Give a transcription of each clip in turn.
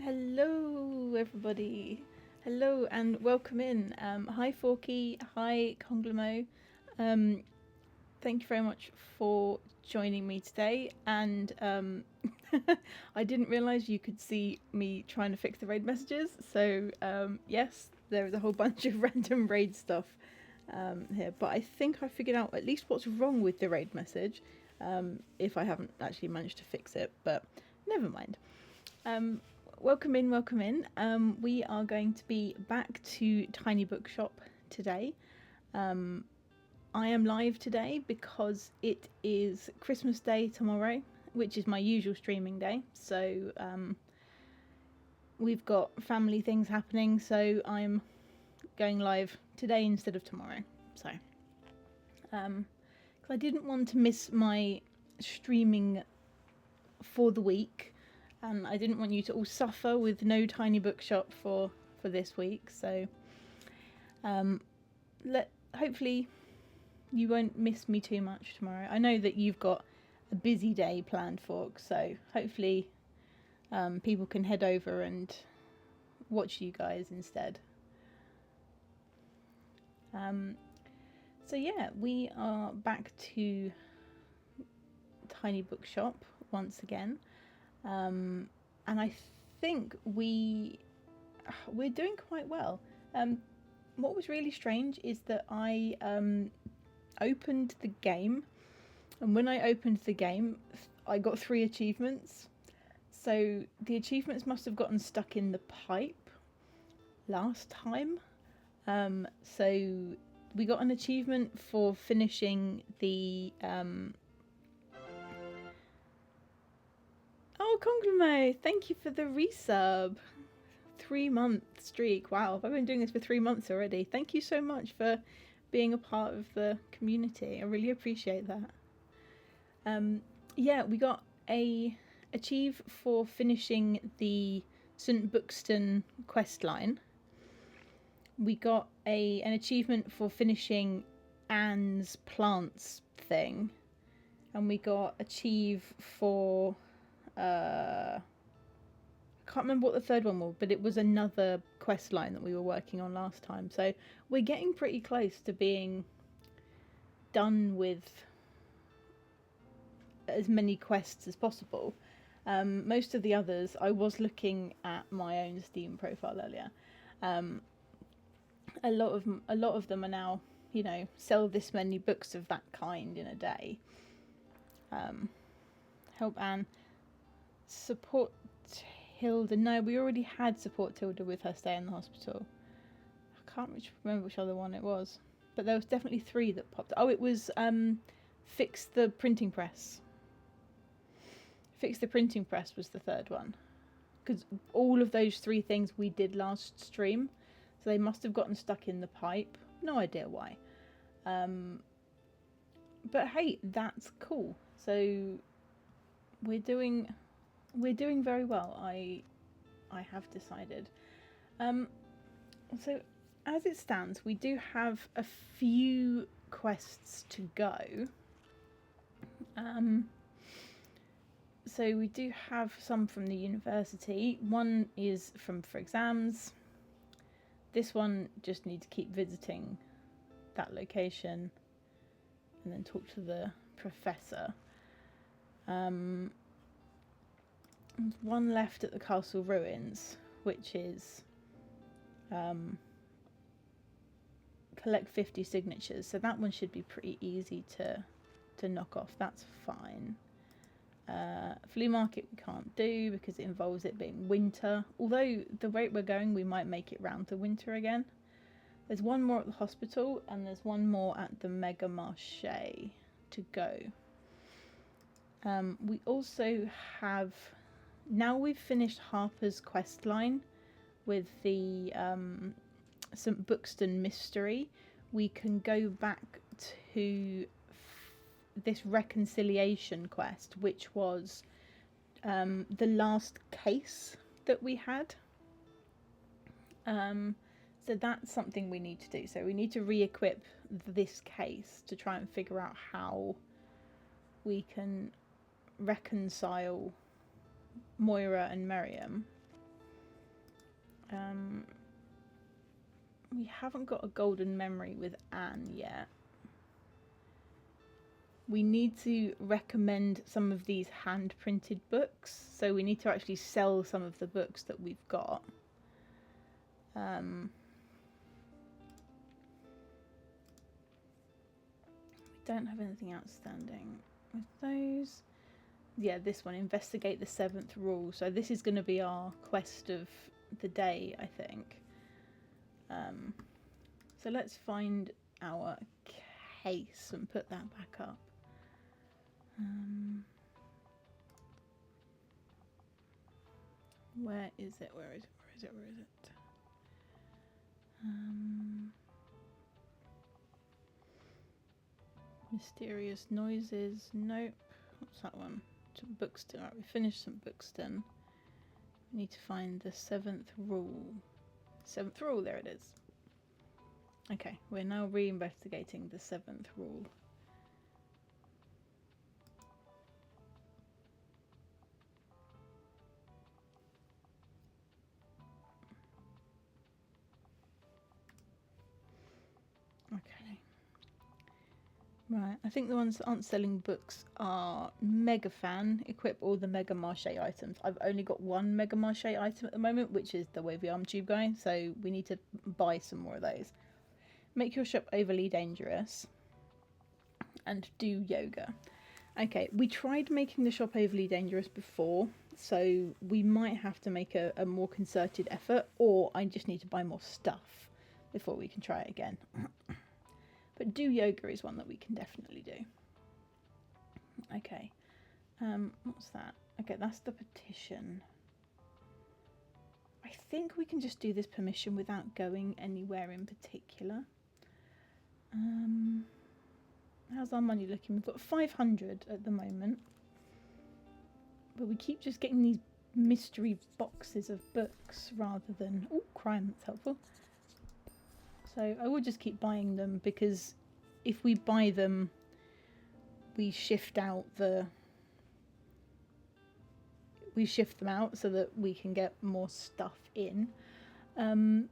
Hello, everybody. Hello and welcome in. Hi, Forky. Hi, Conglemo. Um, thank you very much for joining me today. And I didn't realise you could see me trying to fix the raid messages. So yes, there is a whole bunch of random raid stuff here. But I think I figured out at least what's wrong with the raid message. If I haven't actually managed to fix it, but never mind. Welcome in, welcome in. We are going to be back to Tiny Bookshop today. I am live today because it is Christmas Day tomorrow, which is my usual streaming day. So we've got family things happening, so I'm going live today instead of tomorrow. So, because I didn't want to miss my streaming for the week. And I didn't want you to all suffer with no Tiny Bookshop for this week. So hopefully you won't miss me too much tomorrow. I know that you've got a busy day planned for, so hopefully people can head over and watch you guys instead. So yeah, we are back to Tiny Bookshop once again. And I think we're doing quite well. What was really strange is that I opened the game, and when I opened the game, I got 3 achievements. So the achievements must have gotten stuck in the pipe last time. So we got an achievement for finishing the Oh, Conglemo, thank you for the resub. 3-month streak. Wow, I've been doing this for 3 months already. Thank you so much for being a part of the community. I really appreciate that. Yeah, we got a achieve for finishing the St. Bookston quest line. We got an achievement for finishing Anne's plants thing. And we got achieve for I can't remember what the third one was, but it was another quest line that we were working on last time. So we're getting pretty close to being done with as many quests as possible. Most of the others, I was looking at my own Steam profile earlier. A lot of them are now, sell this many books of that kind in a day. Help Anne. Support Hilda. No, we already had support Hilda with her stay in the hospital. I can't remember which other one it was, but there was definitely 3 that popped. Oh, it was fix the printing press. Fix the printing press was the third one, because all of those 3 things we did last stream, so they must have gotten stuck in the pipe. No idea why. But hey, that's cool. So we're doing very well, I have decided. So as it stands, we do have a few quests to go. So we do have some from the university. One is for exams. This one just need to keep visiting that location and then talk to the professor. There's one left at the castle ruins, which is collect 50 signatures. So that one should be pretty easy to knock off. That's fine. Flea market we can't do because it involves it being winter. Although the rate we're going, we might make it round to winter again. There's one more at the hospital and there's one more at the Mega Marché to go. We also have... Now we've finished Harper's quest line with the St. Bookston mystery, we can go back to this reconciliation quest, which was the last case that we had. So that's something we need to do. So we need to re-equip this case to try and figure out how we can reconcile Moira and Miriam. We haven't got a golden memory with Anne yet. We need to recommend some of these hand printed books, so we need to actually sell some of the books that we've got. We don't have anything outstanding with those. Yeah, this one, investigate the 7th rule. So this is going to be our quest of the day, I think. So let's find our case and put that back up. Where is it? Where is it? Where is it? Where is it? Mysterious noises. Nope. What's that one? To Bookston. Right, we finished some Bookston. We need to find the 7th rule. 7th rule, there it is. Okay, we're now re-investigating the 7th rule. Okay. Right, I think the ones that aren't selling books are Mega Fan, equip all the Mega Marche items. I've only got one Mega Marche item at the moment, which is the Wavy Arm Tube guy, so we need to buy some more of those. Make your shop overly dangerous. And do yoga. Okay, we tried making the shop overly dangerous before, so we might have to make a more concerted effort, or I just need to buy more stuff before we can try it again. But do yoga is one that we can definitely do. Okay, what's that? Okay, that's the petition. I think we can just do this permission without going anywhere in particular. How's our money looking? We've got 500 at the moment. But we keep just getting these mystery boxes of books rather than... Oh, crime, that's helpful. So I will just keep buying them, because if we buy them, we shift out the... We shift them out so that we can get more stuff in. I'm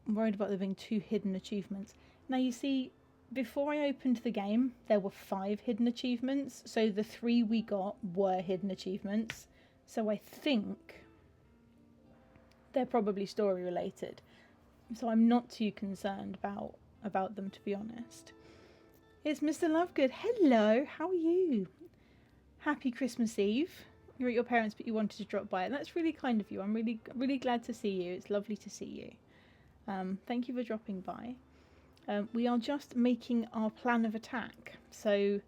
worried about there being 2 hidden achievements. Now you see, before I opened the game, there were 5 hidden achievements. So the 3 we got were hidden achievements. So I think they're probably story related. So I'm not too concerned about them, to be honest. It's Mr. Lovegood. Hello, how are you? Happy Christmas Eve. You're at your parents', but you wanted to drop by. That's really kind of you. I'm really glad to see you. It's lovely to see you. Thank you for dropping by. We are just making our plan of attack. So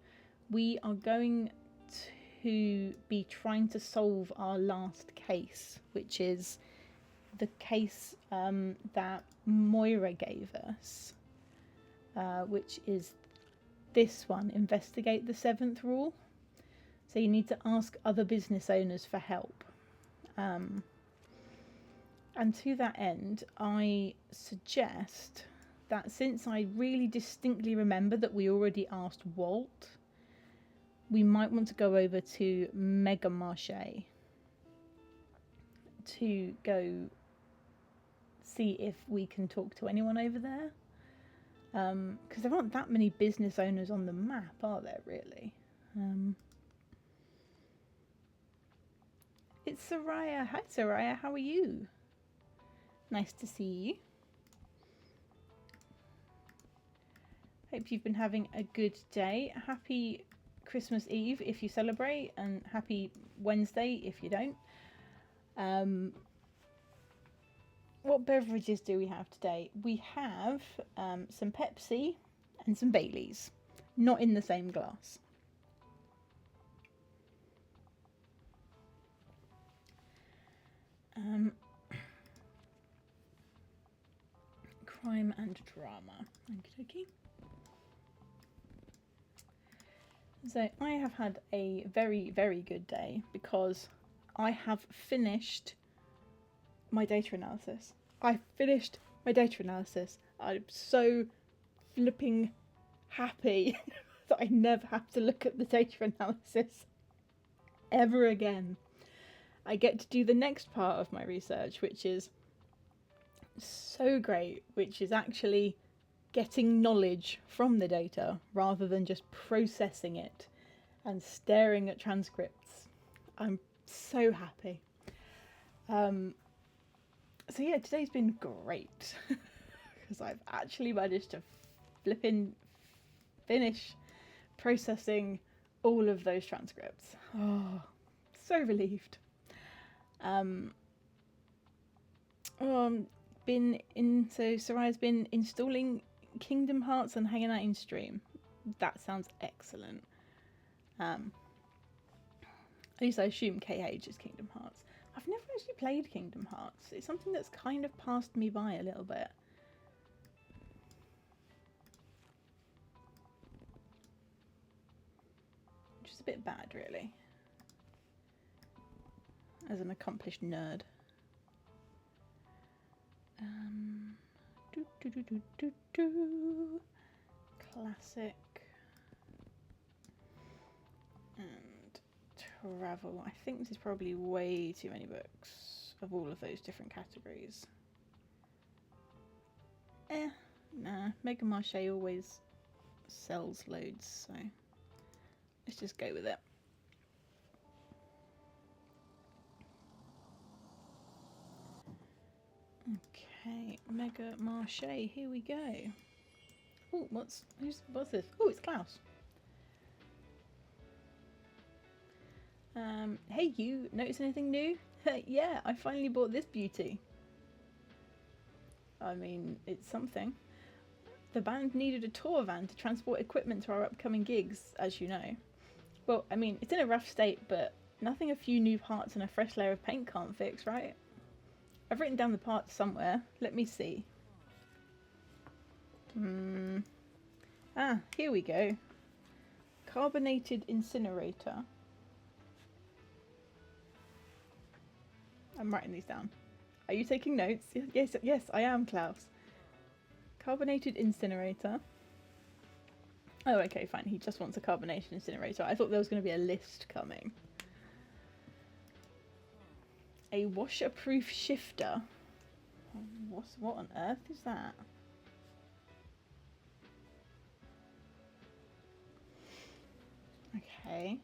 we are going to be trying to solve our last case, which is the case that Moira gave us, which is this one, investigate the 7th rule. So you need to ask other business owners for help. And to that end, I suggest that since I really distinctly remember that we already asked Walt, we might want to go over to Mega Marche to go see if we can talk to anyone over there. Because there aren't that many business owners on the map, are there, really? It's Soraya. Hi, Soraya. How are you? Nice to see you. Hope you've been having a good day. Happy Christmas Eve if you celebrate, and happy Wednesday if you don't. What beverages do we have today? We have some Pepsi and some Baileys, not in the same glass. Crime and drama. Okie dokie. So I have had a very, very good day because I have finished my data analysis. I finished my data analysis. I'm so flipping happy that I never have to look at the data analysis ever again. I get to do the next part of my research, which is so great, which is actually getting knowledge from the data rather than just processing it and staring at transcripts. I'm so happy. So yeah, today's been great because I've actually managed to finish processing all of those transcripts. Oh, so relieved. So Soraya's been installing Kingdom Hearts and hanging out in stream. That sounds excellent. At least I assume KH is Kingdom Hearts. I've never actually played Kingdom Hearts. It's something that's kind of passed me by a little bit. Which is a bit bad, really. As an accomplished nerd. Classic. And travel. I think this is probably way too many books of all of those different categories. Nah. Mega Marché always sells loads, so let's just go with it. Okay, Mega Marché, here we go. Oh, what's this? Oh, it's Klaus. Hey you, notice anything new? Yeah, I finally bought this beauty. I mean, it's something. The band needed a tour van to transport equipment to our upcoming gigs, as you know. Well, I mean, it's in a rough state, but nothing a few new parts and a fresh layer of paint can't fix, right? I've written down the parts somewhere. Let me see. Here we go. Carbonated incinerator. I'm writing these down. Are you taking notes? Yes, I am, Klaus. Carbonated incinerator. Oh, okay, fine. He just wants a carbonation incinerator. I thought there was going to be a list coming. A washer-proof shifter. What on earth is that? Okay.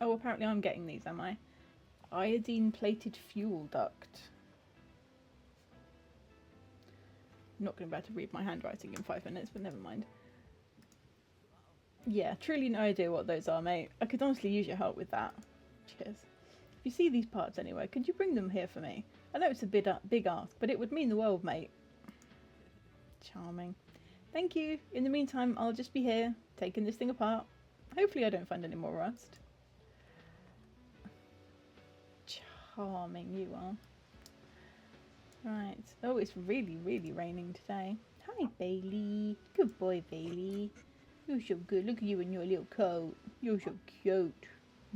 Oh, apparently I'm getting these, am I? Iodine-plated fuel duct. I'm not going to be able to read my handwriting in 5 minutes, but never mind. Yeah, truly no idea what those are, mate. I could honestly use your help with that. Cheers. If you see these parts anywhere, could you bring them here for me? I know it's a big ask, but it would mean the world, mate. Charming. Thank you. In the meantime, I'll just be here, taking this thing apart. Hopefully I don't find any more rust. Charming you are. Right. Oh, it's really, really raining today. Hi, Bailey. Good boy, Bailey. You're so good. Look at you in your little coat. You're so cute.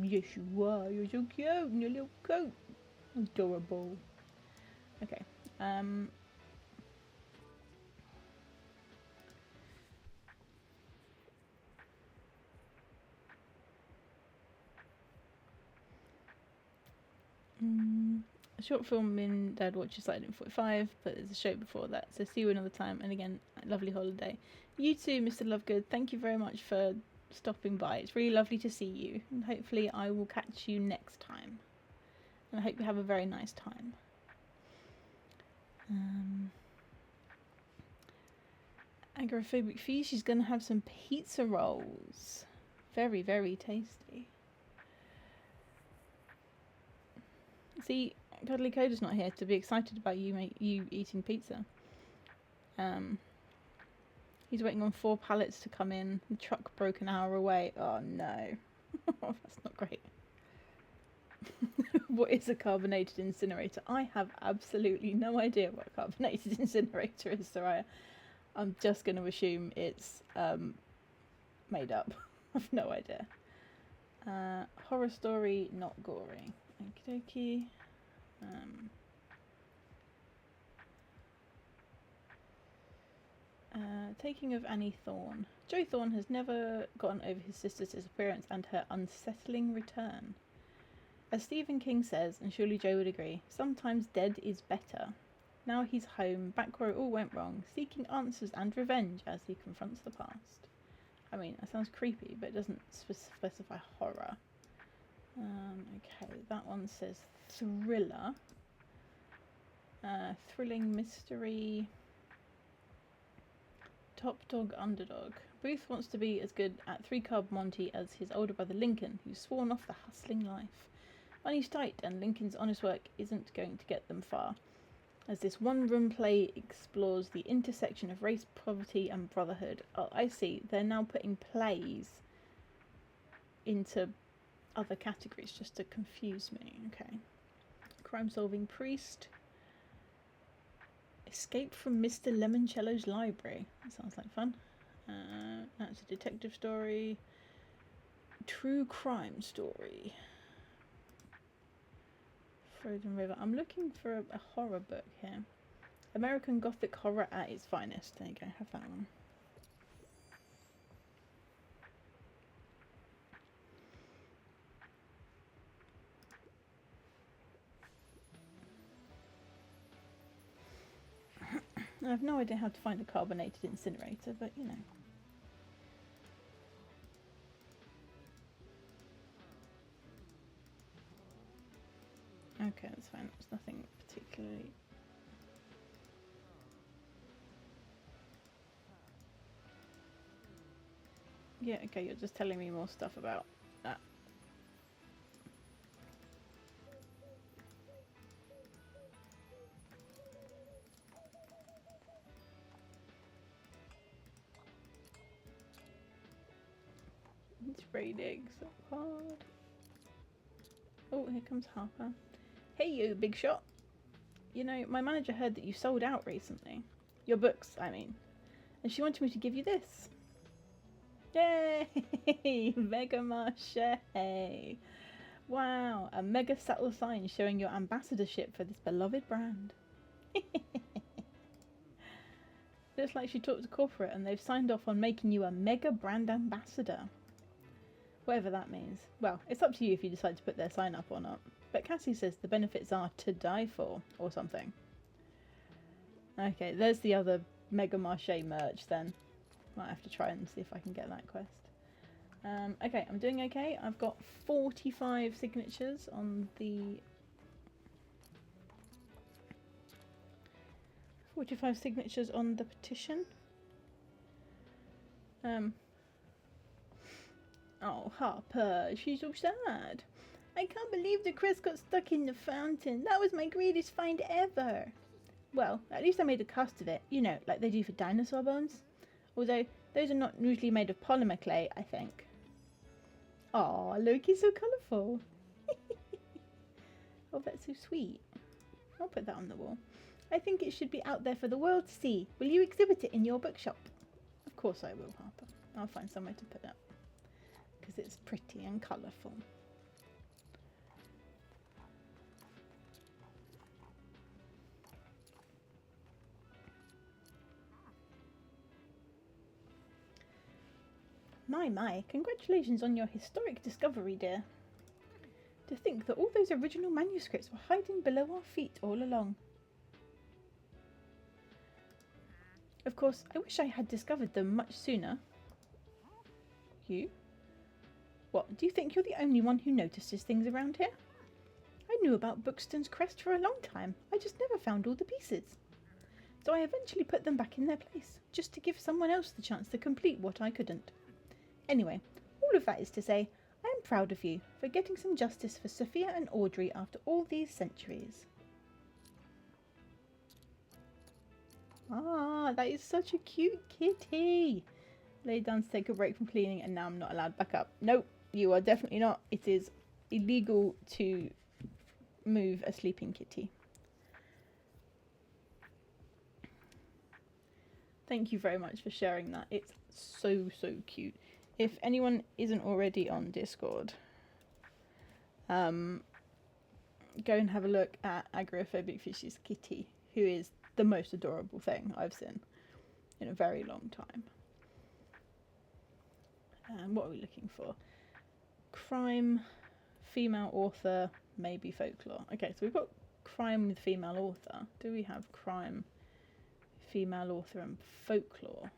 Yes, you are. You're so cute in your little coat. Adorable. Okay. A short film in Dad Watches started in 45, but there's a show before that. So see you another time. And again, lovely holiday. You too, Mr. Lovegood. Thank you very much for stopping by. It's really lovely to see you. And hopefully I will catch you next time. And I hope you have a very nice time. Agoraphobic Fee, she's going to have some pizza rolls. Very, very tasty. See, Cuddly Coda's not here to be excited about you eating pizza. He's waiting on 4 pallets to come in. The truck broke an hour away. Oh no. That's not great. What is a carbonated incinerator? I have absolutely no idea what a carbonated incinerator is, Soraya. I'm just going to assume it's made up. I've no idea. Horror story, not gory. Okie dokie. Taking of Annie Thorne. Joe Thorne has never gotten over his sister's disappearance and her unsettling return. As Stephen King says, and surely Joe would agree, sometimes dead is better. Now he's home, back where it all went wrong, seeking answers and revenge as he confronts the past. I mean, that sounds creepy, but it doesn't specify horror. Okay, that one says thriller. Thrilling mystery. Top dog underdog. Booth wants to be as good at 3-Card Monty as his older brother Lincoln, who's sworn off the hustling life. Money's tight, and Lincoln's honest work isn't going to get them far, as this one-room play explores the intersection of race, poverty, and brotherhood. Oh, I see. They're now putting plays into other categories just to confuse me. Okay. Crime-solving priest. Escape from Mr. Lemoncello's library. That sounds like fun. That's a detective story. True crime story. Frozen River. I'm looking for a horror book here. American Gothic horror at its finest. There you go, have that one. I have no idea how to find a carbonated incinerator, but you know. Okay, that's fine. There's nothing particularly. Yeah, okay, you're just telling me more stuff about that. It's raining so hard. Oh, here comes Harper. Hey you, big shot. You know, my manager heard that you sold out recently. Your books, I mean. And she wanted me to give you this. Yay! Mega Marche! Wow, a mega subtle sign showing your ambassadorship for this beloved brand. Looks like she talked to corporate and they've signed off on making you a mega brand ambassador. Whatever that means. Well, it's up to you if you decide to put their sign up or not. But Cassie says the benefits are to die for, or something. Okay, there's the other Mega Marche merch then. Might have to try and see if I can get that quest. Okay, I'm doing okay. I've got 45 signatures on the... 45 signatures on the petition. Oh, Harper, she's so sad. I can't believe the crest got stuck in the fountain. That was my greatest find ever. Well, at least I made a cast of it, you know, like they do for dinosaur bones. Although, those are not usually made of polymer clay, I think. Aw, look, it's so colourful. Oh, that's so sweet. I'll put that on the wall. I think it should be out there for the world to see. Will you exhibit it in your bookshop? Of course I will, Harper. I'll find somewhere to put it. Because it's pretty and colourful. My, congratulations on your historic discovery, dear. To think that all those original manuscripts were hiding below our feet all along. Of course, I wish I had discovered them much sooner. You? What, do you think you're the only one who notices things around here? I knew about Bookston's crest for a long time. I just never found all the pieces. So I eventually put them back in their place, just to give someone else the chance to complete what I couldn't. Anyway, all of that is to say, I am proud of you for getting some justice for Sophia and Audrey after all these centuries. Ah, that is such a cute kitty. Lay down to take a break from cleaning and now I'm not allowed back up. Nope, you are definitely not. It is illegal to move a sleeping kitty. Thank you very much for sharing that. It's so cute. If anyone isn't already on Discord, go and have a look at Agoraphobic Fish's kitty, who is the most adorable thing I've seen in a very long time. What are we looking for? Crime, female author, maybe folklore. Okay, so we've got crime with female author. Do we have crime, female author and folklore?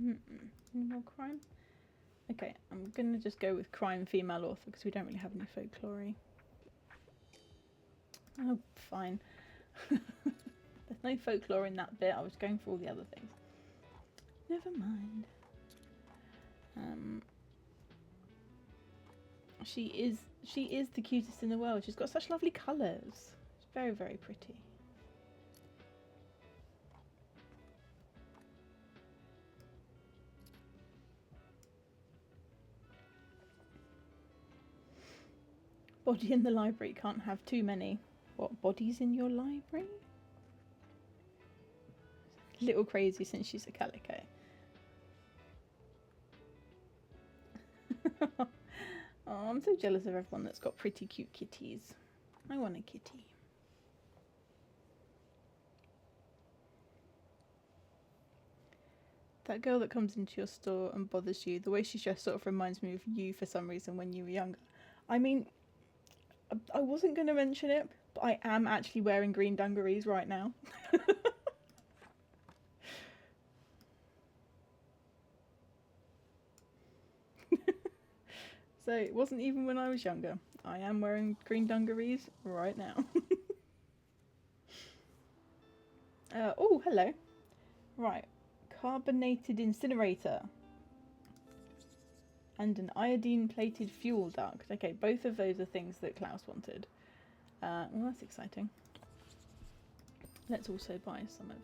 Any more crime? Okay, I'm gonna just go with crime female author because we don't really have any folklore. Oh, fine. There's no folklore in that bit. I was going for all the other things. Never mind. She is the cutest in the world. She's got such lovely colours. She's very, very pretty. Body in the library. Can't have too many. What, bodies in your library? A little crazy since she's a calico. Oh, I'm so jealous of everyone that's got pretty cute kitties. I want a kitty. That girl that comes into your store and bothers you, the way she's dressed sort of reminds me of you for some reason when you were younger. I mean, I wasn't going to mention it, but I am actually wearing green dungarees right now. So it wasn't even when I was younger. I am wearing green dungarees right now. Oh, hello. Right. Carbonated incinerator. And an iodine-plated fuel duct. Okay, both of those are things that Klaus wanted. Well, that's exciting. Let's also buy some of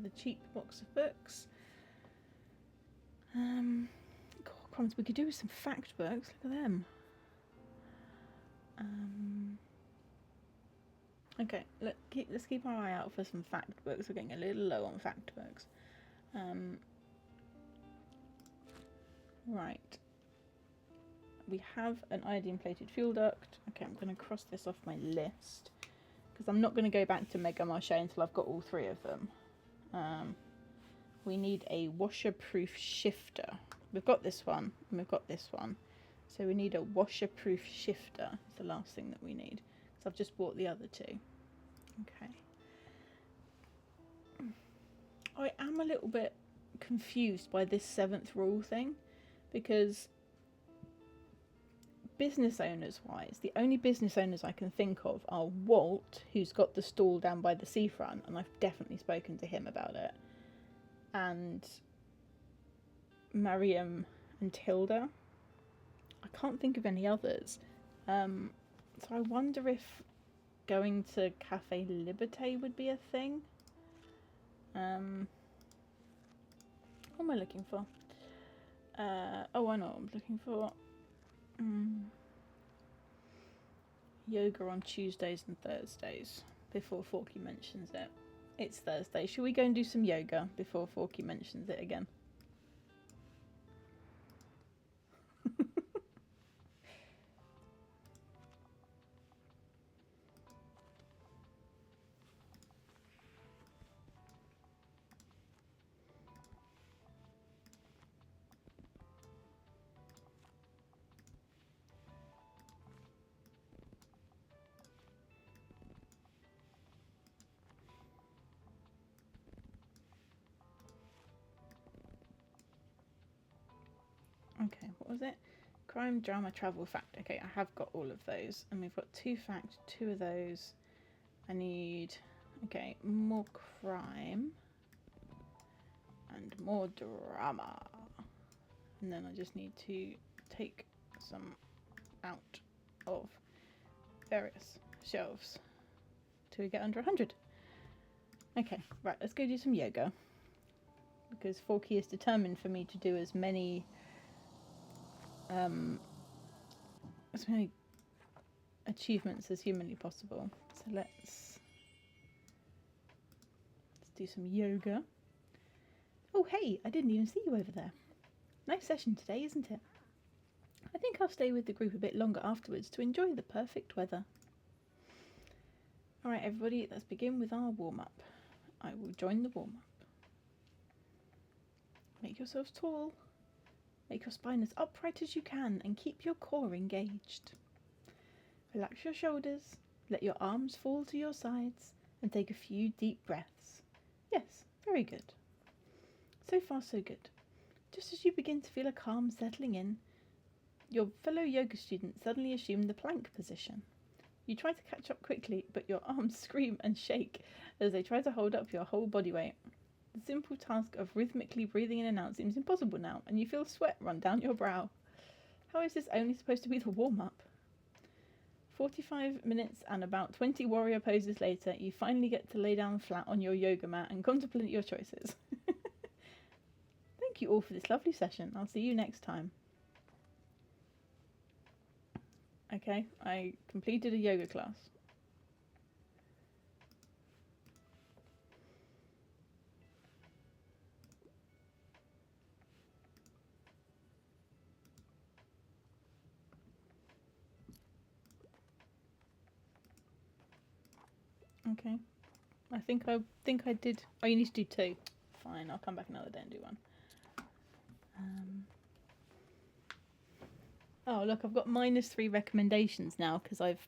the cheap box of books. Crumbs, we could do with some fact books. Look at them. Okay, let's keep our eye out for some fact books. We're getting a little low on fact books. Right. We have an iodine-plated fuel duct. Okay, I'm going to cross this off my list because I'm not going to go back to Mega Marche until I've got all three of them. We need a washer-proof shifter. We've got this one, and we've got this one. So we need a washer-proof shifter. It's the last thing that we need. So I've just bought the other two. Okay. I am a little bit confused by this 7th rule thing. Because business owners wise, the only business owners I can think of are Walt, who's got the stall down by the seafront, and I've definitely spoken to him about it. And Mariam and Tilda. I can't think of any others. So I wonder if going to Cafe Liberté would be a thing. What am I looking for? Oh, I know what I'm looking for. Yoga on Tuesdays and Thursdays, before Forky mentions it. It's Thursday. Should we go and do some yoga before Forky mentions it again? Okay, what was it? Crime, drama, travel, fact. Okay, I have got all of those. And we've got 2 fact, 2 of those. I need, okay, more crime. And more drama. And then I just need to take some out of various shelves till we get under 100. Okay, right, let's go do some yoga. Because Forky is determined for me to do as many achievements as humanly possible. So let's do some yoga. Oh hey, I didn't even see you over there. Nice session today, isn't it? I think I'll stay with the group a bit longer afterwards to enjoy the perfect weather. Alright everybody, let's begin with our warm-up. I will join the warm-up. Make yourselves tall. Make your spine as upright as you can and keep your core engaged. Relax your shoulders, let your arms fall to your sides and take a few deep breaths. Yes, very good. So far so good. Just as you begin to feel a calm settling in, your fellow yoga student suddenly assumed the plank position. You try to catch up quickly, but your arms scream and shake as they try to hold up your whole body weight. The simple task of rhythmically breathing in and out seems impossible now, and you feel sweat run down your brow. How is this only supposed to be the warm-up? 45 minutes and about 20 warrior poses later, you finally get to lay down flat on your yoga mat and contemplate your choices. Thank you all for this lovely session. I'll see you next time. Okay, I completed a yoga class. Okay. I think I did. Oh, you need to do 2. Fine, I'll come back another day and do 1. Oh, look, I've got -3 recommendations now because I've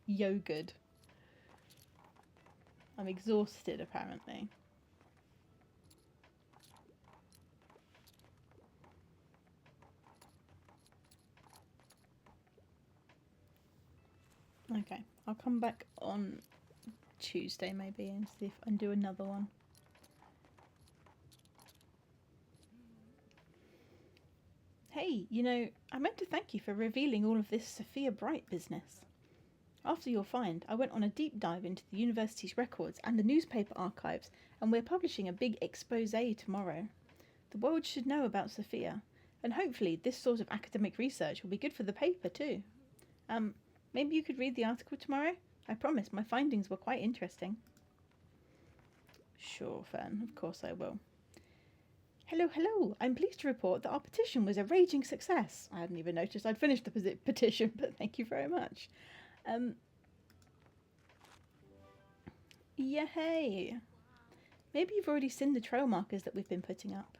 yogaed. I'm exhausted, apparently. Okay, I'll come back on Tuesday maybe and see if I can do another one. Hey, you know, I meant to thank you for revealing all of this Sophia Bright business. After your find, I went on a deep dive into the university's records and the newspaper archives, and we're publishing a big expose tomorrow. The world should know about Sophia, and hopefully this sort of academic research will be good for the paper too. Maybe you could read the article tomorrow? I promise my findings were quite interesting. Sure, Fern, of course I will. Hello, hello. I'm pleased to report that our petition was a raging success. I hadn't even noticed I'd finished the petition, but thank you very much. Yay! Maybe you've already seen the trail markers that we've been putting up.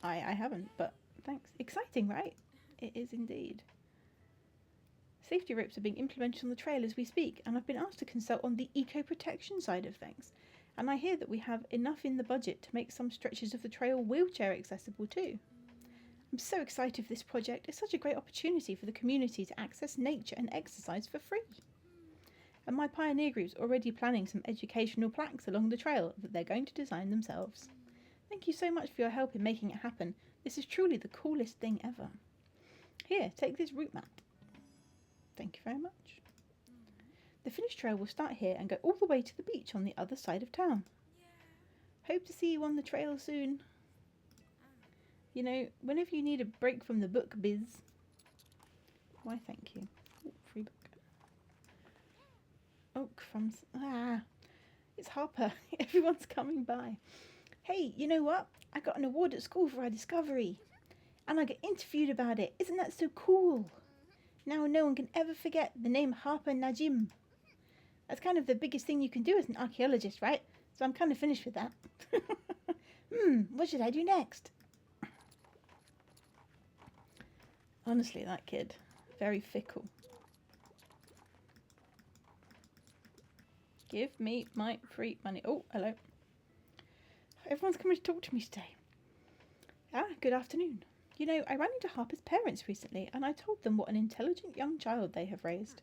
I haven't, but thanks. Exciting, right? It is indeed. Safety ropes are being implemented on the trail as we speak, and I've been asked to consult on the eco-protection side of things. And I hear that we have enough in the budget to make some stretches of the trail wheelchair accessible too. I'm so excited for this project. It's such a great opportunity for the community to access nature and exercise for free. And my pioneer group's already planning some educational plaques along the trail that they're going to design themselves. Thank you so much for your help in making it happen. This is truly the coolest thing ever. Here, take this route map. Thank you very much. The finished trail will start here and go all the way to the beach on the other side of town. Hope to see you on the trail soon. You know, whenever you need a break from the book biz. Why, thank you. Ooh, free book. Oh, crumbs. It's Harper. Everyone's coming by. Hey, you know what? I got an award at school for our discovery. And I got interviewed about it. Isn't that so cool? Now no one can ever forget the name Harper Najim. That's kind of the biggest thing you can do as an archaeologist, right? So I'm kind of finished with that. What should I do next? Honestly, that kid, very fickle. Give me my free money. Oh, hello. Everyone's coming to talk to me today. Good afternoon. You know, I ran into Harper's parents recently, and I told them what an intelligent young child they have raised.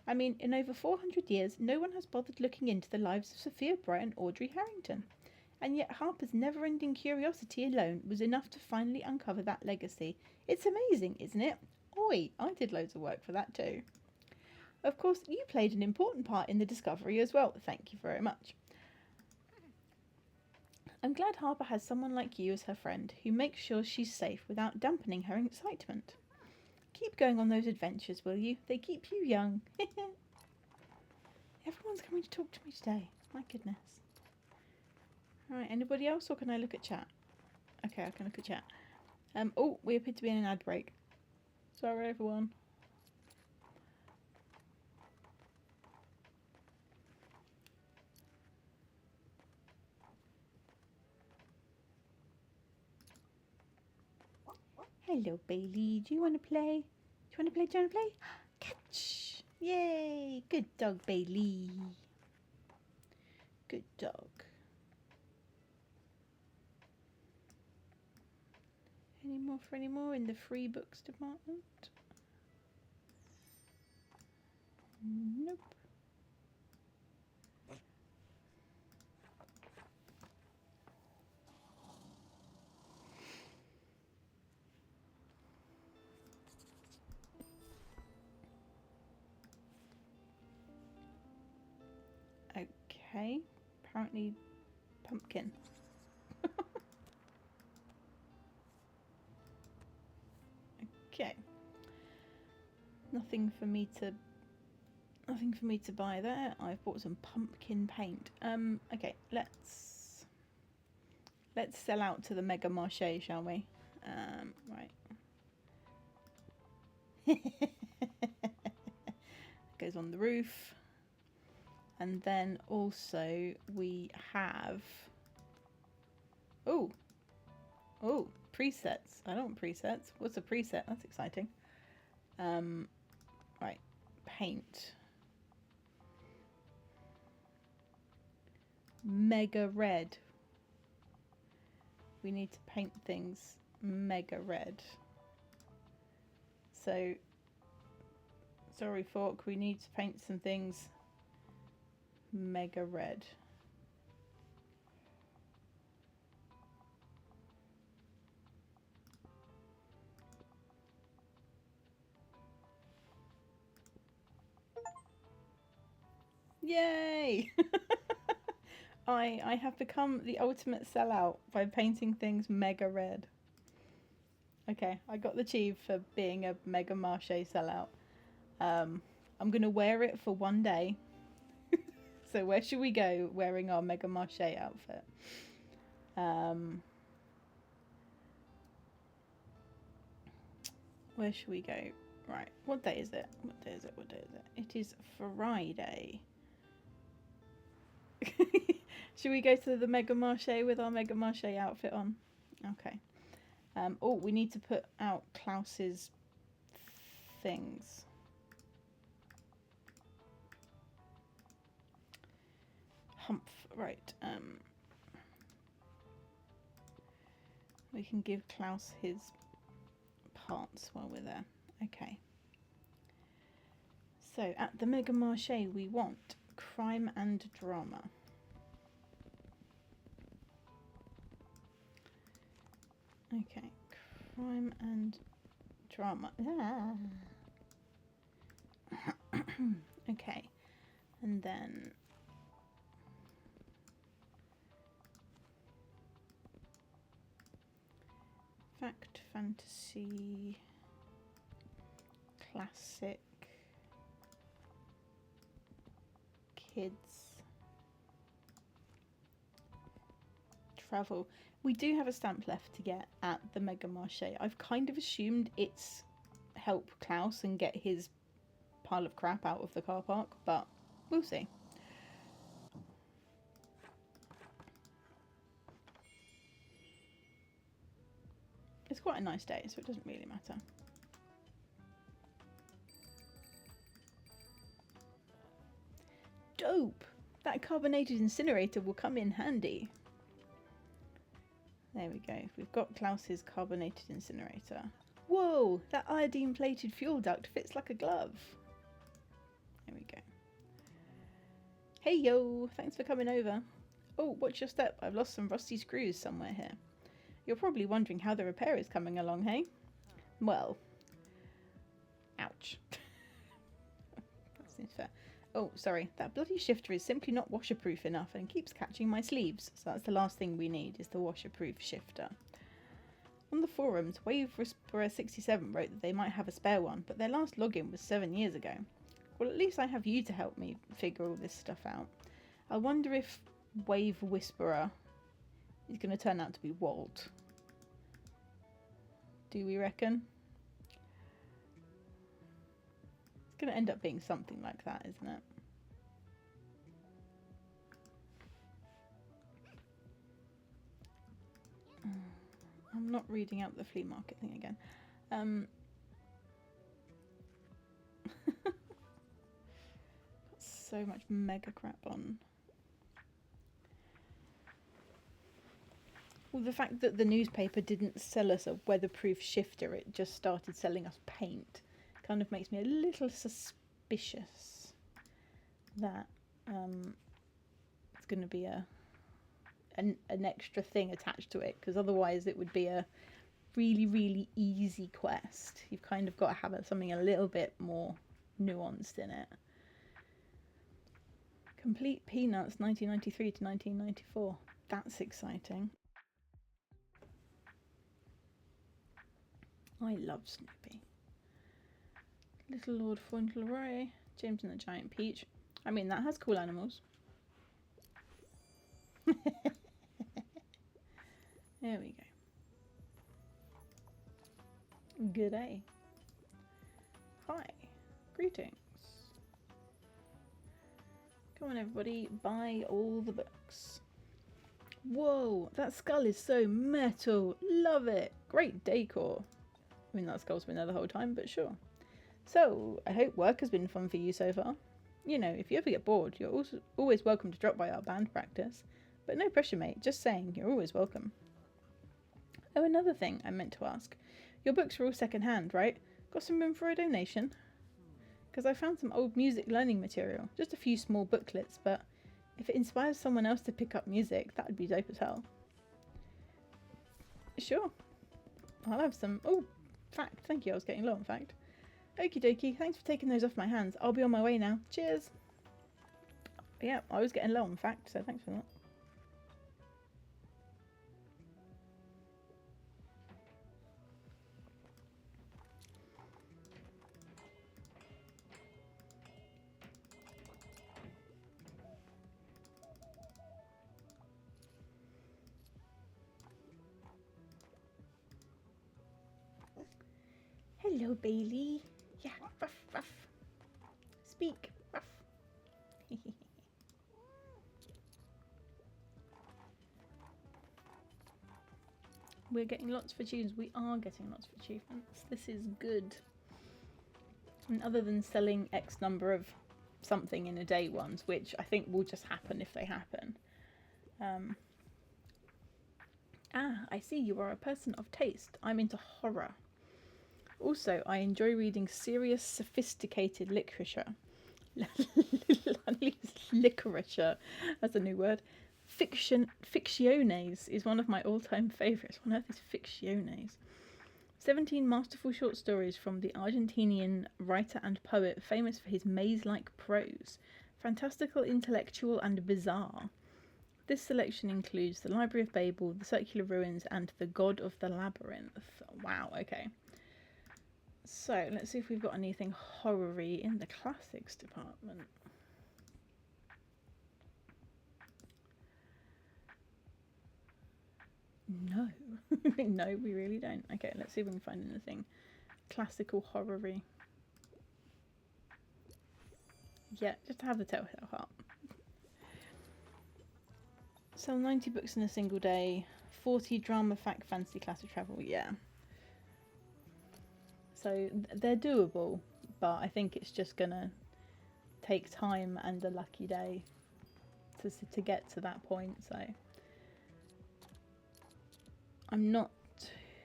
I mean, in over 400 years, no one has bothered looking into the lives of Sophia Bright and Audrey Harrington. And yet Harper's never-ending curiosity alone was enough to finally uncover that legacy. It's amazing, isn't it? Oi, I did loads of work for that too. Of course, you played an important part in the discovery as well. Thank you very much. I'm glad Harper has someone like you as her friend, who makes sure she's safe without dampening her excitement. Keep going on those adventures, will you? They keep you young. Everyone's coming to talk to me today. My goodness. Right, anybody else, or can I look at chat? Okay, I can look at chat. Oh, we appear to be in an ad break. Sorry, everyone. Hello, Bailey. Do you want to play? Do you want to play? Do you want to play? Catch! Yay! Good dog, Bailey. Good dog. Any more in the free books department? Nope. Okay. Apparently, pumpkin. Okay. Nothing for me to buy there. I've bought some pumpkin paint. Okay, let's sell out to the Mega Marché, shall we? Right. Goes on the roof. And then also we have oh, presets. I don't want presets. What's a preset? That's exciting. Right, paint. Mega red. We need to paint things mega red. So, sorry Fork, we need to paint some things mega red. Yay! I have become the ultimate sellout by painting things mega red. Okay, I got the achieve for being a Mega Marché sellout. I'm gonna wear it for one day. So where should we go wearing our Mega Marché outfit? Where should we go? Right, what day is it? What day is it? What day is it? It is Friday. Should we go to the Mega Marché with our Mega Marché outfit on? Okay. Oh, we need to put out Klaus's things. Right. We can give Klaus his parts while we're there. Okay. So at the Mega Marché we want crime and drama. Okay, crime and drama. Okay, and then fact, fantasy, classic, kids, travel. We do have a stamp left to get at the Mega Marché. I've kind of assumed it's help Klaus and get his pile of crap out of the car park, but we'll see. It's quite a nice day, so it doesn't really matter. Dope! That carbonated incinerator will come in handy. There we go. We've got Klaus's carbonated incinerator. Whoa! That iodine-plated fuel duct fits like a glove. There we go. Hey yo! Thanks for coming over. Oh, watch your step. I've lost some rusty screws somewhere here. You're probably wondering how the repair is coming along, hey? Well... Ouch. That seems fair. Oh, sorry. That bloody shifter is simply not washerproof enough and keeps catching my sleeves. So that's the last thing we need, is the washerproof shifter. On the forums, Wave Whisperer 67 wrote that they might have a spare one, but their last login was 7 years ago. Well, at least I have you to help me figure all this stuff out. I wonder if Wave Whisperer is going to turn out to be Walt. Do we reckon? It's going to end up being something like that, isn't it? I'm not reading out the flea market thing again. Got so much mega crap on. Well, the fact that the newspaper didn't sell us a weatherproof shifter, it just started selling us paint, kind of makes me a little suspicious that it's going to be an extra thing attached to it, because otherwise it would be a really, really easy quest. You've kind of got to have something a little bit more nuanced in it. Complete Peanuts 1993 to 1994. That's exciting. I love Snoopy. Little Lord Fauntleroy, James and the Giant Peach. I mean, that has cool animals. There we go. Good day. Hi. Greetings. Come on, everybody, buy all the books. Whoa, that skull is so metal. Love it. Great decor. I mean, that skull's been there the whole time, but sure. So, I hope work has been fun for you so far. You know, if you ever get bored, you're also always welcome to drop by our band practice. But no pressure, mate. Just saying, you're always welcome. Oh, another thing I meant to ask. Your books are all second-hand, right? Got some room for a donation? Because I found some old music learning material. Just a few small booklets, but if it inspires someone else to pick up music, that would be dope as hell. Sure. I'll have some... Oh, fact. Thank you, I was getting low on fact. Okie dokie, thanks for taking those off my hands. I'll be on my way now. Cheers. Yeah, I was getting low on fact, so thanks for that. Hello, Bailey. Yeah, ruff, ruff. Speak, ruff. We're getting lots of achievements. We are getting lots of achievements. This is good. And other than selling X number of something in a day ones, which I think will just happen if they happen. I see you are a person of taste. I'm into horror. Also, I enjoy reading serious, sophisticated literature. Literature, that's a new word. Fictiones is one of my all-time favourites. What on earth is fictiones? 17 masterful short stories from the Argentinian writer and poet famous for his maze-like prose. Fantastical, intellectual and bizarre. This selection includes The Library of Babel, The Circular Ruins and The God of the Labyrinth. Wow, okay. So, let's see if we've got anything horror-y in the classics department. No. No, we really don't. Okay, let's see if we can find anything classical horror-y. Yeah, just have the Telltale Heart. Sell 90 books in a single day. 40 drama, fact, fantasy, classic travel. Yeah. So they're doable, but I think it's just gonna take time and a lucky day to get to that point. So I'm not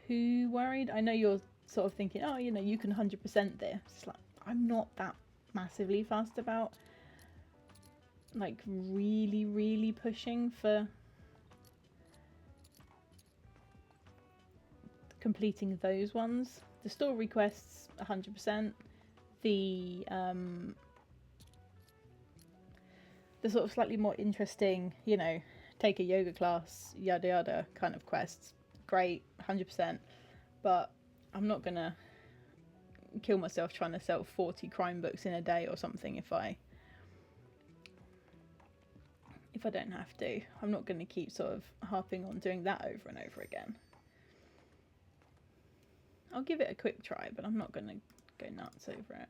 too worried. I know you're sort of thinking, oh, you know, you can 100% this. It's like, I'm not that massively fussed about like really pushing for completing those ones. The story quests 100%. The sort of slightly more interesting, you know, take a yoga class, yada yada kind of quests, great, 100%. But I'm not gonna kill myself trying to sell 40 crime books in a day or something if I don't have to. I'm not going to keep sort of harping on doing that over and over again. I'll give it a quick try, but I'm not going to go nuts over it.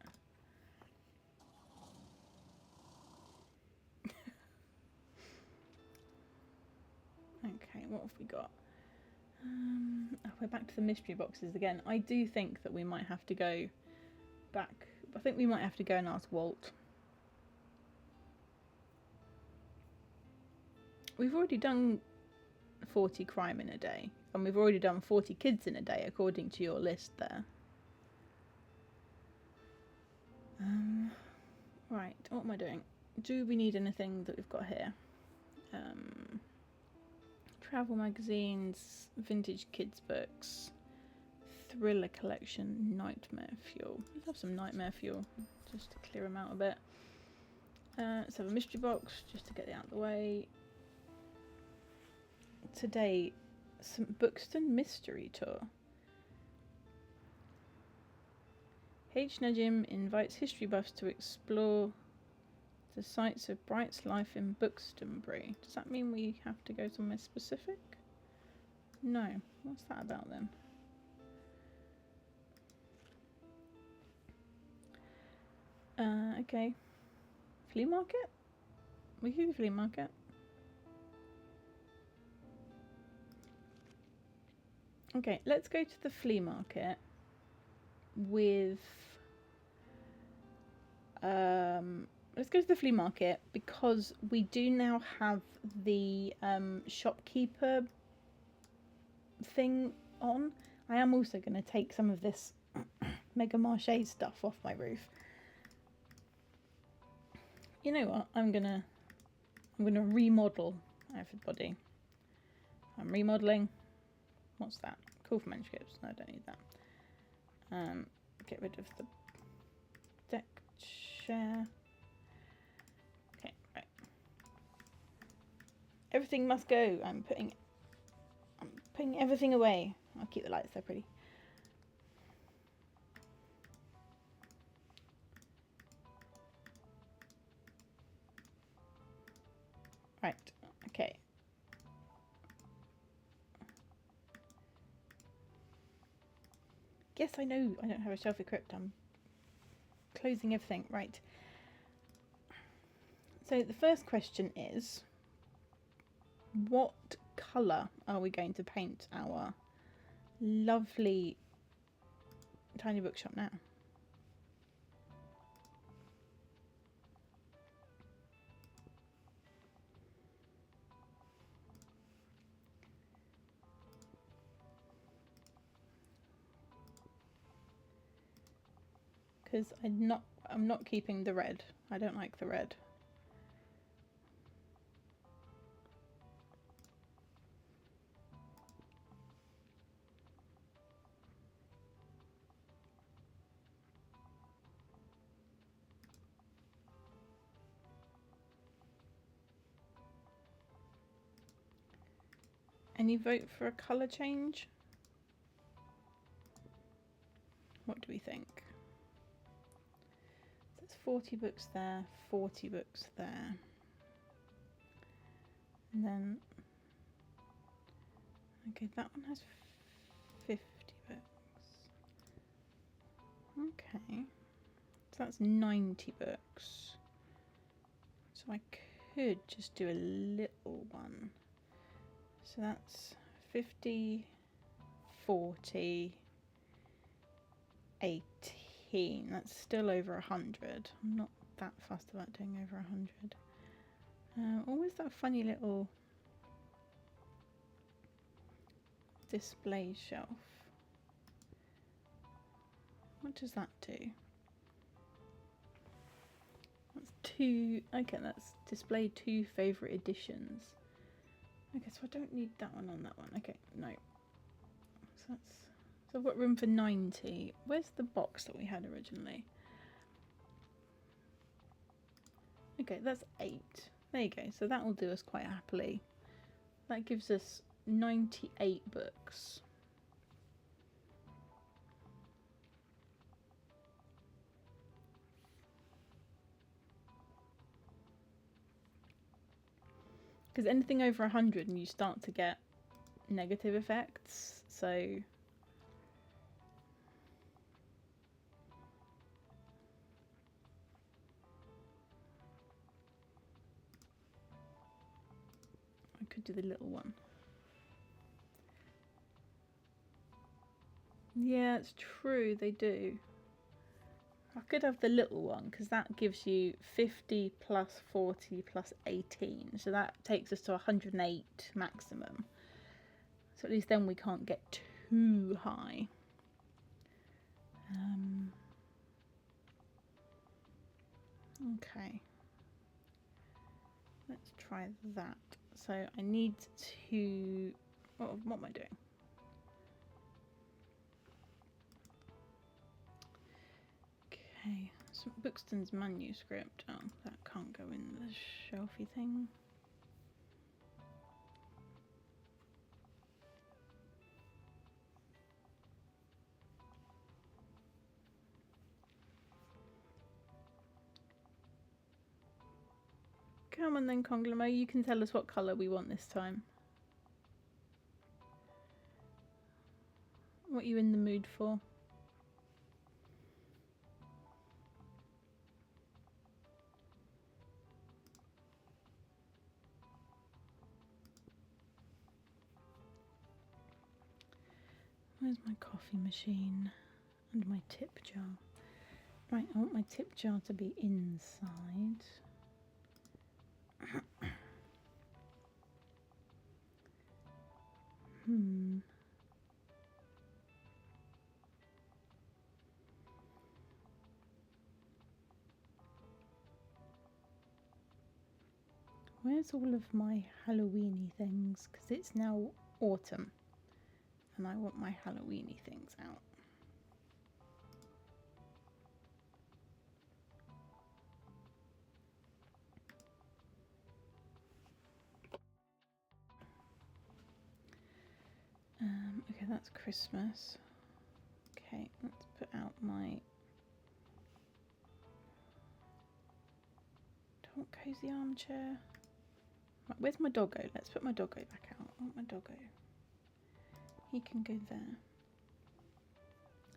Okay, what have we got? We're back to the mystery boxes again. I do think that we might have to go back. I think we might have to go and ask Walt. We've already done 40 crime in a day, and we've already done 40 kids in a day according to your list there. Right, what am I doing? Do we need anything that we've got here? Travel magazines, vintage kids books, thriller collection, nightmare fuel. Let's have some nightmare fuel just to clear them out a bit. Let's have a mystery box just to get it out of the way. Today, some Bookston mystery tour. H. Najim invites history buffs to explore the sites of Bright's life in Bookstonbury. Does that mean we have to go somewhere specific? No. What's that about then? Okay. Flea market? We can do the flea market. Okay, let's go to the flea market with... let's go to the flea market because we do now have the shopkeeper thing on. I am also going to take some of this Mega Marché stuff off my roof. You know what? I'm gonna remodel everybody. I'm remodeling. What's that? Call for manuscripts. No, I don't need that. Get rid of the deck chair. Okay, right. Everything must go. I'm putting everything away. I'll keep the lights so pretty. Right, okay. Yes, I know I don't have a shelf equipped. I'm closing everything. Right. So the first question is, what colour are we going to paint our lovely tiny bookshop now? Because I'm not keeping the red. I don't like the red. Any vote for a colour change? What do we think? So it's 40 books there, 40 books there. And then, okay, that one has 50 books. Okay, so that's 90 books. So I could just do a little one. So that's 50, 40, 18. That's still over 100. I'm not that fussed about doing over 100. Always that funny little display shelf. What does that do? That's two. Okay, that's display 2 favourite editions. Okay, so I don't need that one on that one. Okay, no. So I've got room for 90. Where's the box that we had originally? Okay, that's 8. There you go. So that will do us quite happily. That gives us 98 books. Because anything over 100 and you start to get negative effects, so... I could do the little one. Yeah, it's true, they do. I could have the little one because that gives you 50 plus 40 plus 18. So that takes us to 108 maximum. So at least then we can't get too high. Okay. Let's try that. So I need to... what am I doing? Okay, so Bookston's manuscript. Oh, that can't go in the shelfie thing. Come on then, Conglemo, you can tell us what colour we want this time. What are you in the mood for? Where's my coffee machine and my tip jar? Right, I want my tip jar to be inside. Where's all of my Halloweeny things? Because it's now autumn and I want my Halloweeny things out. Okay, that's Christmas. Okay, let's put out my... don't want cozy armchair. Right, where's my doggo? Let's put my doggo back out. I want my doggo. He can go there.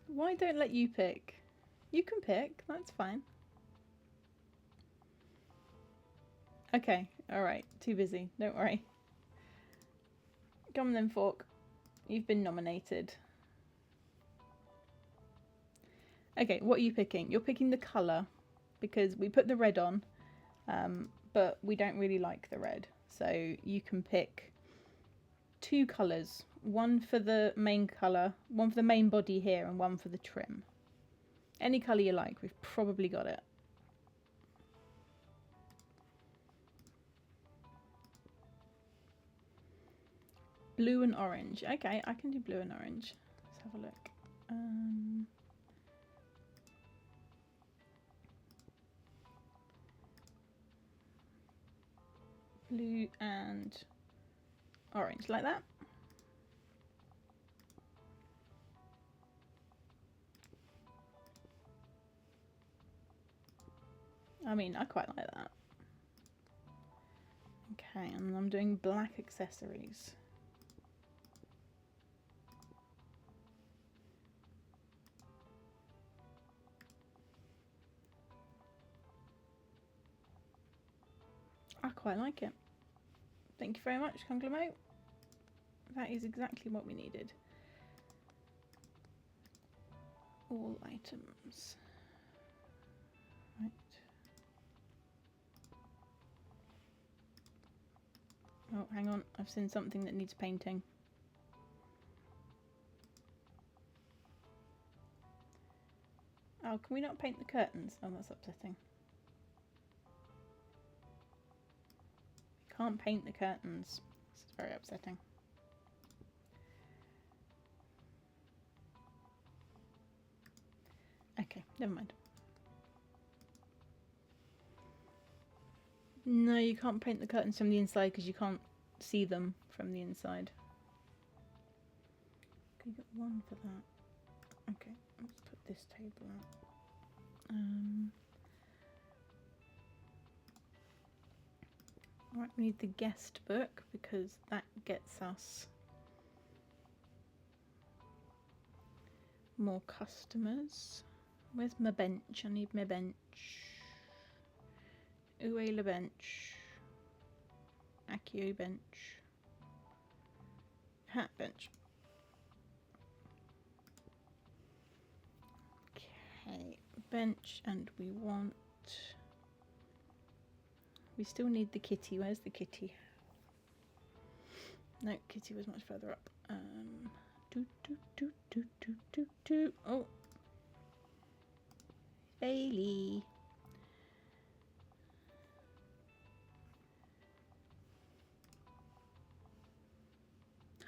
Why don't let you pick? You can pick, that's fine. Okay, alright, too busy, don't worry. Come on then, Fork. You've been nominated. Okay, what are you picking? You're picking the colour, because we put the red on, but we don't really like the red. So you can pick 2 colours. One for the main colour, one for the main body here, and one for the trim. Any colour you like, we've probably got it. Blue and orange. Okay, I can do blue and orange. Let's have a look. Blue and orange, like that. I mean, I quite like that. Okay, and I'm doing black accessories. I quite like it. Thank you very much, Conglemo. That is exactly what we needed. All items. Right. Oh, hang on. I've seen something that needs painting. Oh, can we not paint the curtains? Oh, that's upsetting. We can't paint the curtains. This is very upsetting. Okay, never mind. No, you can't paint the curtains from the inside because you can't see them from the inside. Can you get one for that? Okay, let's put this table out. Alright, we need the guest book because that gets us more customers. Where's my bench? I need my bench. Où est le bench? Accio bench. Hat bench. Okay, bench, and we still need the kitty. Where's the kitty? No, kitty was much further up. Oh, Bailey.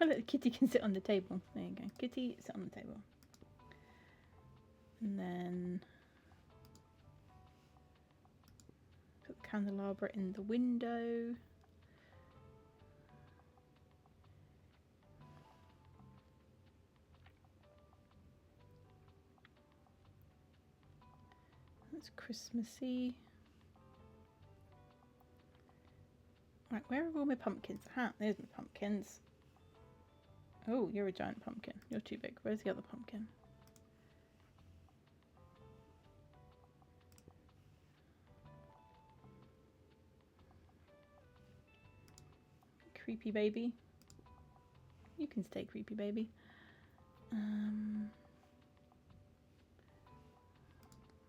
Oh look, the kitty can sit on the table. There you go. Kitty, sit on the table. And then put the candelabra in the window. That's Christmassy. Right, where are all my pumpkins? Aha, there's my pumpkins. Oh, you're a giant pumpkin. You're too big. Where's the other pumpkin? Creepy baby. You can stay creepy baby.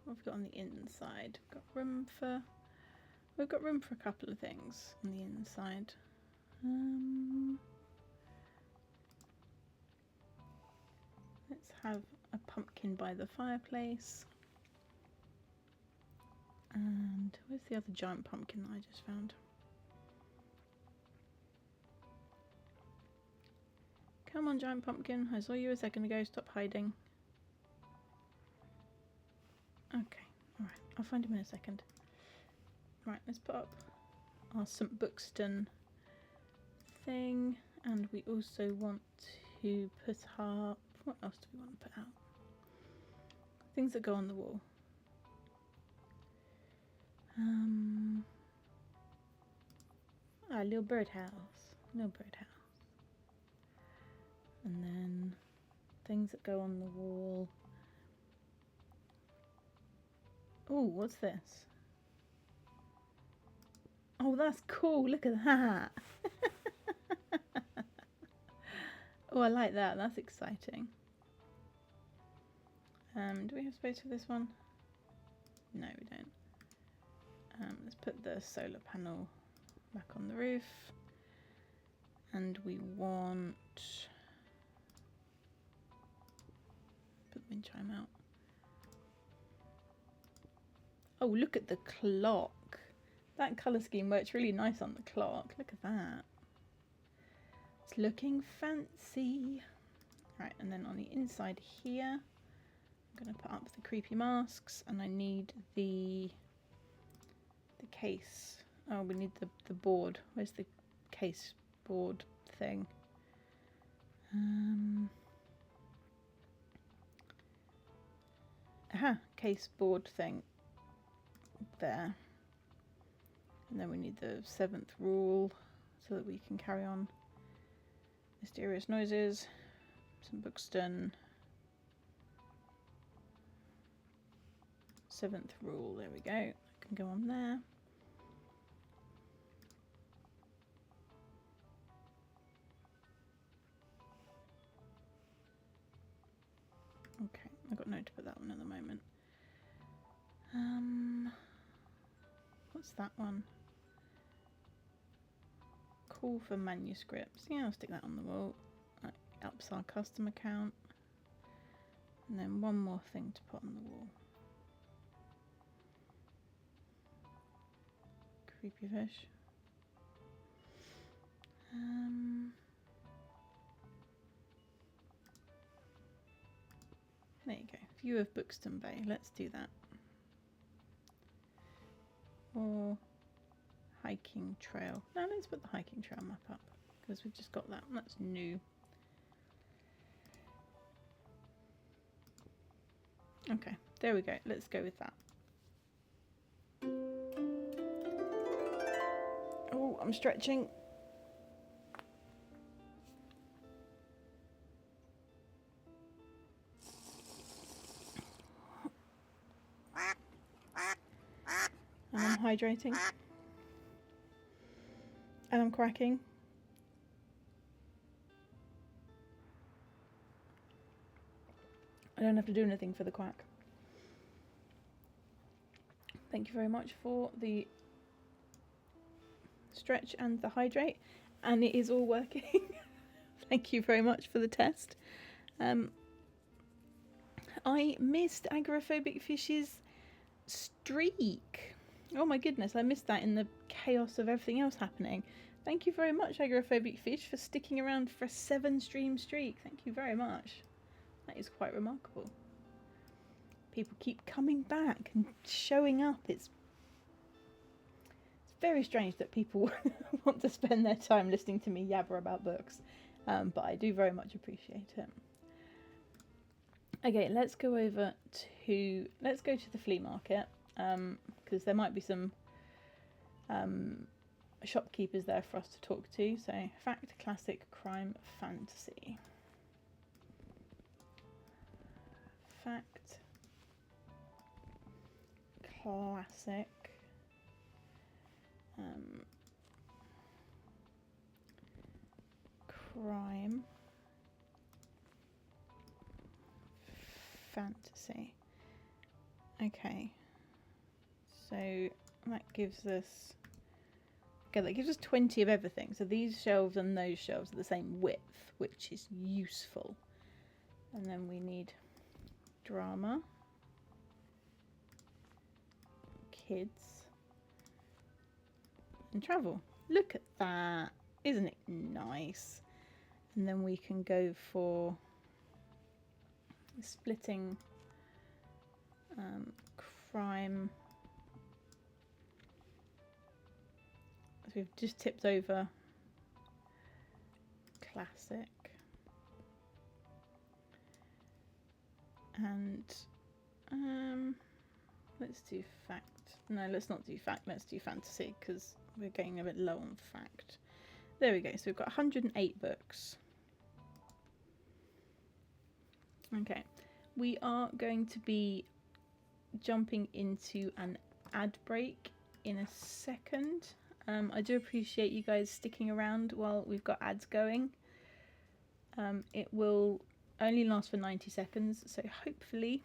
What have we got on the inside? We've got room for a couple of things on the inside. Let's have a pumpkin by the fireplace. And where's the other giant pumpkin that I just found? Come on, giant pumpkin. I saw you a second ago. Stop hiding. Okay, alright. I'll find him in a second. Right, let's put up our St. Bookston thing. And we also want to put up... What else do we want to put out? Things that go on the wall. Little birdhouse. Little birdhouse. And then things that go on the wall. Oh, what's this? Oh, that's cool. Look at that. Oh, I like that. That's exciting. Do we have space for this one? No, we don't. Let's put the solar panel back on the roof. And we want... Put the wind chime out. Oh, look at the clock. That colour scheme works really nice on the clock. Look at that. It's looking fancy. Right, and then on the inside here, I'm going to put up the creepy masks, and I need the case. Oh, we need the board. Where's the case board thing? Aha, case board thing. There. And then we need the 7th rule so that we can carry on. Mysterious noises. Some Bookston. 7th rule. There we go. I can go on there. Okay, I've got no to put that one at the moment. What's that one? Call for manuscripts. Yeah, I'll stick that on the wall. That ups our custom account. And then one more thing to put on the wall. Creepy fish. There you go. View of Bookston Bay. Let's do that. Or hiking trail. No, let's put the hiking trail map up because we've just got that. That's new. Okay, there we go. Let's go with that. Oh, I'm stretching. And I'm hydrating. And I'm cracking. I don't have to do anything for the quack. Thank you very much for the stretch and the hydrate, and it is all working. Thank you very much for the test. I missed Agoraphobic Fish's streak. Oh my goodness, I missed that in the chaos of everything else happening. Thank you very much, Agoraphobic Fish, for sticking around for a 7-stream streak. Thank you very much. That is quite remarkable. People keep coming back and showing up. It's very strange that people want to spend their time listening to me yabber about books, but I do very much appreciate it. Okay, let's go to the flea market, because there might be some shopkeepers there for us to talk to. So, fact, classic, crime, fantasy. Fact, classic, crime, fantasy. Okay, so that gives us 20 of everything. So these shelves and those shelves are the same width, which is useful. And then we need drama, kids, and travel. Look at that. Isn't it nice? And then we can go for splitting crime. So we've just tipped over classic. And let's do fact. No, let's not do fact. Let's do fantasy, because we're getting a bit low on fact. There we go. So we've got 108 books. Okay, we are going to be jumping into an ad break in a second. I do appreciate you guys sticking around while we've got ads going. It will only last for 90 seconds, so hopefully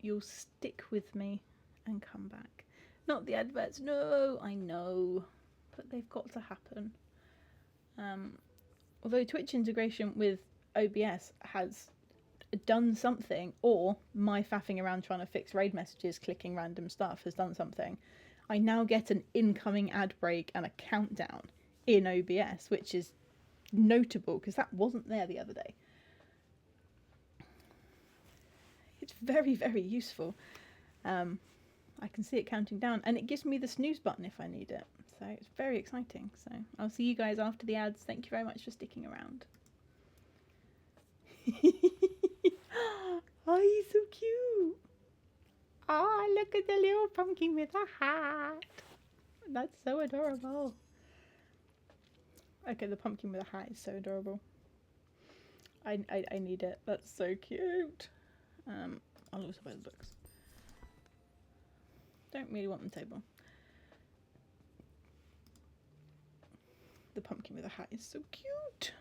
you'll stick with me and come back. Not the adverts, no, I know, but they've got to happen. Although Twitch integration with OBS has done something, or my faffing around trying to fix raid messages, clicking random stuff has done something, I now get an incoming ad break and a countdown in OBS, which is notable because that wasn't there the other day. It's very, very useful. I can see it counting down, and it gives me the snooze button if I need it. So it's very exciting. So I'll see you guys after the ads. Thank you very much for sticking around. Oh, he's so cute. Oh, look at the little pumpkin with a hat. That's so adorable. Okay, the pumpkin with a hat is so adorable. I need it. That's so cute. I'll also buy the books. Don't really want the table. The pumpkin with a hat is so cute.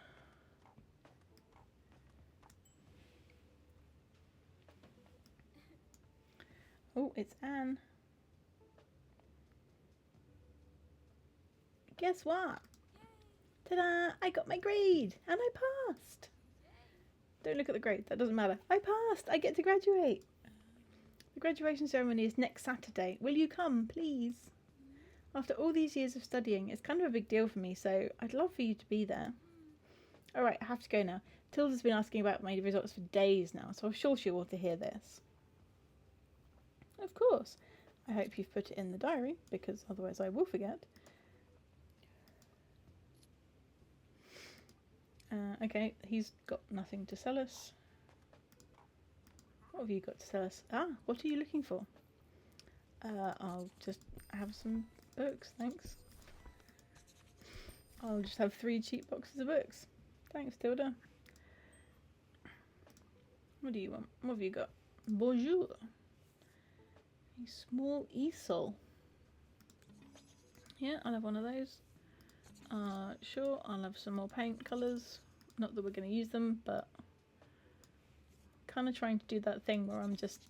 Oh, it's Anne. Guess what? Ta-da! I got my grade and I passed. Don't look at the grade, that doesn't matter. I passed! I get to graduate. The graduation ceremony is next Saturday. Will you come, please? After all these years of studying, it's kind of a big deal for me, so I'd love for you to be there. Alright, I have to go now. Tilda's been asking about my results for days now, so I'm sure she'll want to hear this. Of course. I hope you've put it in the diary, because otherwise I will forget. Okay, he's got nothing to sell us. What have you got to sell us? Ah, what are you looking for? I'll just have some books, thanks. I'll just have 3 cheap boxes of books. Thanks, Tilda. What do you want? What have you got? Bonjour. A small easel. Yeah, I'll have one of those. Sure, I'll have some more paint colours. Not that we're going to use them, but kind of trying to do that thing where I'm just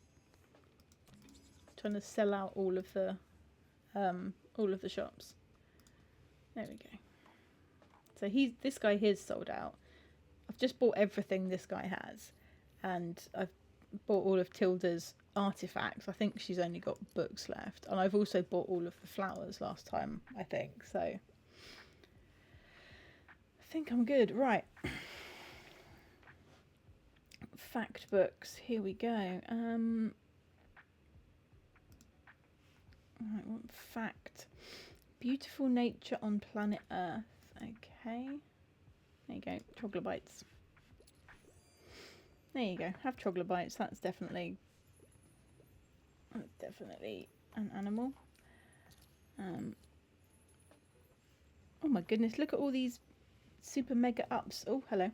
trying to sell out all of the shops. There we go. So this guy here's sold out. I've just bought everything this guy has, and I've bought all of Tilda's artifacts. I think she's only got books left, and I've also bought all of the flowers last time, I think. So I think I'm good. Right. Fact books. Here we go. Right, what fact? Beautiful nature on planet Earth. Okay. There you go. Troglobites. There you go. Have troglobites. That's definitely an animal. Oh my goodness! Look at all these super mega ups. Oh, hello.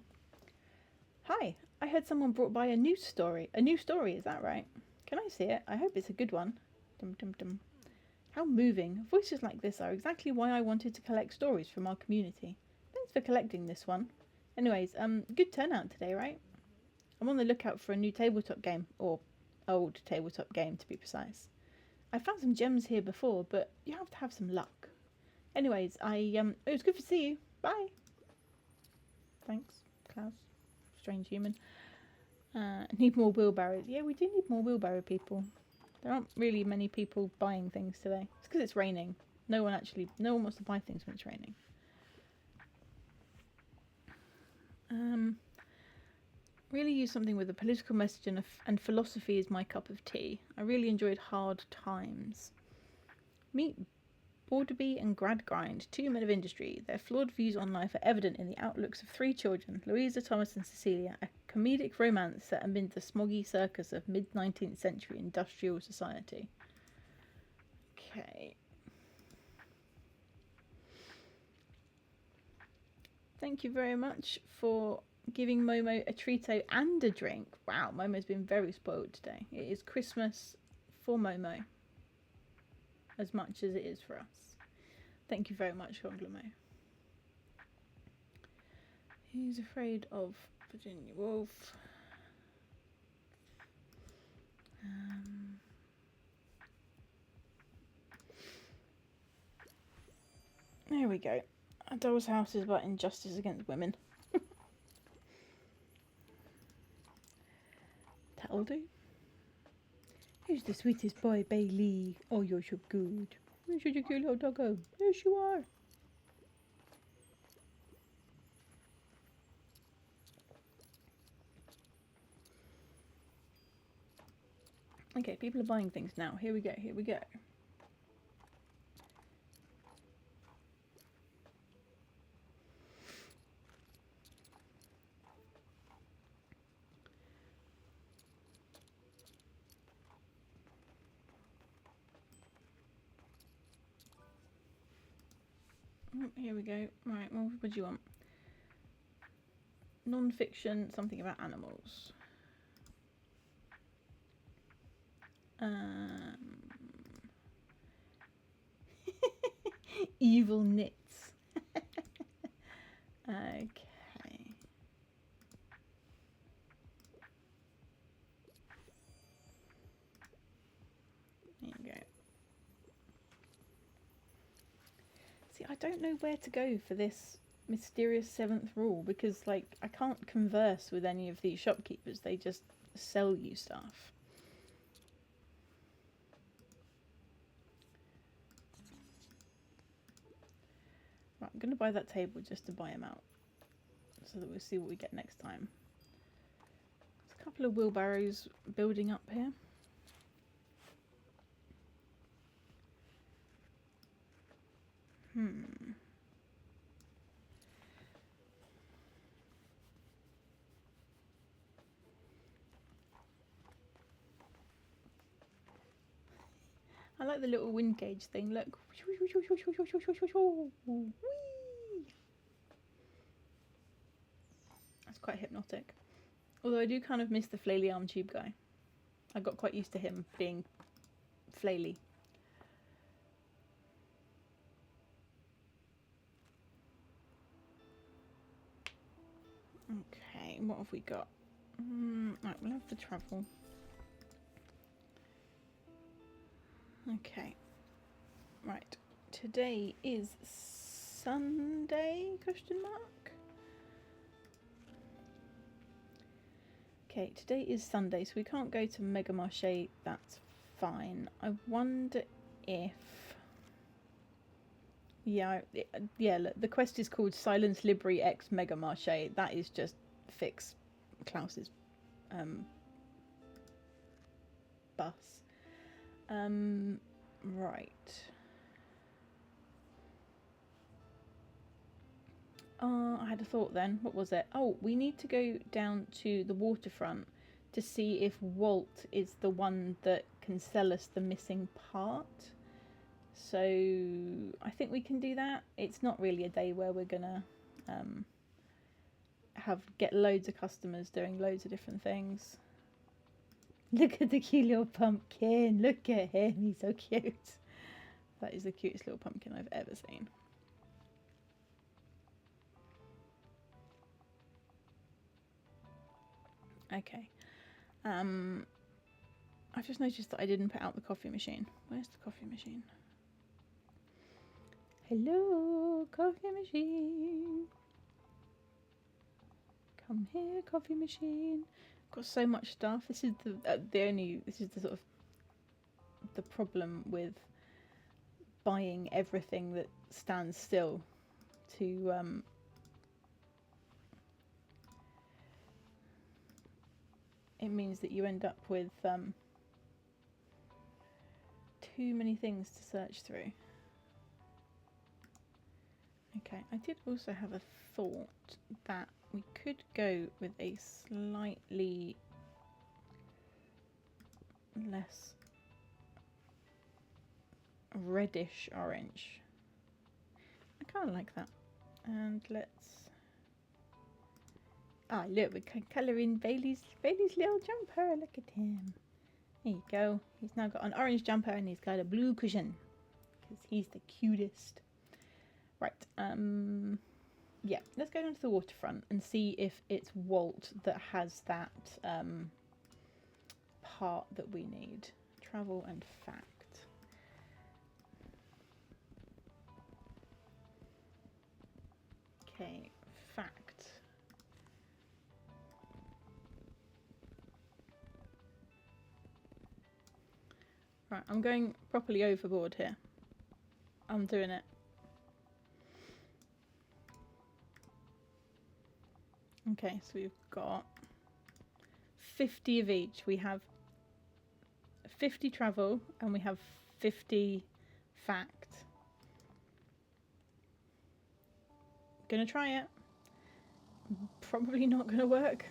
Hi. I heard someone brought by a news story. A new story, is that right? Can I see it? I hope it's a good one. Dum dum dum. How moving. Voices like this are exactly why I wanted to collect stories from our community. Thanks for collecting this one. Anyways, good turnout today, right? I'm on the lookout for a new tabletop game, or old tabletop game to be precise. I found some gems here before, but you have to have some luck. Anyways, it was good to see you. Bye. Thanks, Klaus. Strange human. Need more wheelbarrows. Yeah, we do need more wheelbarrow people. There aren't really many people buying things today. It's because it's raining. No one wants to buy things when it's raining. Really use something with a political message and philosophy is my cup of tea. I really enjoyed Hard Times. Meet Borderby and Gradgrind, two men of industry. Their flawed views on life are evident in the outlooks of three children, Louisa, Thomas and Cecilia, a comedic romance set amid the smoggy circus of mid-19th century industrial society. Okay. Thank you very much for giving Momo a treato and a drink. Wow, Momo's been very spoiled today. It is Christmas for Momo as much as it is for us. Thank you very much, Conglemo. Who's afraid of Virginia Woolf? There we go. A Doll's House is about injustice against women. That'll do. Who's the sweetest boy, Bailey? Oh, you're so good. Where should you kill your doggo? Yes, you are. Okay, people are buying things now. Here we go, here we go. Here we go. Right, well, what do you want? Non-fiction, something about animals. Evil knits. Okay. There you go. See, I don't know where to go for this mysterious seventh rule because, like, I can't converse with any of these shopkeepers. They just sell you stuff. Right, I'm going to buy that table just to buy him out so that we'll see what we get next time. There's a couple of wheelbarrows building up here. I like the little wind gauge thing, look. Whee! That's quite hypnotic. Although I do kind of miss the flaily arm tube guy. I got quite used to him being flaily. Okay, what have we got? Right, we'll have to travel. Okay. Right. Today is Sunday, question mark? Okay, today is Sunday, so we can't go to Mega Marché, that's fine. I wonder if... Yeah, look, the quest is called Silence Libri X Mega Marché. That is just fix Klaus's bus. Right. I had a thought then. What was it? Oh, we need to go down to the waterfront to see if Walt is the one that can sell us the missing part. So I think we can do that. It's not really a day where we're gonna get loads of customers doing loads of different things. Look at the cute little pumpkin. Look at him. He's so cute. That is the cutest little pumpkin I've ever seen. Okay. I've just noticed that I didn't put out the coffee machine. Where's the coffee machine? Hello, coffee machine. Come here, coffee machine. I've got so much stuff. This is the sort of the problem with buying everything that stands still to it means that you end up with too many things to search through. Okay, I did also have a thought that we could go with a slightly less reddish orange. I kind of like that. And let's... Ah, look, we can colour in Bailey's little jumper. Look at him. There you go. He's now got an orange jumper and he's got a blue cushion because he's the cutest. Right. Yeah, let's go down to the waterfront and see if it's Walt that has that part that we need. Travel and fact. Okay, fact. Right, I'm going properly overboard here. I'm doing it. Okay, so we've got 50 of each. We have 50 travel and we have 50 fact. Gonna try it. Probably not gonna work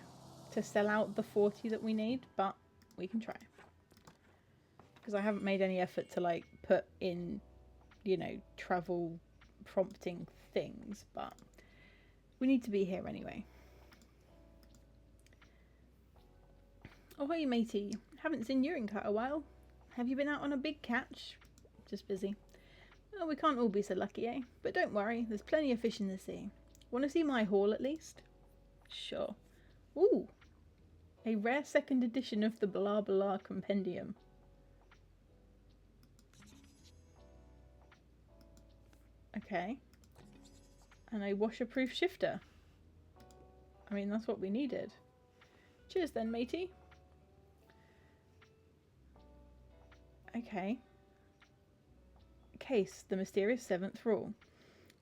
to sell out the 40 that we need, but we can try. Because I haven't made any effort to like put in, you know, travel prompting things, but we need to be here anyway. Oh hey matey, haven't seen you in quite a while. Have you been out on a big catch? Just busy. Well, we can't all be so lucky, eh? But don't worry, there's plenty of fish in the sea. Want to see my haul at least? Sure. Ooh, a rare second edition of the Blah Blah Compendium. Okay. And a washer-proof shifter. I mean, that's what we needed. Cheers then, matey. Okay. Case, the mysterious seventh rule.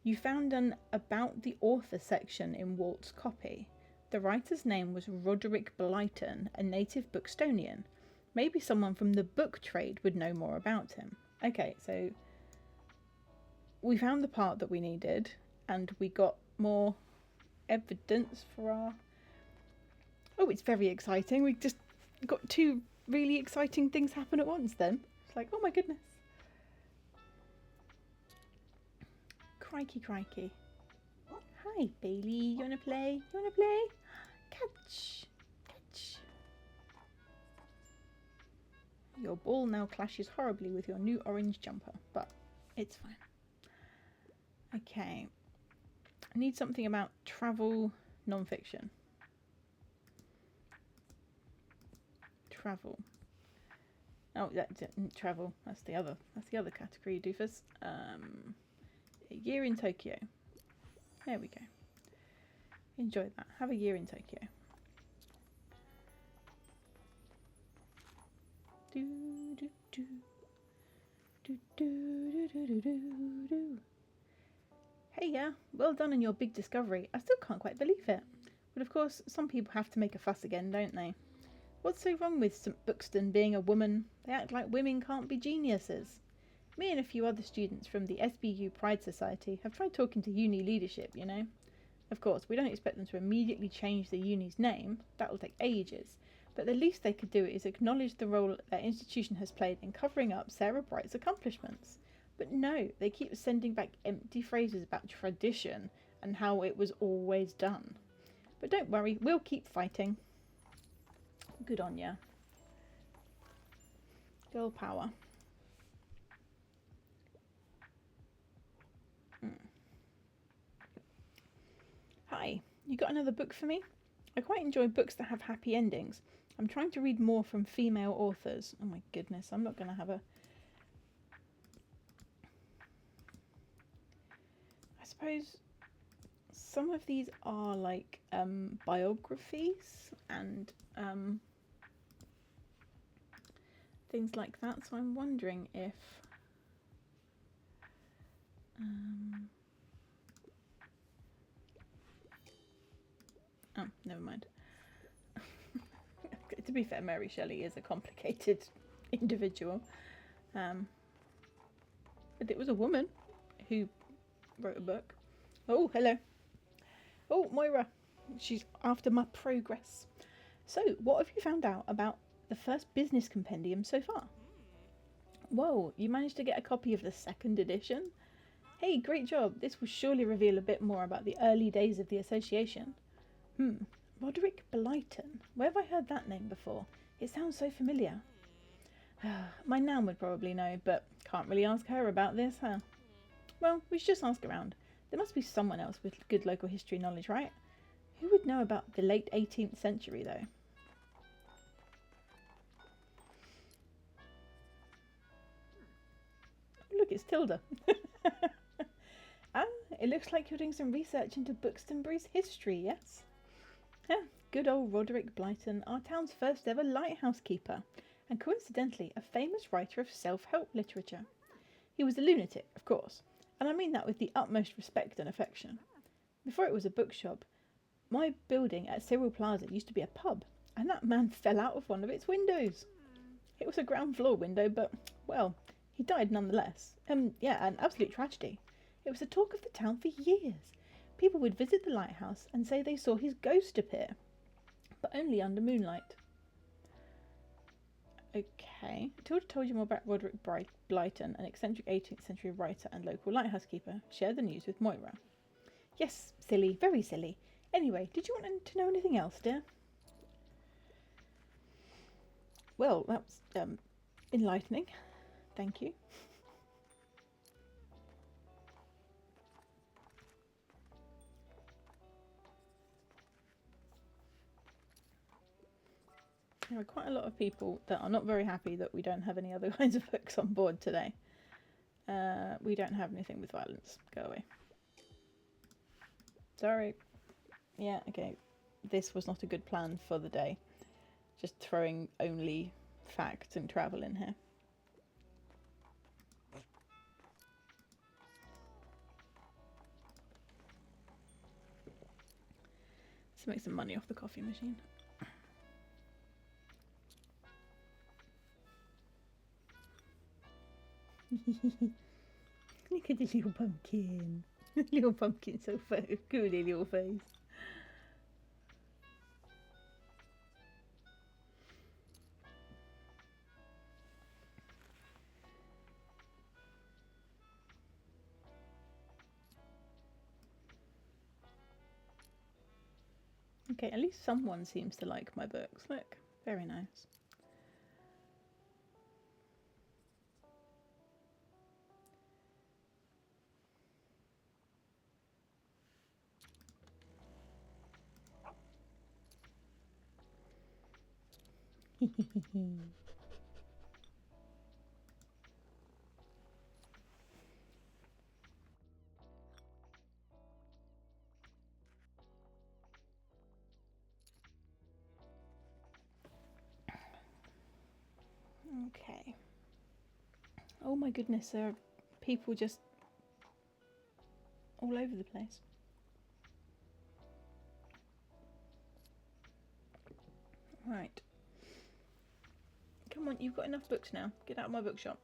You found an About the Author section in Walt's copy. The writer's name was Roderick Blyton, a native Bookstonian. Maybe someone from the book trade would know more about him. Okay, so we found the part that we needed and we got more evidence for our... Oh, it's very exciting. We just got two really exciting things happen at once then. It's like, oh my goodness. Crikey, crikey. Hi, Bailey. You wanna play? You wanna play? Catch. Catch. Your ball now clashes horribly with your new orange jumper, but it's fine. Okay. I need something about travel non-fiction. Travel. Oh, travel. That's the other category, doofus. A year in Tokyo. There we go. Enjoy that. Have a year in Tokyo. Do do do do do do do do do. Hey, yeah, well done on your big discovery. I still can't quite believe it. But of course, some people have to make a fuss again, don't they? What's so wrong with St. Bookston being a woman? They act like women can't be geniuses. Me and a few other students from the SBU Pride Society have tried talking to uni leadership, you know. Of course, we don't expect them to immediately change the uni's name, that will take ages, but the least they could do is acknowledge the role their institution has played in covering up Sarah Bright's accomplishments. But no, they keep sending back empty phrases about tradition and how it was always done. But don't worry, we'll keep fighting. Good on ya. Girl power. Hi, you got another book for me? I quite enjoy books that have happy endings. I'm trying to read more from female authors. Oh my goodness, I'm not going to have a... I suppose some of these are like biographies and things like that. So I'm wondering if... oh, never mind. To be fair, Mary Shelley is a complicated individual. But it was a woman who wrote a book. Oh, hello. Oh, Moira. She's after my progress. So, what have you found out about the first business compendium so far? Whoa, you managed to get a copy of the second edition? Hey, great job. This will surely reveal a bit more about the early days of the association. Roderick Blyton. Where have I heard that name before? It sounds so familiar. My nan would probably know, but can't really ask her about this, huh? Well, we should just ask around. There must be someone else with good local history knowledge, right? Who would know about the late 18th century, though? Look, it's Tilda. Ah, it looks like you're doing some research into Bookstonbury's history, yes? Yeah, good old Roderick Blyton, our town's first ever lighthouse keeper, and coincidentally a famous writer of self-help literature. He was a lunatic, of course, and I mean that with the utmost respect and affection. Before it was a bookshop, my building at Cyril Plaza used to be a pub, and that man fell out of one of its windows. It was a ground floor window, but, well, he died nonetheless. Yeah, an absolute tragedy. It was the talk of the town for years. People would visit the lighthouse and say they saw his ghost appear, but only under moonlight. Okay, Tilda told you more about Roderick Blyton, an eccentric 18th century writer and local lighthouse keeper. Share the news with Moira. Yes, silly, very silly. Anyway, did you want to know anything else, dear? Well, that was enlightening. Thank you. There are quite a lot of people that are not very happy that we don't have any other kinds of books on board today. We don't have anything with violence. Go away. Sorry. Yeah, okay. This was not a good plan for the day. Just throwing only facts and travel in here. Let's make some money off the coffee machine. Look at the little pumpkin. Little pumpkin, so cool little face. Okay, at least someone seems to like my books. Look, very nice. Oh my goodness, there are people just all over the place. Right. Come on, you've got enough books now. Get out of my bookshop.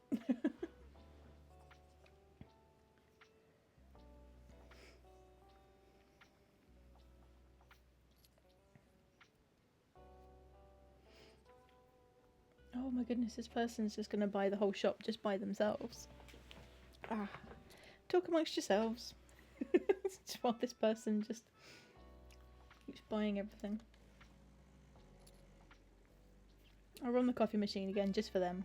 Oh my goodness, this person's just going to buy the whole shop just by themselves. Ah, talk amongst yourselves. Just while this person just keeps buying everything. I'll run the coffee machine again just for them.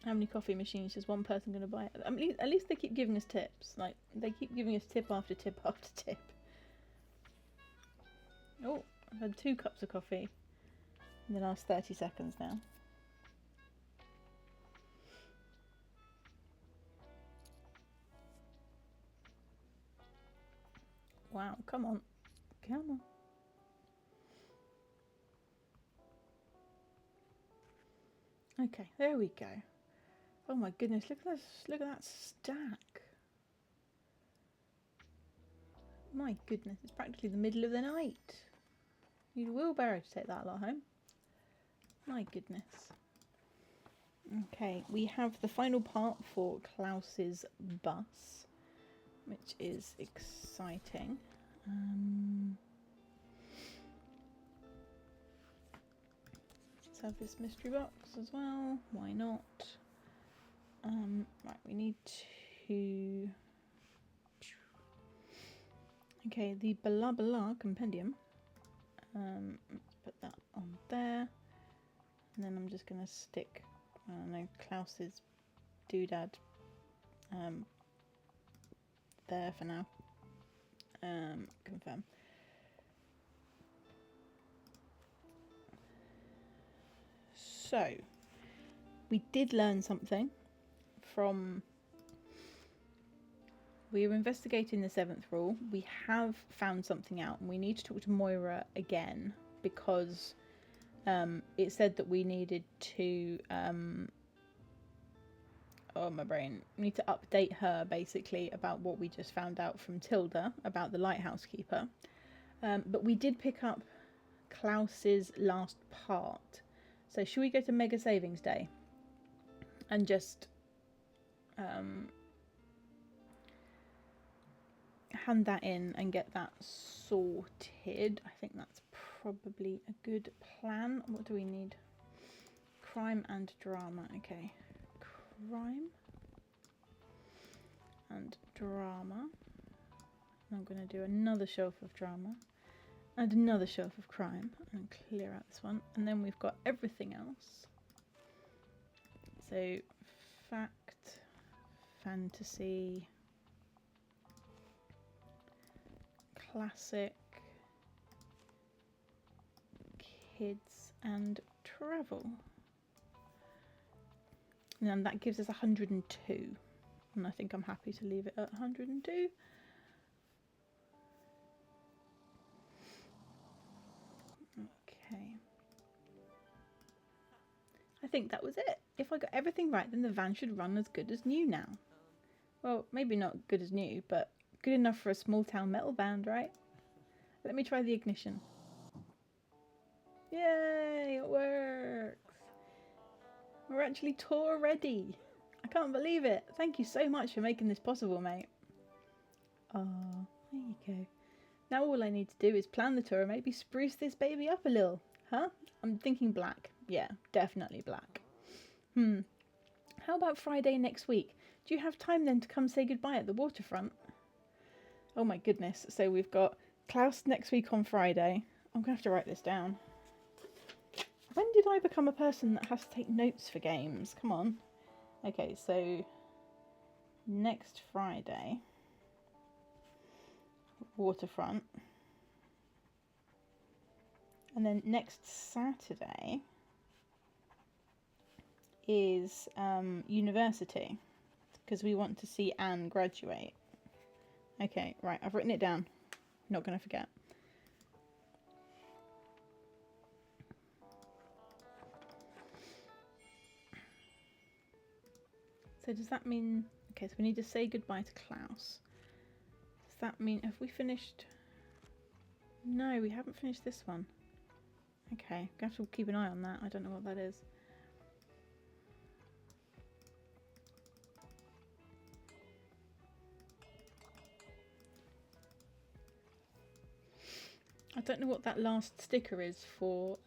How many coffee machines is one person going to buy? I mean, at least they keep giving us tips. Like, they keep giving us tip after tip after tip. Oh, I've had 2 cups of coffee in the last 30 seconds now. Wow, come on. Come on. Okay, there we go. Oh my goodness, look at this, look at that stack. My goodness, it's practically the middle of the night. Need a wheelbarrow to take that lot home. My goodness. Okay, we have the final part for Klaus's bus, which is exciting. Let's have this mystery box as well. Why not? Right, we need to... Okay, the Blah Blah compendium. Let's put that on there. And then I'm just going to stick, I don't know, Klaus's doodad there for now. Confirm. So, we did learn something from... We were investigating the 7th rule. We have found something out, and we need to talk to Moira again because it said that we needed to... oh, my brain. We need to update her, basically, about what we just found out from Tilda about the lighthouse keeper. But we did pick up Klaus's last part. So should we go to Mega Savings Day and just hand that in and get that sorted? I think that's probably a good plan. What do we need? Crime and drama. Okay. Crime and drama. I'm going to do another shelf of drama and another shelf of crime and clear out this one, and then we've got everything else. So fact, fantasy, classic, kids and travel. And that gives us 102. And I think I'm happy to leave it at 102. Okay. I think that was it. If I got everything right, then the van should run as good as new now. Well, maybe not good as new, but good enough for a small town metal band, right? Let me try the ignition. Yay, it works. We're actually tour ready. I can't believe it. Thank you so much for making this possible, mate. Oh, there you go. Now all I need to do is plan the tour and maybe spruce this baby up a little. Huh? I'm thinking black. Yeah, definitely black. How about Friday next week? Do you have time then to come say goodbye at the waterfront? Oh my goodness. So we've got Klaus next week on Friday. I'm going to have to write this down. When did I become a person that has to take notes for games? Come on. Okay, so next Friday, waterfront. And then next Saturday is university, because we want to see Anne graduate. Okay, right, I've written it down. Not going to forget. So does that mean... Okay, so we need to say goodbye to Klaus. Does that mean... Have we finished... No, we haven't finished this one. Okay, we have to keep an eye on that. I don't know what that is. I don't know what that last sticker is for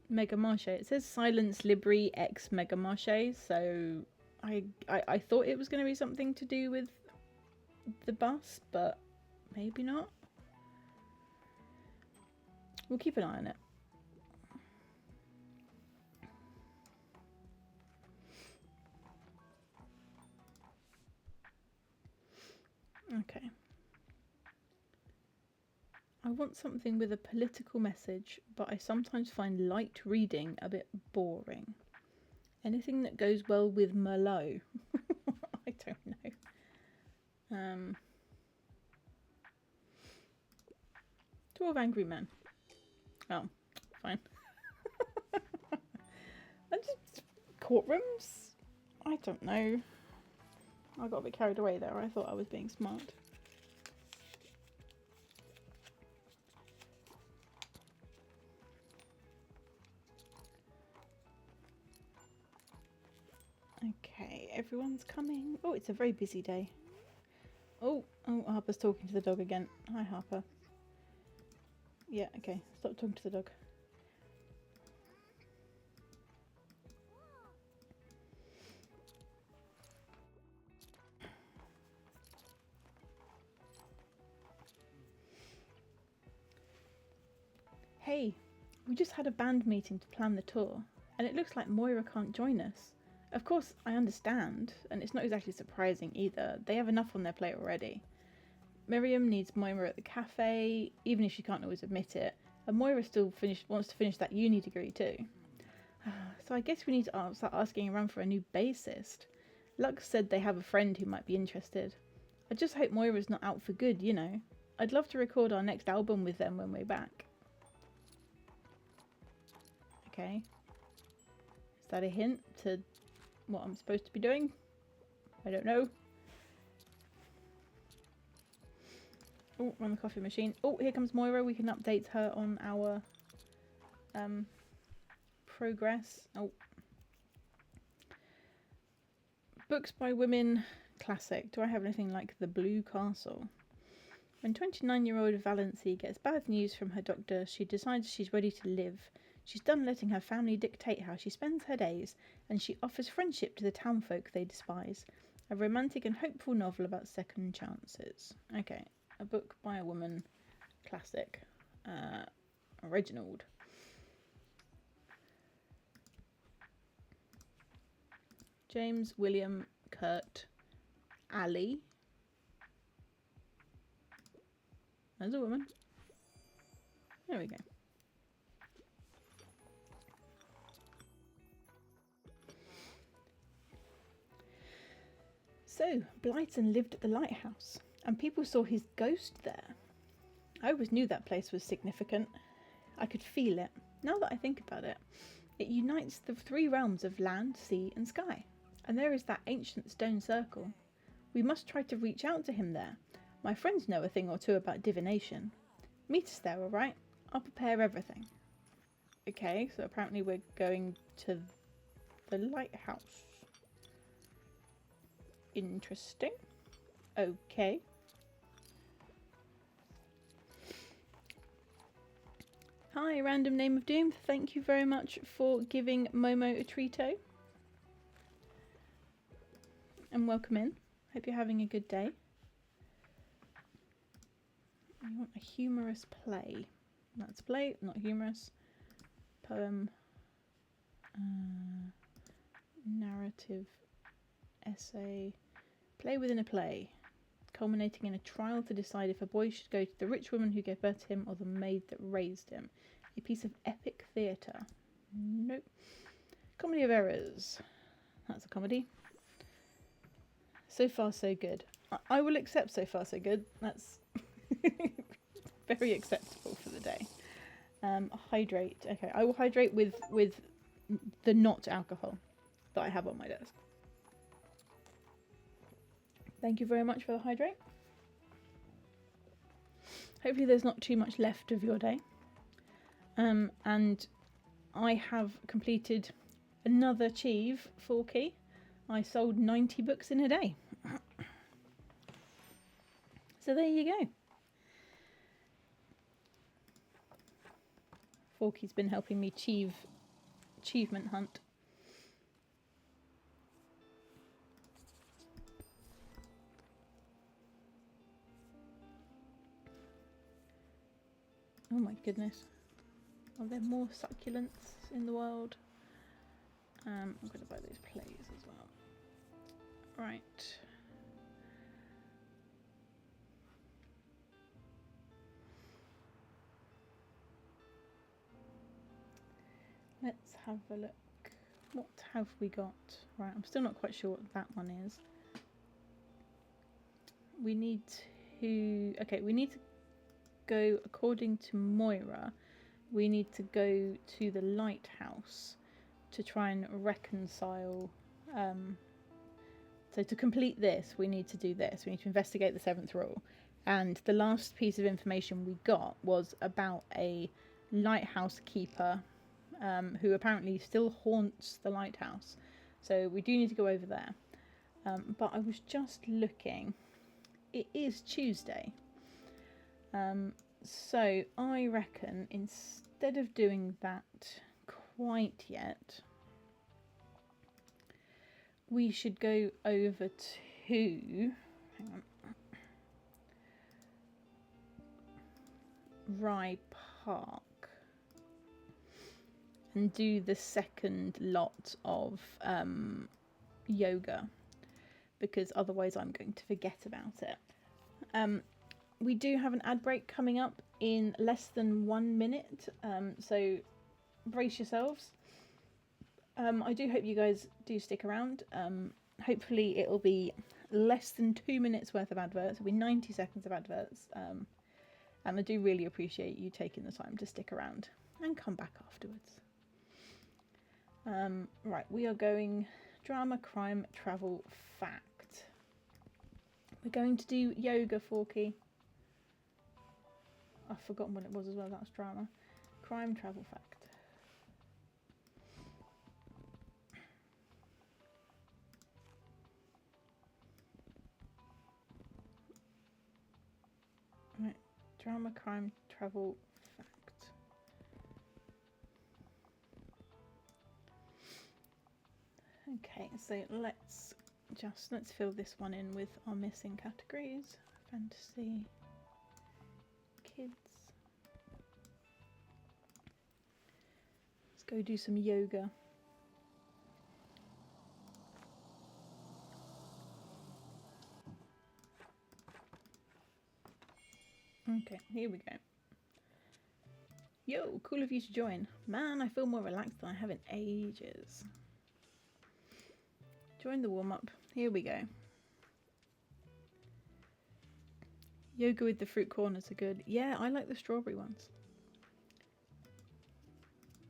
Mega Marche. It says Silence Libri X Mega Marche, so I thought it was going to be something to do with the bus, but maybe not. We'll keep an eye on it. Okay. I want something with a political message, but I sometimes find light reading a bit boring. Anything that goes well with Merlot. I don't know. 12 Angry Men. Oh, fine. And just courtrooms? I don't know. I got a bit carried away there. I thought I was being smart. Okay, everyone's coming. Oh, it's a very busy day. Oh, Harper's talking to the dog again. Hi, Harper. Yeah, okay. Stop talking to the dog. Hey, we just had a band meeting to plan the tour, and it looks like Moira can't join us. Of course, I understand, and it's not exactly surprising either. They have enough on their plate already. Miriam needs Moira at the cafe, even if she can't always admit it, and Moira still wants to finish that uni degree too. So I guess we need to start asking around for a new bassist. Lux said they have a friend who might be interested. I just hope Moira's not out for good, you know. I'd love to record our next album with them when we're back. Okay. Is that a hint to what I'm supposed to be doing? I don't know. Oh, run the coffee machine. Oh, here comes Moira. We can update her on our progress. Oh. Books by Women classic. Do I have anything like The Blue Castle? When 29-year-old Valency gets bad news from her doctor, she decides she's ready to live. She's done letting her family dictate how she spends her days, and she offers friendship to the townfolk they despise. A romantic and hopeful novel about second chances. Okay, a book by a woman, classic, Reginald. James William Kurt Ali. There's a woman. There we go. So, Blyton lived at the lighthouse, and people saw his ghost there. I always knew that place was significant. I could feel it. Now that I think about it, it unites the three realms of land, sea, and sky. And there is that ancient stone circle. We must try to reach out to him there. My friends know a thing or two about divination. Meet us there, all right? I'll prepare everything. Okay, so apparently we're going to the lighthouse. Interesting. Okay. Hi, Random Name of Doom. Thank you very much for giving Momo a treato. And welcome in. Hope you're having a good day. You want a humorous play. That's play, not humorous. Poem. Narrative. Essay. Play within a play. Culminating in a trial to decide if a boy should go to the rich woman who gave birth to him or the maid that raised him. A piece of epic theatre. Nope. Comedy of Errors. That's a comedy. So far, so good. I will accept so far, so good. That's very acceptable for the day. Hydrate. Okay, I will hydrate with the not alcohol. that I have on my desk. Thank you very much for the hydrate. Hopefully there's not too much left of your day. And I have completed another achieve 4 key. I sold 90 books in a day. So there you go. Forky's been helping me achievement hunt. Oh my goodness. Are there more succulents in the world? I'm going to buy those plays as well. Right. Let's have a look. What have we got? Right, I'm still not quite sure what that one is. We need to... Okay, we need to go, according to Moira, we need to go to the lighthouse to try and reconcile... So to complete this, we need to do this. We need to investigate the 7th rule. And the last piece of information we got was about a lighthouse keeper who apparently still haunts the lighthouse. So we do need to go over there. But I was just looking. It is Tuesday. So I reckon instead of doing that quite yet, we should go over to... Hang on. Rye Park and do the second lot of yoga, because otherwise I'm going to forget about it. We do have an ad break coming up in less than 1 minute, so brace yourselves. I do hope you guys do stick around. Hopefully it'll be less than 2 minutes worth of adverts. It'll be 90 seconds of adverts. And I do really appreciate you taking the time to stick around and come back afterwards. Right, we are going drama, crime, travel, fact. We're going to do yoga, Forky. I've forgotten what it was as well. That's drama. Crime, travel, fact. Right, drama, crime, travel, fact. Okay, so let's fill this one in with our missing categories. Fantasy, kids. Let's go do some yoga. Okay, here we go. Yo, cool of you to join. Man, I feel more relaxed than I have in ages. Join the warm-up. Here we go. Yoga with the fruit corners are good. Yeah, I like the strawberry ones.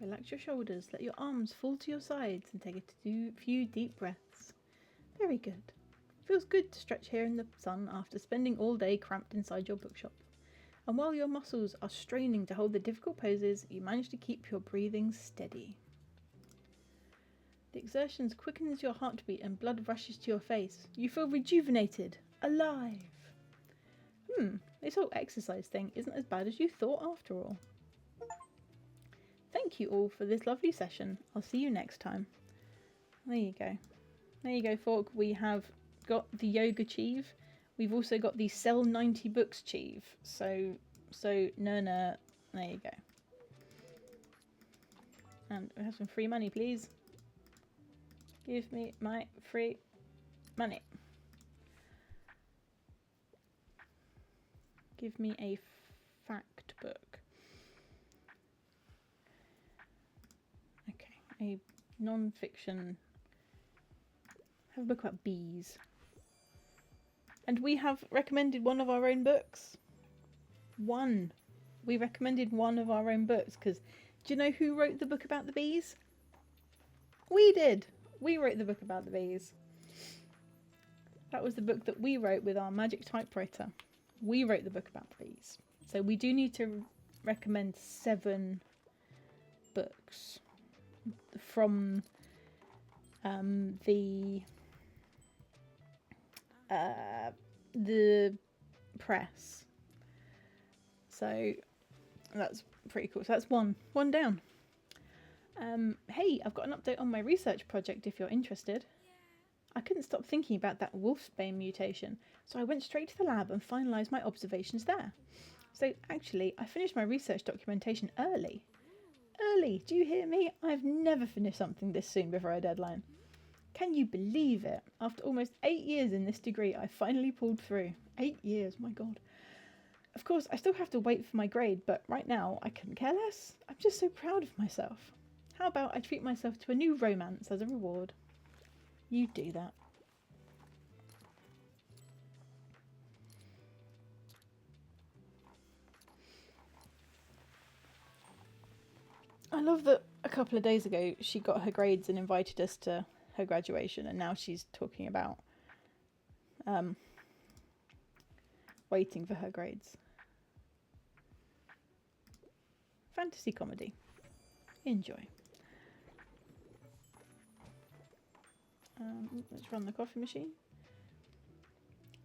Relax your shoulders. Let your arms fall to your sides and take a few deep breaths. Very good. Feels good to stretch here in the sun after spending all day cramped inside your bookshop. And while your muscles are straining to hold the difficult poses, you manage to keep your breathing steady. The exertions quickens your heartbeat and blood rushes to your face. You feel rejuvenated, alive. This whole exercise thing isn't as bad as you thought after all. Thank you all for this lovely session. I'll see you next time. There you go. There you go, Fork. We have got the yoga achieve. We've also got the sell 90 books achieve. So no, there you go. And we have some free money, please. Give me my free money. Give me a fact book. Okay, a non-fiction. Have a book about bees. And we have recommended one of our own books. We recommended one of our own books because do you know who wrote the book about the bees? We did. We wrote the book about the bees. That was the book that we wrote with our magic typewriter. We wrote the book about the bees. So we do need to recommend 7 books from the press. So that's pretty cool. So that's one down. Hey, I've got an update on my research project if you're interested. I couldn't stop thinking about that wolfsbane mutation, so I went straight to the lab and finalised my observations there. So actually, I finished my research documentation early. Early, do you hear me? I've never finished something this soon before a deadline. Can you believe it? After almost 8 years in this degree, I finally pulled through. 8 years, my god. Of course, I still have to wait for my grade, but right now, I couldn't care less. I'm just so proud of myself. How about I treat myself to a new romance as a reward? You do that. I love that a couple of days ago she got her grades and invited us to her graduation, and now she's talking about waiting for her grades. Fantasy comedy. Enjoy. Let's run the coffee machine.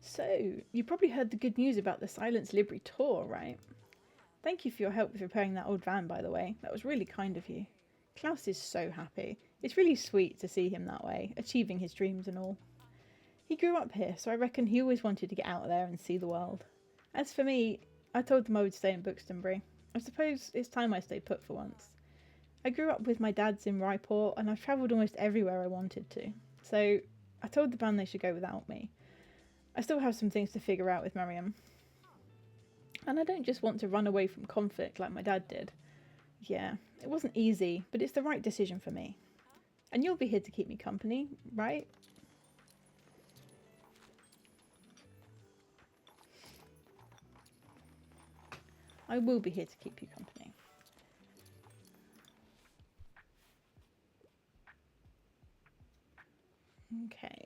So, you probably heard the good news about the Silence Library tour, right? Thank you for your help with repairing that old van, by the way. That was really kind of you. Klaus is so happy. It's really sweet to see him that way, achieving his dreams and all. He grew up here, so I reckon he always wanted to get out there and see the world. As for me, I told them I would stay in Bookston. I suppose it's time I stayed put for once. I grew up with my dad's in Ryport, and I've travelled almost everywhere I wanted to. So I told the band they should go without me. I still have some things to figure out with Miriam. And I don't just want to run away from conflict like my dad did. Yeah, it wasn't easy, but it's the right decision for me. And you'll be here to keep me company, right? I will be here to keep you company. Okay.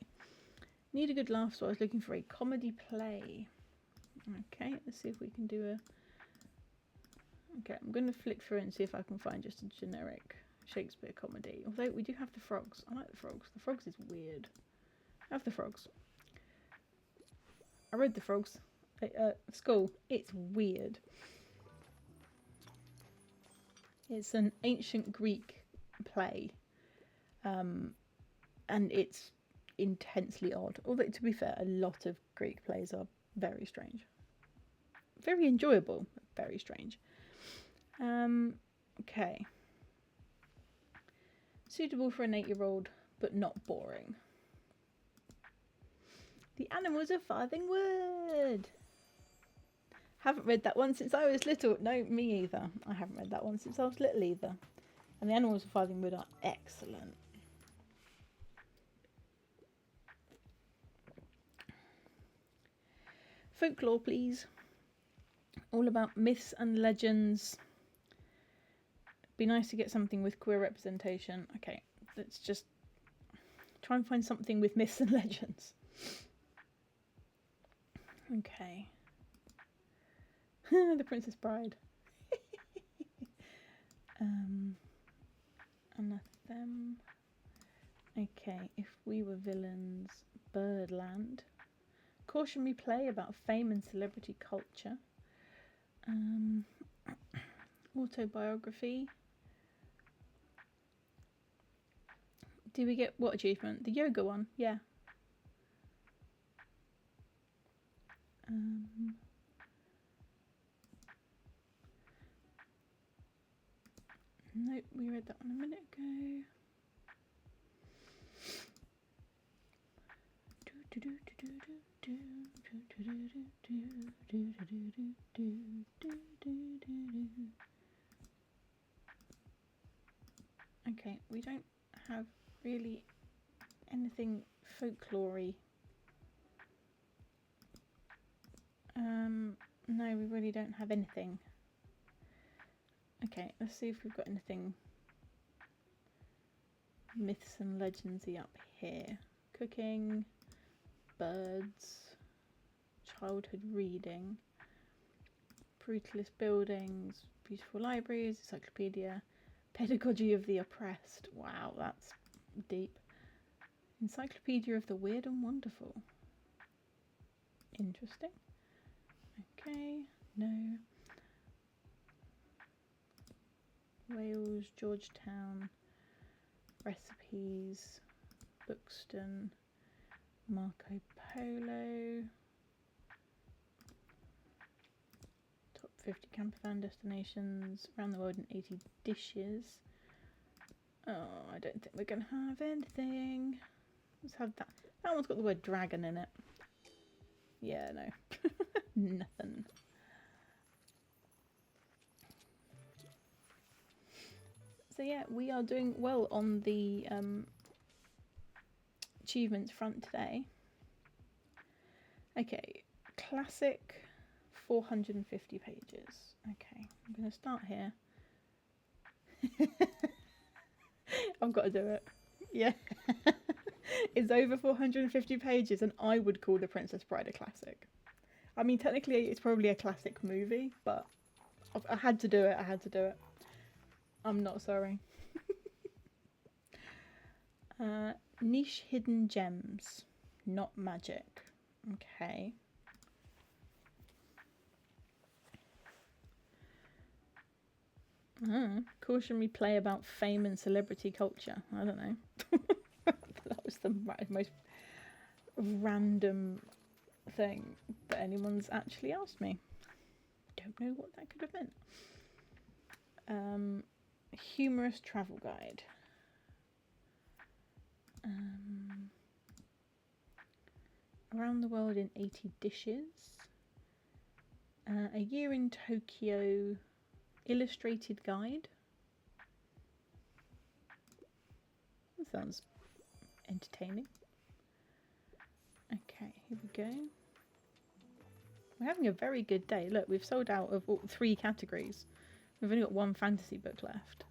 Need a good laugh, so I was looking for a comedy play. Okay, let's see if we can do a... Okay, I'm going to flick through and see if I can find just a generic Shakespeare comedy. Although we do have the frogs. I like the frogs. The frogs is weird. I have the frogs. I read the frogs at school. It's weird. It's an ancient Greek play. And it's intensely odd. Although, to be fair, a lot of Greek plays are very strange. Very enjoyable, but very strange. Okay. Suitable for an 8-year-old, but not boring. The Animals of Farthing Wood. Haven't read that one since I was little. No, me either. I haven't read that one since I was little either. And the Animals of Farthing Wood are excellent. Folklore, please. All about myths and legends. Be nice to get something with queer representation. Okay, let's just try and find something with myths and legends. Okay. The Princess Bride. Anathema. Okay, if we were villains, Birdland. Cautionary play about fame and celebrity culture. Autobiography. Do we get what achievement? The yoga one, yeah. Nope, we read that one a minute ago. Okay, we don't have really anything folklory. No, we really don't have anything. Okay, let's see if we've got anything myths and legendsy up here. Cooking, birds, childhood reading, brutalist buildings, beautiful libraries, encyclopedia, pedagogy of the oppressed. Wow, that's deep. Encyclopedia of the weird and wonderful. Interesting. Okay, no. Wales, Georgetown, recipes, Bookston, Marco Polo, top 50 campervan destinations, around the world in 80 dishes. Oh, I don't think we're going to have anything. Let's have that. That one's got the word dragon in it. Yeah, no. Nothing. So yeah, we are doing well on the achievements front today. Okay, classic 450 pages. Okay, I'm going to start here. I've got to do it. Yeah. It's over 450 pages and I would call The Princess Bride a classic. I mean, technically it's probably a classic movie, but I had to do it. I had to do it. I'm not sorry. Niche hidden gems, not magic. Okay. Cautionary play about fame and celebrity culture. I don't know. That was the most random thing that anyone's actually asked me. Don't know what that could have been. Humorous travel guide. Around the world in 80 dishes. A year in Tokyo illustrated guide. That sounds entertaining. Okay, here we go. We're having a very good day. Look, we've sold out of all 3 categories. We've only got 1 fantasy book left.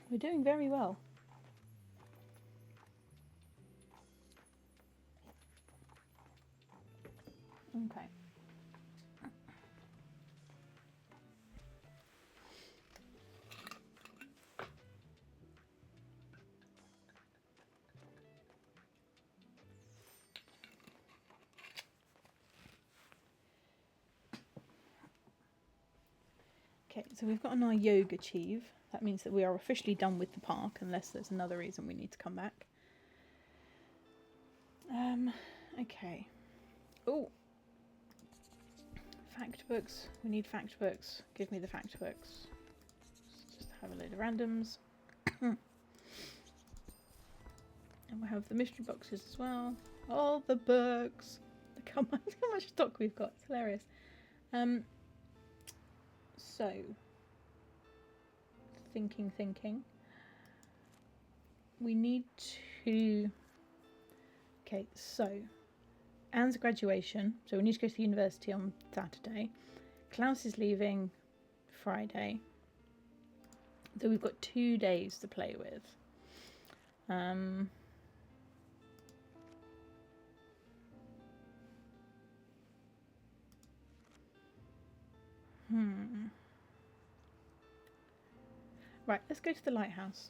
We're doing very well. Okay. Okay, so we've gotten our yoga achieve. That means that we are officially done with the park, unless there's another reason we need to come back. Okay. Oh, fact books. We need fact books. Give me the fact books. Let's just have a load of randoms. And we'll have the mystery boxes as well. All the books. Look how much stock we've got. It's hilarious. So, thinking. We need to... Okay, so, Anne's graduation. So we need to go to the university on Saturday. Klaus is leaving Friday. So we've got 2 days to play with. Right, let's go to the lighthouse.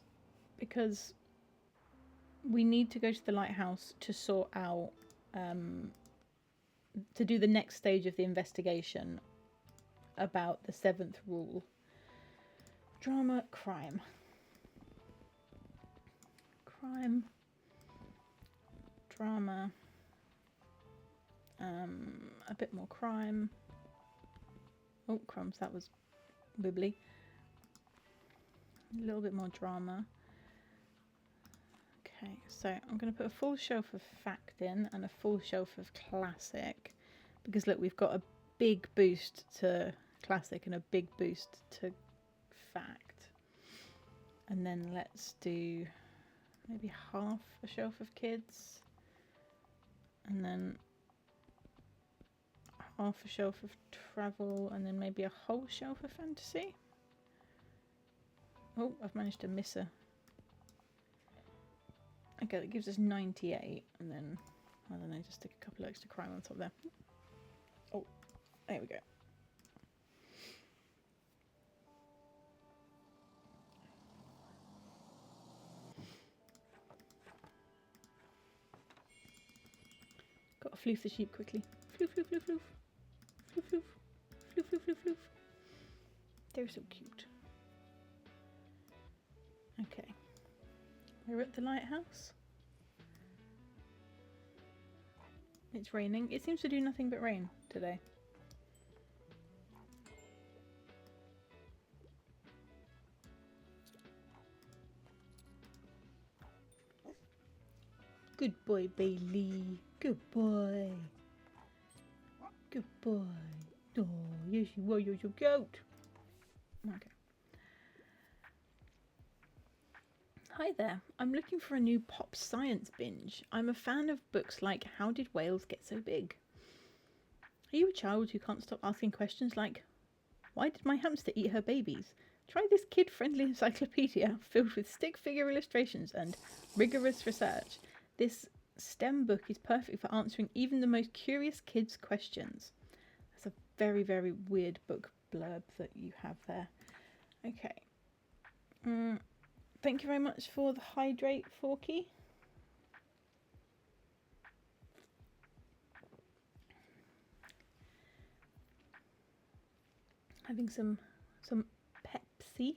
Because we need to go to the lighthouse to sort out... to do the next stage of the investigation about the 7th rule. Drama, crime. Crime. Drama. A bit more crime. Oh, crumbs, that was wibbly. A little bit more drama. Okay, so I'm going to put a full shelf of fact in and a full shelf of classic. Because look, we've got a big boost to classic and a big boost to fact. And then let's do maybe half a shelf of kids. And then half a shelf of travel. And then maybe a whole shelf of fantasy. Oh, I've managed to miss a... Okay, that gives us 98, and then, I don't know, just stick a couple of extra crime on top there. Oh, there we go. Got to floof the sheep quickly. Floof, floof, floof, floof. Floof, floof. Floof, floof, floof, floof. They're so cute. Okay. We're at the lighthouse. It's raining. It seems to do nothing but rain today. Good boy, Bailey. Good boy. Good boy. Oh, yes you are. You're so cute. Okay. Hi there. I'm looking for a new pop science binge. I'm a fan of books like How Did Whales Get So Big? Are you a child who can't stop asking questions like, why did my hamster eat her babies? Try this kid-friendly encyclopedia filled with stick figure illustrations and rigorous research. This STEM book is perfect for answering even the most curious kids' questions. That's a very, very weird book blurb that you have there. Okay. Thank you very much for the hydrate, Forky. Having some Pepsi.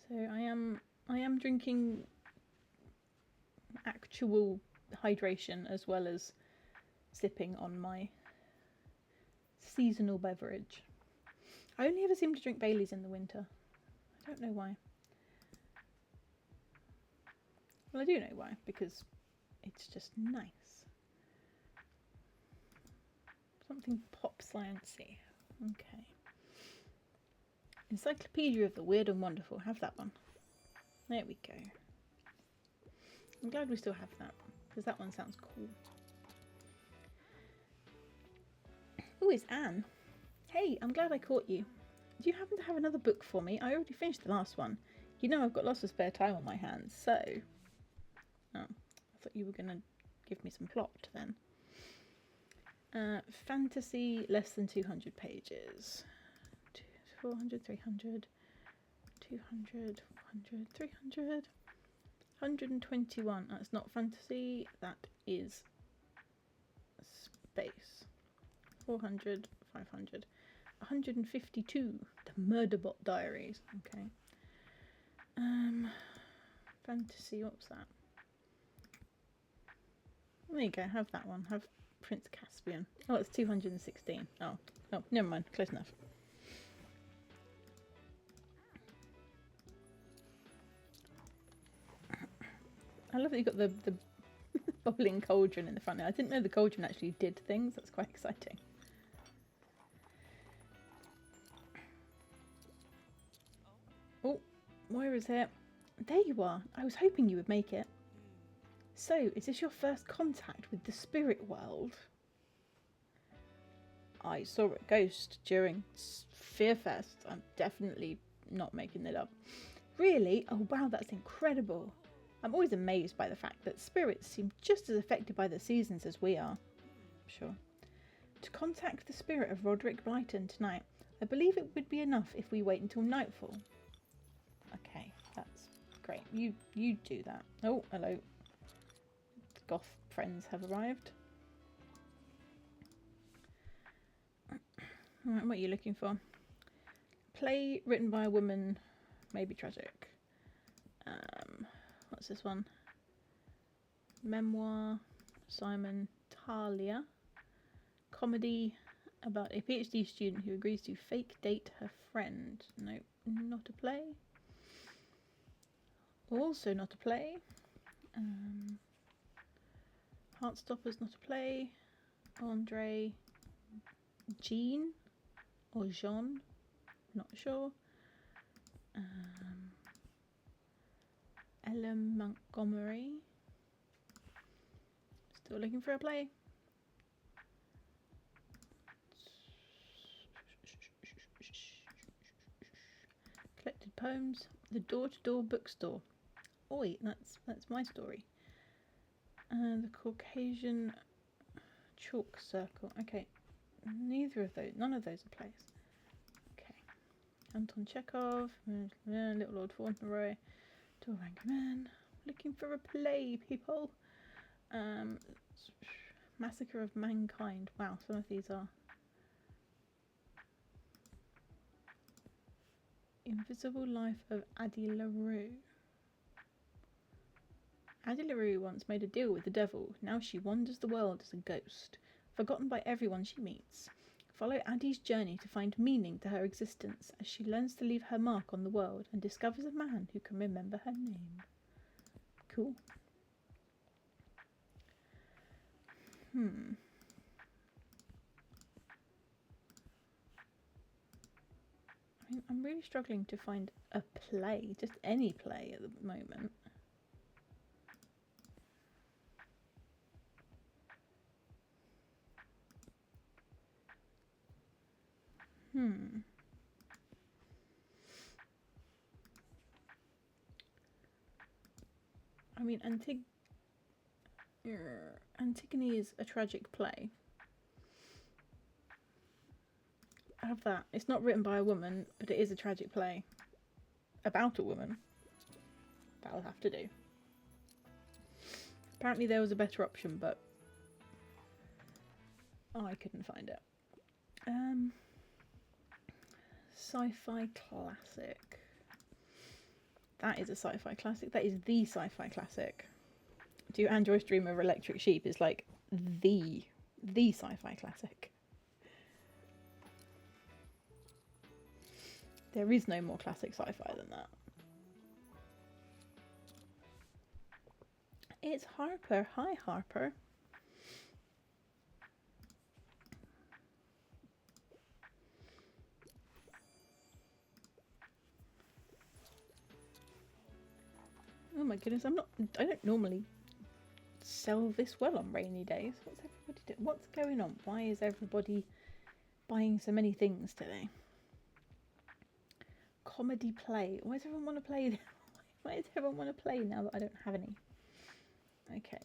So I am drinking actual hydration as well as sipping on my seasonal beverage. I only ever seem to drink Baileys in the winter. I don't know why. Well, I do know why, because it's just nice. Something pop sciencey. Okay. Encyclopedia of the Weird and Wonderful. Have that one. There we go. I'm glad we still have that, because that one sounds cool. Oh, it's Anne. Hey, I'm glad I caught you. Do you happen to have another book for me? I already finished the last one. You know I've got lots of spare time on my hands, so... Oh, I thought you were going to give me some plot then. Fantasy, less than 200 pages. 400, 300, 200, 400, 300, 121. That's not fantasy, that is space. 400, 500, 152. The Murderbot Diaries. Okay. Fantasy, what's that? There you go, have that one. Have Prince Caspian. Oh, it's 216. Oh, never mind. Close enough. I love that you've got the bubbling cauldron in the front there. I didn't know the cauldron actually did things. That's quite exciting. Oh, where is it? There you are. I was hoping you would make it. So, is this your first contact with the spirit world? I saw a ghost during Fearfest. I'm definitely not making it up. Really? Oh wow, that's incredible. I'm always amazed by the fact that spirits seem just as affected by the seasons as we are. Sure. To contact the spirit of Roderick Blyton tonight, I believe it would be enough if we wait until nightfall. Okay, that's great. You do that. Oh, hello. Goth friends have arrived. Alright, what are you looking for? Play written by a woman, maybe tragic. What's this one? Memoir, Simon Talia. Comedy about a PhD student who agrees to fake date her friend. Nope, not a play. Also not a play. Heartstopper's not a play. Andre Jean or Jean, not sure. Ellen Montgomery. Still looking for a play. poems. The door-to-door bookstore. Oi, that's my story. The Caucasian chalk circle. Okay, neither of those. None of those are plays. Okay, Anton Chekhov. Little Lord Fauntleroy. Door Man. Looking for a play, people. Massacre of Mankind. Wow, some of these are. Invisible Life of Addie LaRue. Addie LaRue once made a deal with the devil. Now she wanders the world as a ghost, forgotten by everyone she meets. Follow Addie's journey to find meaning to her existence as she learns to leave her mark on the world and discovers a man who can remember her name. Cool. I'm really struggling to find a play, just any play at the moment. I mean, Antigone is a tragic play. I have that. It's not written by a woman, but it is a tragic play about a woman. That'll have to do. Apparently there was a better option, but I couldn't find it. Sci-fi classic. That is a sci-fi classic. That is the sci-fi classic. Do and Joyce Dream of Electric Sheep is like the sci-fi classic. There is no more classic sci-fi than that. It's Harper. Hi, Harper. Oh my goodness, I don't normally sell this well on rainy days. What's everybody doing? What's going on? Why is everybody buying so many things today? Comedy play. Why does everyone want to play? Why does everyone want to play now that I don't have any? Okay.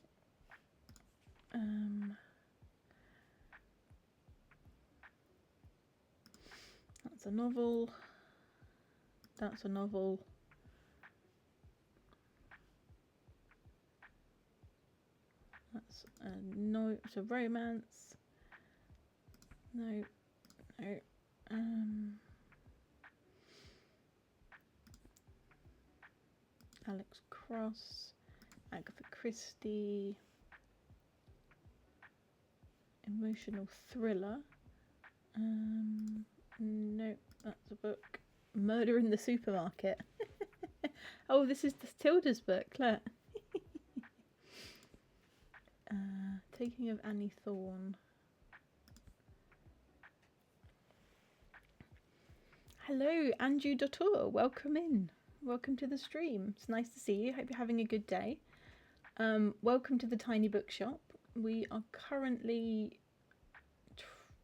That's a novel. That's a novel. That's no. It's a romance. No. No. Alex Cross, Agatha Christie, emotional thriller. Nope, that's a book. Murder in the Supermarket. Oh, this is the Tilda's book, Claire. Taking of Annie Thorne. Hello, Andrew Dottor. Welcome in. Welcome to the stream. It's nice to see you. Hope you're having a good day. Welcome to the Tiny Bookshop. We are currently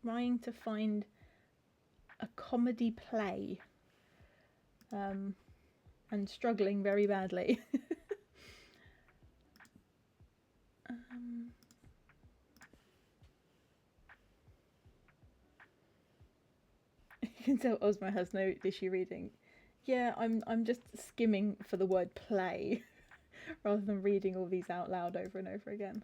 trying to find a comedy play and struggling very badly. You can tell Osmo has no issue reading. Yeah, I'm just skimming for the word play rather than reading all these out loud over and over again.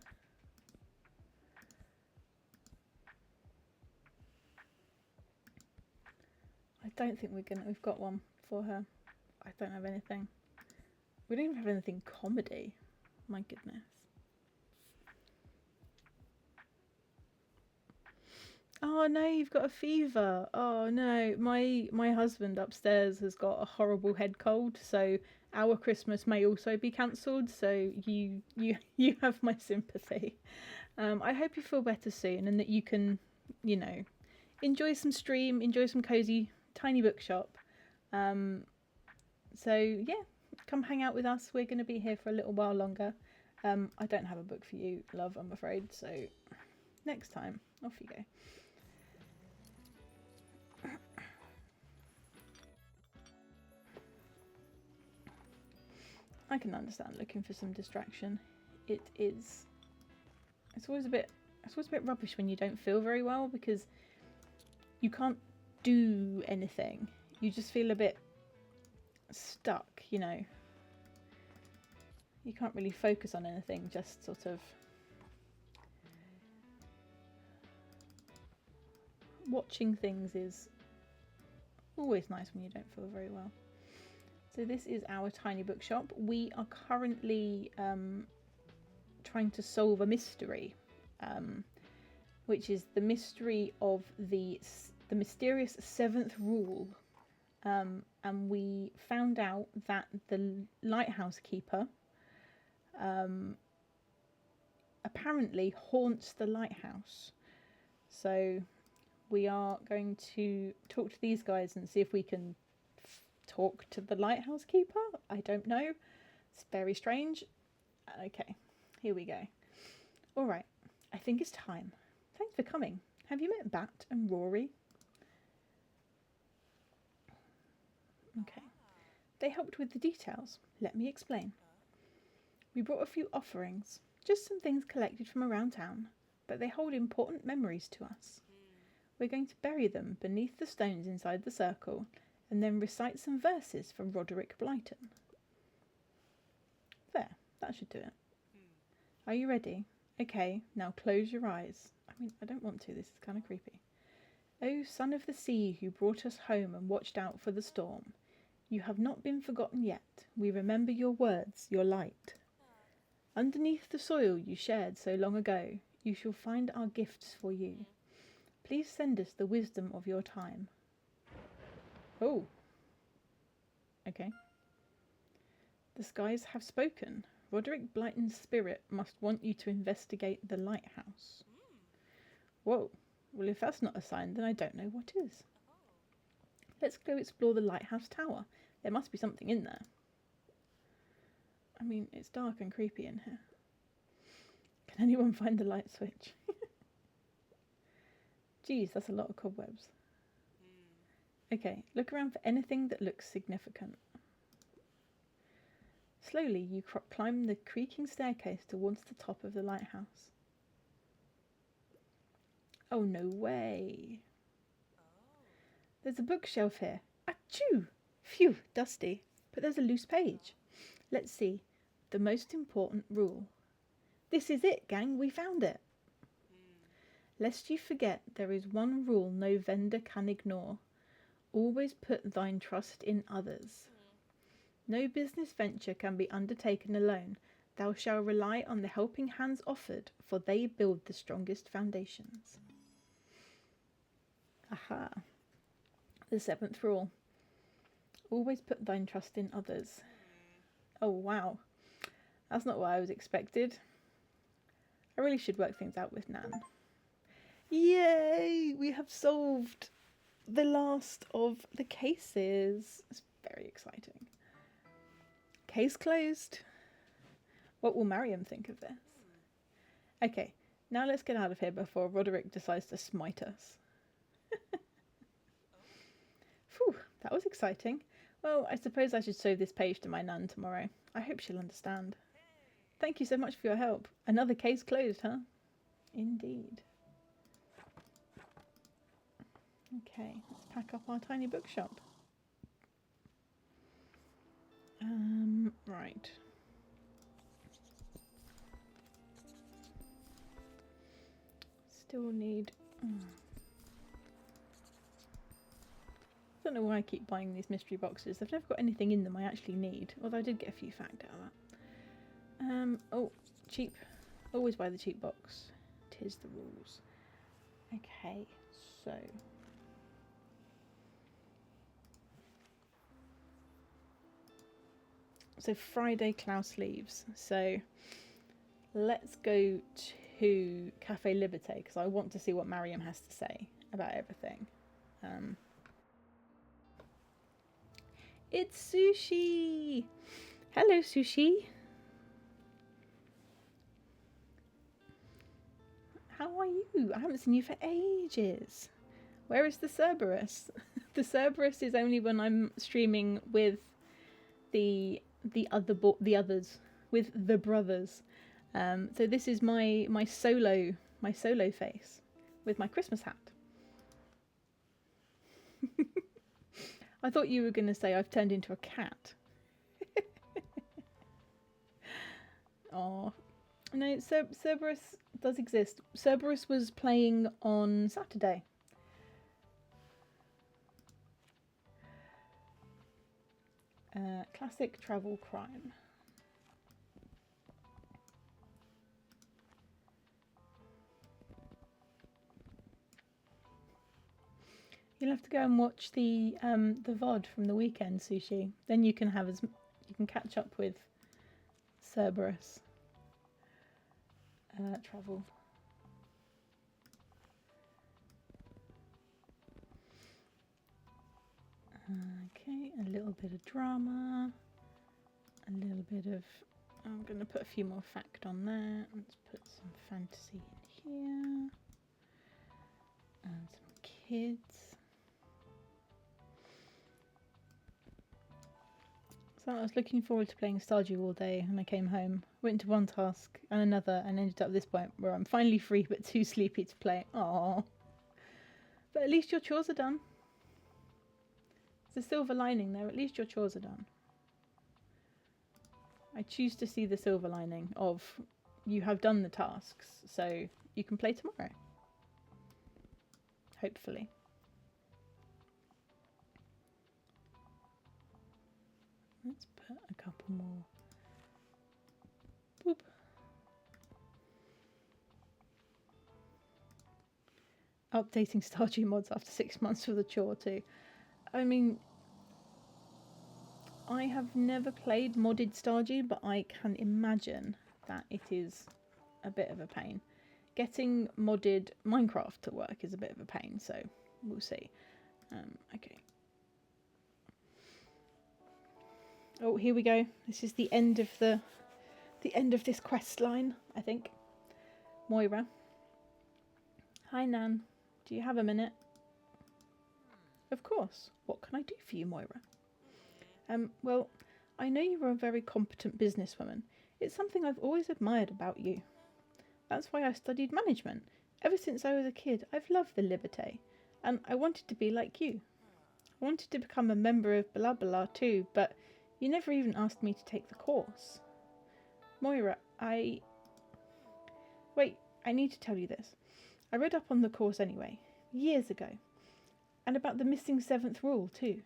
I don't think we've got one for her. I don't have anything. We don't even have anything comedy. My goodness. Oh no, you've got a fever. Oh no, my husband upstairs has got a horrible head cold, so our Christmas may also be cancelled. So you have my sympathy. I hope you feel better soon and that you can, enjoy some stream, enjoy some cozy tiny bookshop. So yeah, come hang out with us. We're going to be here for a little while longer. I don't have a book for you, love, I'm afraid. So next time, off you go. I can understand looking for some distraction. It's always a bit rubbish when you don't feel very well, because you can't do anything. You just feel a bit stuck, you know. You can't really focus on anything, just sort of watching things is always nice when you don't feel very well. So this is our tiny bookshop. We are currently trying to solve a mystery, which is the mystery of the mysterious 7th rule. And we found out that the lighthouse keeper apparently haunts the lighthouse. So we are going to talk to these guys and see if we can talk to the lighthouse keeper. I don't know. It's very strange. Okay, here we go. All right, I think it's time. Thanks for coming. Have you met Bat and Rory? Okay. They helped with the details. Let me explain. We brought a few offerings, just some things collected from around town, but they hold important memories to us. We're going to bury them beneath the stones inside the circle, and then recite some verses for Roderick Blyton. There, that should do it. Are you ready? Okay, now close your eyes. I mean, I don't want to, this is kind of creepy. O son of the sea, who brought us home and watched out for the storm, you have not been forgotten yet. We remember your words, your light. Underneath the soil you shared so long ago, you shall find our gifts for you. Please send us the wisdom of your time. Oh. Okay. The skies have spoken. Roderick Blyton's spirit must want you to investigate the lighthouse. Whoa. Well, if that's not a sign, then I don't know what is. Let's go explore the lighthouse tower. There must be something in there. I mean, it's dark and creepy in here. Can anyone find the light switch? Geez, that's a lot of cobwebs. Okay, look around for anything that looks significant. Slowly, you climb the creaking staircase towards the top of the lighthouse. Oh, no way. There's a bookshelf here. Achoo! Phew, dusty. But there's a loose page. Let's see. The most important rule. This is it, gang. We found it. Lest you forget, there is one rule no vendor can ignore. Always put thine trust in others. No business venture can be undertaken alone. Thou shalt rely on the helping hands offered, for they build the strongest foundations. Aha. The 7th rule. Always put thine trust in others. Oh, wow. That's not what I was expected. I really should work things out with Nan. Yay! We have solved the last of the cases. It's very exciting. Case closed. What will Mariam think of this? Okay, now let's get out of here before Roderick decides to smite us. Phew, that was exciting. Well, I suppose I should show this page to my Nan tomorrow. I hope she'll understand. Thank you so much for your help. Another case closed, huh? Indeed. Okay, let's pack up our tiny bookshop. Right. Still need... I don't know why I keep buying these mystery boxes. They've never got anything in them I actually need. Although I did get a few fact out of that. Oh, cheap. Always buy the cheap box. 'Tis the rules. Okay, so... So Friday Klaus leaves. So let's go to Cafe Liberté because I want to see what Mariam has to say about everything. It's Sushi! Hello, Sushi! How are you? I haven't seen you for ages. Where is the Cerberus? The Cerberus is only when I'm streaming with the the others with the brothers. So this is my solo face with my Christmas hat. I thought you were going to say I've turned into a cat. Oh, no, Cerberus does exist. Cerberus was playing on Saturday. Classic travel crime. You'll have to go and watch the VOD from the weekend, Sushi. Then you can catch up with Cerberus. Travel. Okay, a little bit of drama, a little bit of. I'm going to put a few more fact on there. Let's put some fantasy in here and some kids. So I was looking forward to playing Stardew all day, and I came home, went to one task and another, and ended up at this point where I'm finally free but too sleepy to play. Aww. But at least your chores are done. There's a silver lining there. At least your chores are done. I choose to see the silver lining of you have done the tasks, so you can play tomorrow. Hopefully. Let's put a couple more. Boop. Updating Stardew mods after 6 months for the chore too. I mean, I have never played modded Stardew, but I can imagine that it is a bit of a pain. Getting modded Minecraft to work is a bit of a pain, so we'll see. Okay. Oh, here we go. This is the end of this quest line, I think. Moira. Hi, Nan. Do you have a minute? Of course. What can I do for you, Moira? Well, I know you are a very competent businesswoman. It's something I've always admired about you. That's why I studied management. Ever since I was a kid, I've loved the liberté, and I wanted to be like you. I wanted to become a member of blah blah too, but you never even asked me to take the course. Moira, Wait, I need to tell you this. I read up on the course anyway, years ago. And about the missing 7th rule too.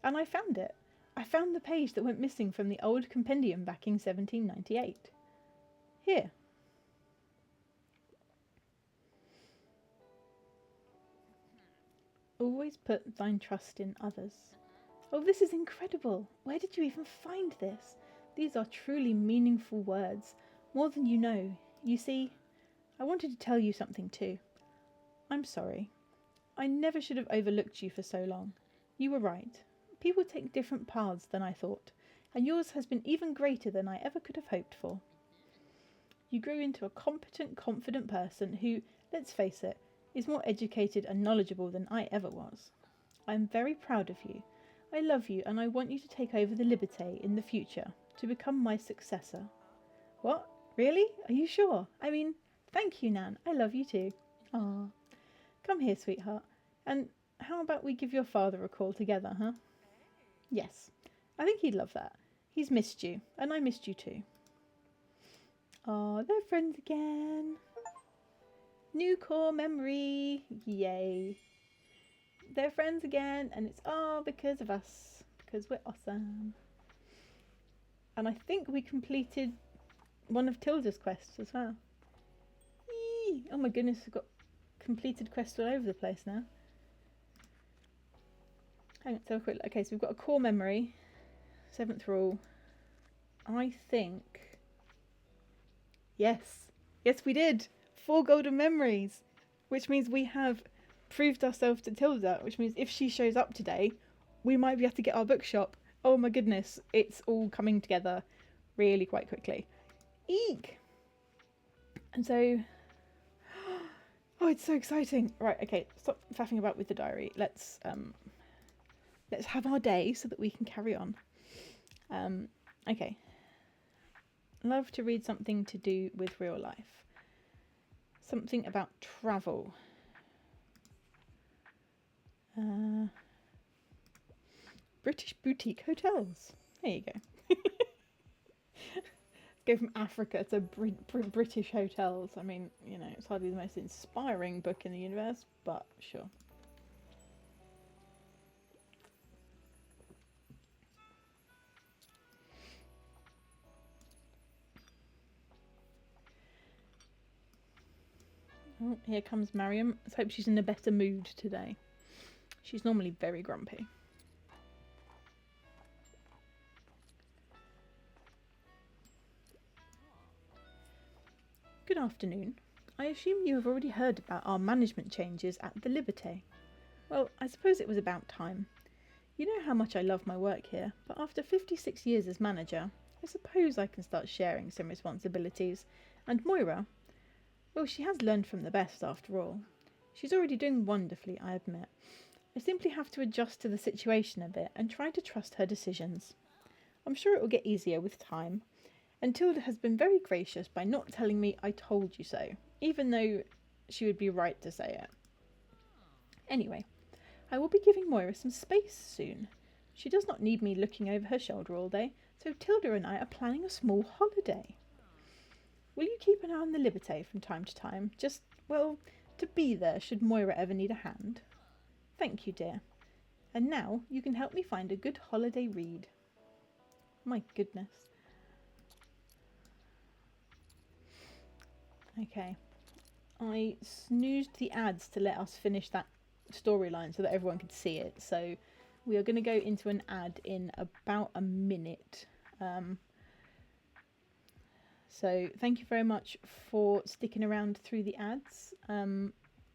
And I found it. I found the page that went missing from the old compendium back in 1798. Here. Always put thine trust in others. Oh, this is incredible. Where did you even find this? These are truly meaningful words. More than you know. You see, I wanted to tell you something too. I'm sorry. I never should have overlooked you for so long. You were right. People take different paths than I thought, and yours has been even greater than I ever could have hoped for. You grew into a competent, confident person who, let's face it, is more educated and knowledgeable than I ever was. I am very proud of you. I love you, and I want you to take over the Liberté in the future, to become my successor. What? Really? Are you sure? I mean, thank you, Nan. I love you too. Ah. Come here, sweetheart. And how about we give your father a call together, huh? Yes. I think he'd love that. He's missed you, and I missed you too. Oh, they're friends again. New core memory. Yay. They're friends again, and it's all because of us. Because we're awesome. And I think we completed one of Tilda's quests as well. Yee! Oh my goodness, we've got completed quests all over the place now. Hang on, so a quick look. Okay, so we've got a core memory. 7th rule. I think... Yes. Yes, we did. 4 golden memories. Which means we have proved ourselves to Tilda. Which means if she shows up today, we might be able to get our bookshop. Oh my goodness. It's all coming together really quite quickly. Eek! And so... Oh, it's so exciting. Right, okay. Stop faffing about with the diary. Let's have our day so that we can carry on. Okay. Love to read something to do with real life. Something about travel. British boutique hotels. There you go. Go from Africa to British hotels. I mean, it's hardly the most inspiring book in the universe, but sure. Oh, here comes Mariam. Let's hope she's in a better mood today. She's normally very grumpy. Good afternoon. I assume you have already heard about our management changes at the Liberté. Well, I suppose it was about time. You know how much I love my work here, but after 56 years as manager, I suppose I can start sharing some responsibilities. And Moira, well, she has learned from the best after all. She's already doing wonderfully, I admit. I simply have to adjust to the situation a bit and try to trust her decisions. I'm sure it will get easier with time. And Tilda has been very gracious by not telling me I told you so, even though she would be right to say it. Anyway, I will be giving Moira some space soon. She does not need me looking over her shoulder all day, so Tilda and I are planning a small holiday. Will you keep an eye on the Liberté from time to time? Just, well, to be there should Moira ever need a hand. Thank you, dear. And now you can help me find a good holiday read. My goodness. Okay. I snoozed the ads to let us finish that storyline so that everyone could see it. So we are going to go into an ad in about a minute. So thank you very much for sticking around through the ads.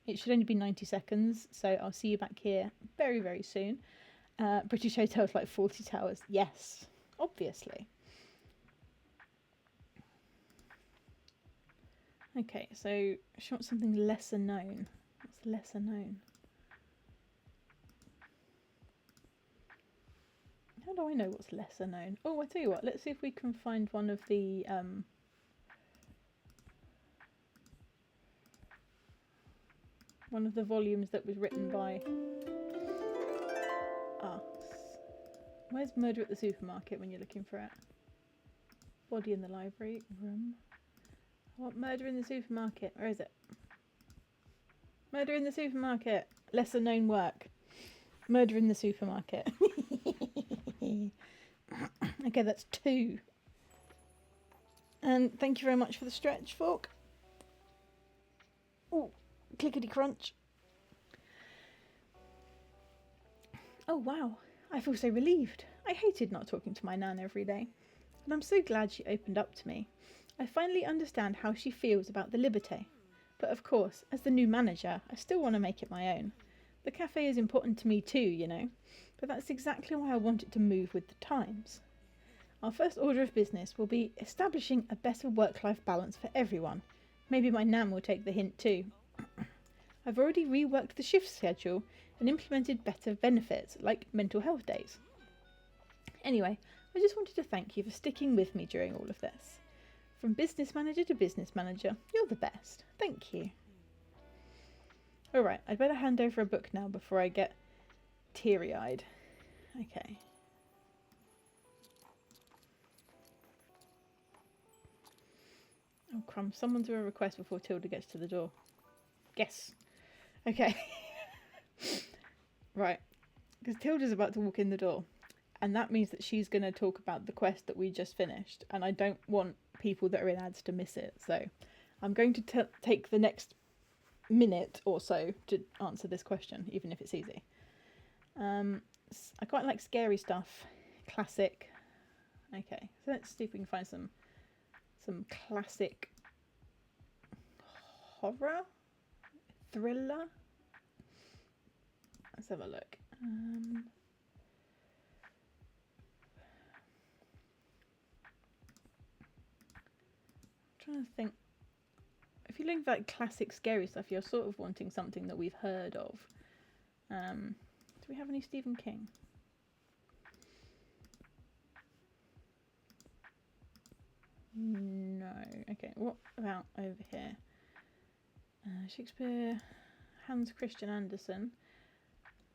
It should only be 90 seconds, so I'll see you back here very, very soon. British hotels like 40 Towers. Yes, obviously. Okay, so she wants something lesser known. What's lesser known? How do I know what's lesser known? Oh, I tell you what, let's see if we can find one of the volumes that was written by us. Where's Murder at the Supermarket when you're looking for it? Body in the library room. I want Murder in the Supermarket. Where is it? Murder in the Supermarket. Lesser known work. Murder in the Supermarket. Okay, that's 2. And thank you very much for the stretch fork. Oh, clickety crunch. Oh wow, I feel so relieved. I hated not talking to my nan every day, and I'm so glad she opened up to me. I finally understand how she feels about the Liberté. But of course, as the new manager, I still want to make it my own. The cafe is important to me too, but that's exactly why I want it to move with the times. Our first order of business will be establishing a better work-life balance for everyone. Maybe my nan will take the hint too. I've already reworked the shift schedule and implemented better benefits, like mental health days. Anyway, I just wanted to thank you for sticking with me during all of this. From business manager to business manager, you're the best. Thank you. Alright, I'd better hand over a book now before I get teary-eyed. Okay. Oh, crumbs. Someone do a request before Tilda gets to the door. Yes. Okay. Right. Because Tilda's about to walk in the door. And that means that she's going to talk about the quest that we just finished. And I don't want people that are in ads to miss it. So I'm going to take the next minute or so to answer this question, even if it's easy. I quite like scary stuff. Classic. Okay. So let's see if we can find some classic horror? Thriller? Let's have a look. Trying to think. If you look at classic scary stuff, you're sort of wanting something that we've heard of. Do we have any Stephen King? Okay, what about over here? Shakespeare, Hans Christian Andersen.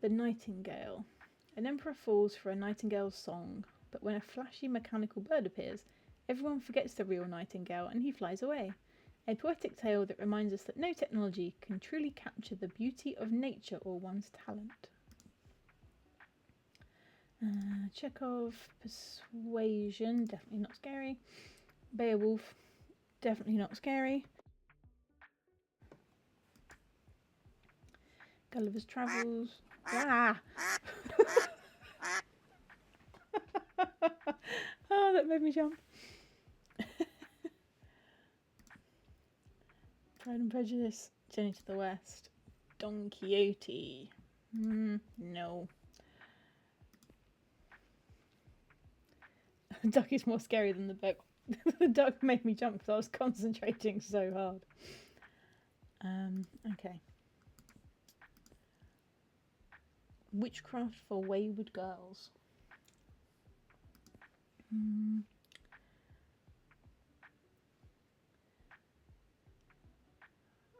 The Nightingale. An emperor falls for a nightingale's song, but when a flashy mechanical bird appears, everyone forgets the real nightingale and he flies away. A poetic tale that reminds us that no technology can truly capture the beauty of nature or one's talent. Chekhov, Persuasion, definitely not scary. Beowulf, definitely not scary. Gulliver's Travels. Ah! Oh, that made me jump. Pride and Prejudice, Journey to the West. Don Quixote. No. The duck is more scary than the book. The duck made me jump because I was concentrating so hard. Okay. Witchcraft for Wayward Girls.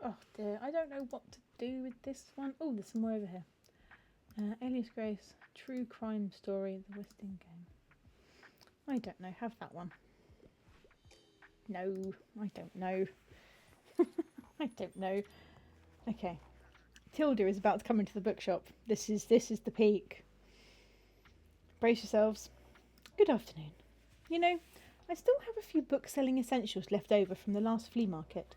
Oh dear, I don't know what to do with this one. Oh, there's some more over here. Alias Grace, True Crime Story, The West End Game. I don't know, have that one. No, I don't know. I don't know. Okay. Tilda is about to come into the bookshop. This is the peak. Brace yourselves. Good afternoon. You know, I still have a few book-selling essentials left over from the last flea market.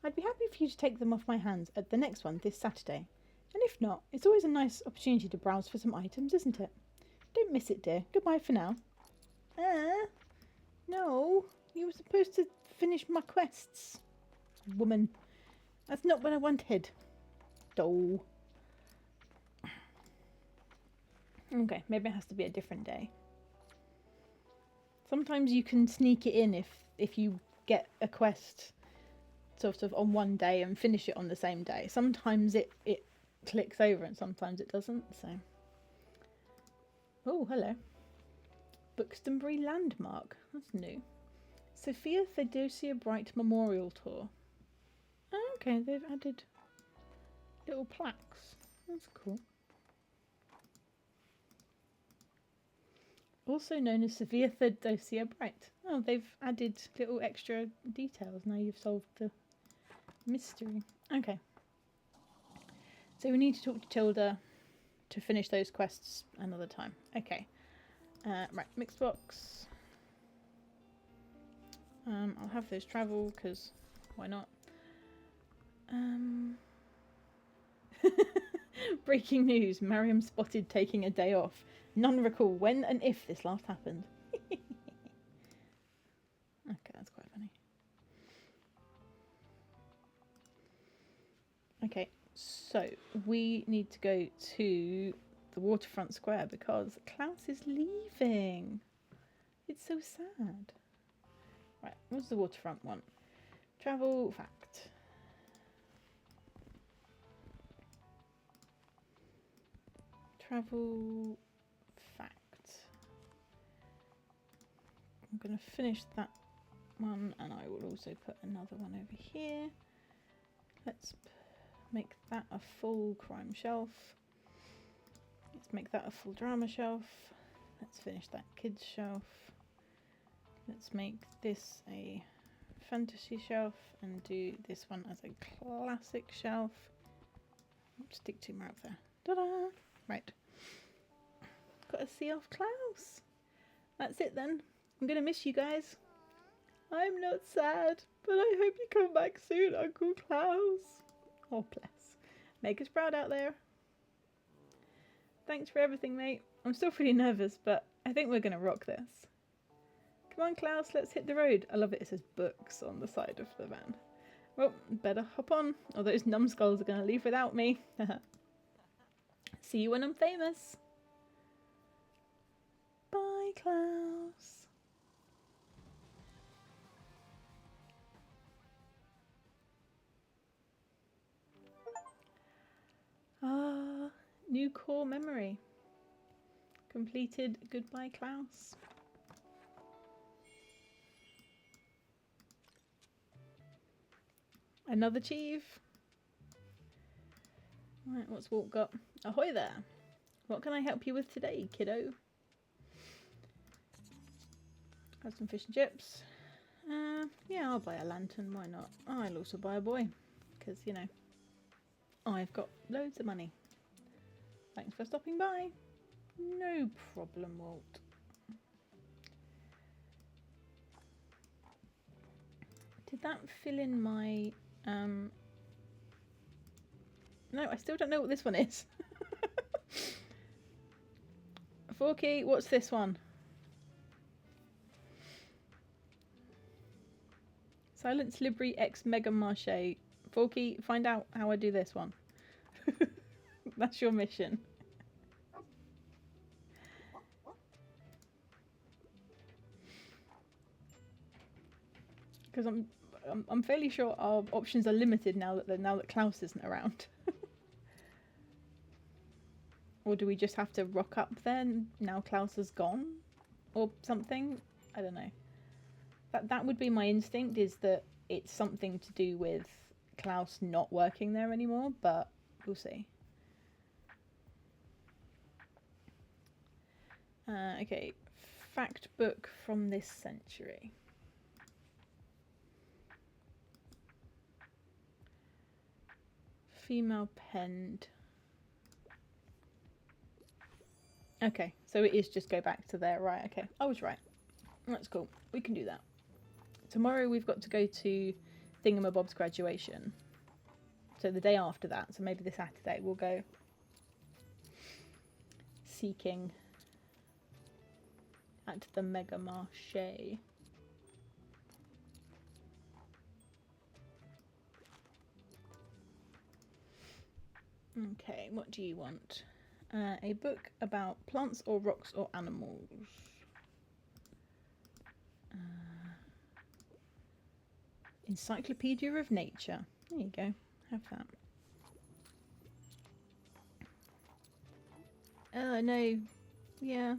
I'd be happy for you to take them off my hands at the next one this Saturday. And if not, it's always a nice opportunity to browse for some items, isn't it? Don't miss it, dear. Goodbye for now. No. You were supposed to finish my quests. Woman. That's not what I wanted. Doll. Okay, maybe it has to be a different day. Sometimes you can sneak it in if you get a quest sort of on one day and finish it on the same day. Sometimes it clicks over and sometimes it doesn't, so. Oh, hello. Bookston Landmark. That's new. Sophia Theodosia Bright Memorial Tour. Oh, okay, they've added little plaques. That's cool. Also known as Sophia Theodosia Bright. Oh, they've added little extra details. Now you've solved the mystery. Okay. So we need to talk to Tilda to finish those quests another time. Okay. Right, mixed box. I'll have those travel because why not? Breaking news: Mariam spotted taking a day off. None recall when and if this last happened. Okay, that's quite funny. Okay, so we need to go to the waterfront square because Klaus is leaving. It's so sad. Right, what's the waterfront one? Travel fact. Travel fact. I'm going to finish that one and I will also put another one over here. Let's make that a full crime shelf. Let's make that a full drama shelf. Let's finish that kids shelf. Let's make this a fantasy shelf and do this one as a classic shelf. I'll stick two more up there. Ta-da! Right. Gotta see off Klaus. That's it then. I'm gonna miss you guys. I'm not sad, but I hope you come back soon, Uncle Klaus. Oh, bless. Make us proud out there. Thanks for everything, mate. I'm still pretty nervous, but I think we're gonna rock this. Come on, Klaus, let's hit the road. I love it says books on the side of the van. Well, better hop on, or those numbskulls are gonna leave without me. See you when I'm famous. Bye, Klaus. Ah, new core memory. Completed. Goodbye, Klaus. Another chief. Right, what's Walt got? Ahoy there. What can I help you with today, kiddo? Have some fish and chips. Yeah, I'll buy a lantern. Why not? I'll also buy a boy. Because, you know, I've got loads of money. Thanks for stopping by. No problem, Walt. Did that fill in my... No, I still don't know what this one is. Forky, what's this one? Silence Libri X Mega Marche. Forky, find out how I do this one. That's your mission. Because I'm fairly sure our options are limited now that Klaus isn't around. Or do we just have to rock up then now Klaus is gone? Or something? I don't know. That would be my instinct, is that it's something to do with Klaus not working there anymore, but we'll see. Okay, fact book from this century. Female penned. Okay, so it is just go back to there, right? Okay, I was right. That's cool. We can do that. Tomorrow we've got to go to Thingamabob's graduation. So the day after that, so maybe this Saturday, we'll go seeking at the Mega Marché. Okay, what do you want? A book about plants or rocks or animals. Encyclopedia of Nature. There you go. Have that. Oh no. Yeah.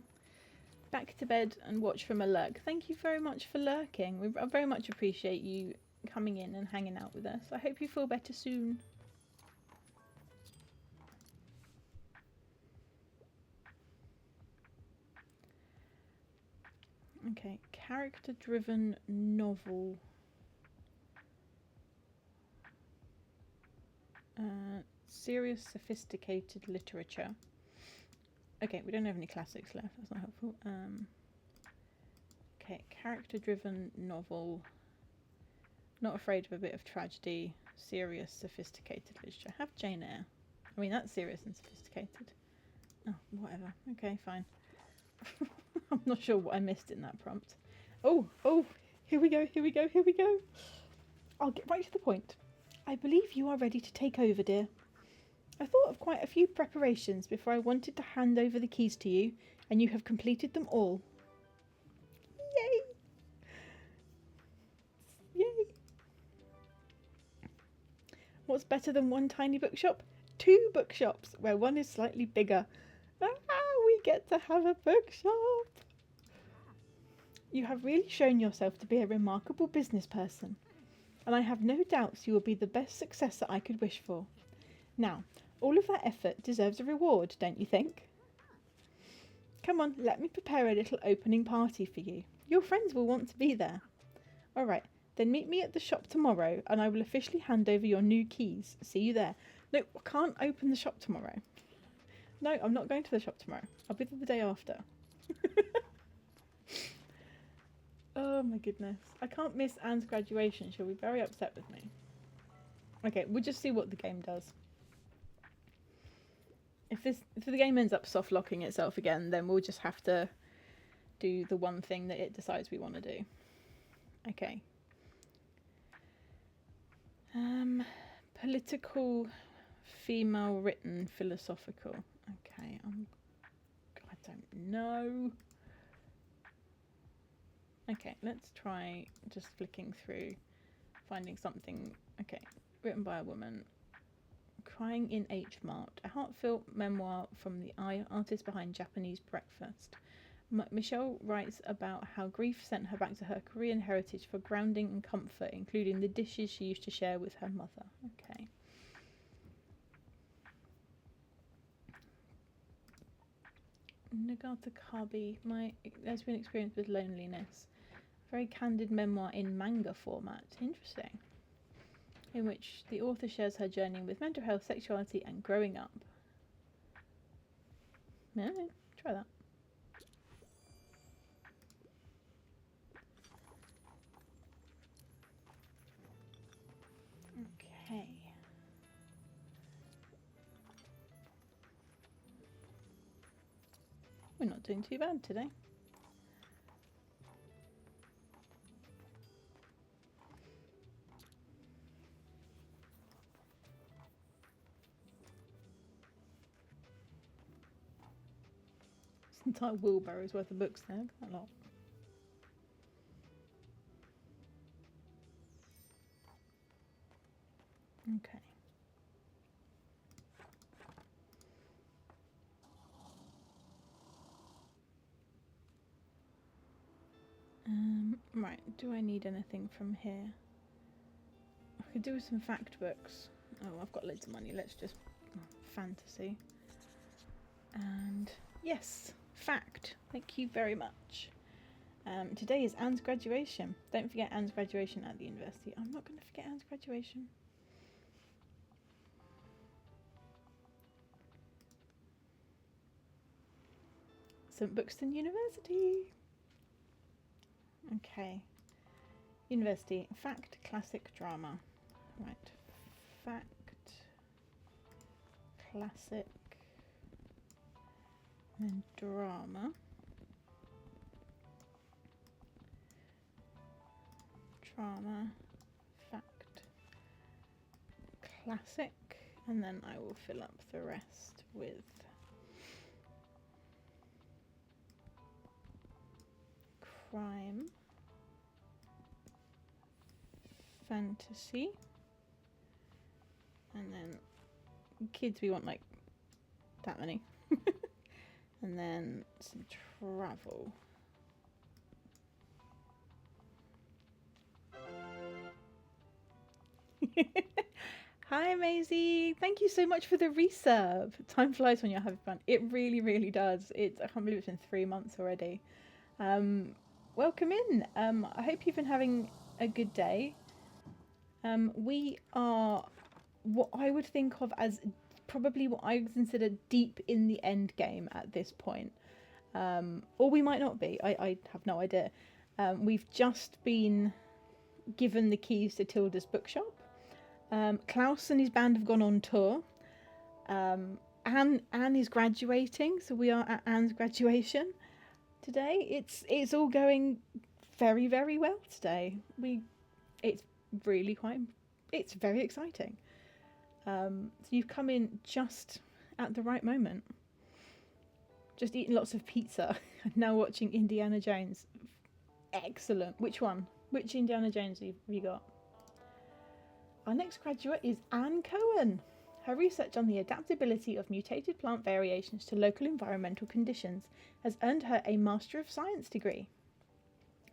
Back to bed and watch from a lurk. Thank you very much for lurking. I very much appreciate you coming in and hanging out with us. I hope you feel better soon. Okay, character-driven novel. Serious, sophisticated literature. Okay, we don't have any classics left. That's not helpful. Okay, character-driven novel. Not afraid of a bit of tragedy. Serious, sophisticated literature. Have Jane Eyre. I mean, that's serious and sophisticated. Oh, whatever. Okay, fine. I'm not sure what I missed in that prompt. Oh, here we go. I'll get right to the point. I believe you are ready to take over, dear. I thought of quite a few preparations before I wanted to hand over the keys to you, and you have completed them all. Yay! What's better than one tiny bookshop? 2 bookshops, where one is slightly bigger. We get to have a bookshop. You have really shown yourself to be a remarkable business person, and I have no doubts you will be the best successor I could wish for. Now, all of that effort deserves a reward, don't you think? Come on, let me prepare a little opening party for you. Your friends will want to be there. All right, then meet me at the shop tomorrow, and I will officially hand over your new keys. See you there. No, I can't open the shop tomorrow. No, I'm not going to the shop tomorrow. I'll be there the day after. Oh my goodness. I can't miss Anne's graduation. She'll be very upset with me. Okay, we'll just see what the game does. If the game ends up soft locking itself again, then we'll just have to do the one thing that it decides we want to do. Okay. Political, female written, philosophical. Okay, I don't know. Okay, let's try just flicking through, finding something. Okay, written by a woman. Crying in H Mart, a heartfelt memoir from the artist behind Japanese Breakfast. Michelle writes about how grief sent her back to her Korean heritage for grounding and comfort, including the dishes she used to share with her mother. Okay. Nagata Kabi, my lesbian experience with loneliness. Very candid memoir in manga format. Interesting. In which the author shares her journey with mental health, sexuality, and growing up. Yeah, try that. Okay. We're not doing too bad today. This entire wheelbarrow's worth of books there. Quite a lot. Okay. Right, do I need anything from here? I could do with some fact books. Oh, I've got loads of money. Let's just... fantasy. And yes, fact. Thank you very much. Today is Anne's graduation. Don't forget Anne's graduation at the university. I'm not going to forget Anne's graduation. St Bookston University. Okay. University. Fact, classic, drama. Right. Fact, classic, and drama. Drama, fact, classic, and then I will fill up the rest with crime, fantasy, and then kids we want like that many, and then some travel. Hi Maisie, thank you so much for the resub. Time flies when you're having fun. It really, really does. I can't believe it's been 3 months already. Welcome in. I hope you've been having a good day. We are what I would think of as probably what I would consider deep in the end game at this point. Or we might not be. I have no idea. We've just been given the keys to Tilda's bookshop. Klaus and his band have gone on tour. Anne is graduating, so we are at Anne's graduation today. It's all going very, very well today. It's very exciting. So you've come in just at the right moment. Just eating lots of pizza and now watching Indiana Jones. Excellent. Which one? Which Indiana Jones have you got? Our next graduate is Anne Cohen. Her research on the adaptability of mutated plant variations to local environmental conditions has earned her a Master of Science degree.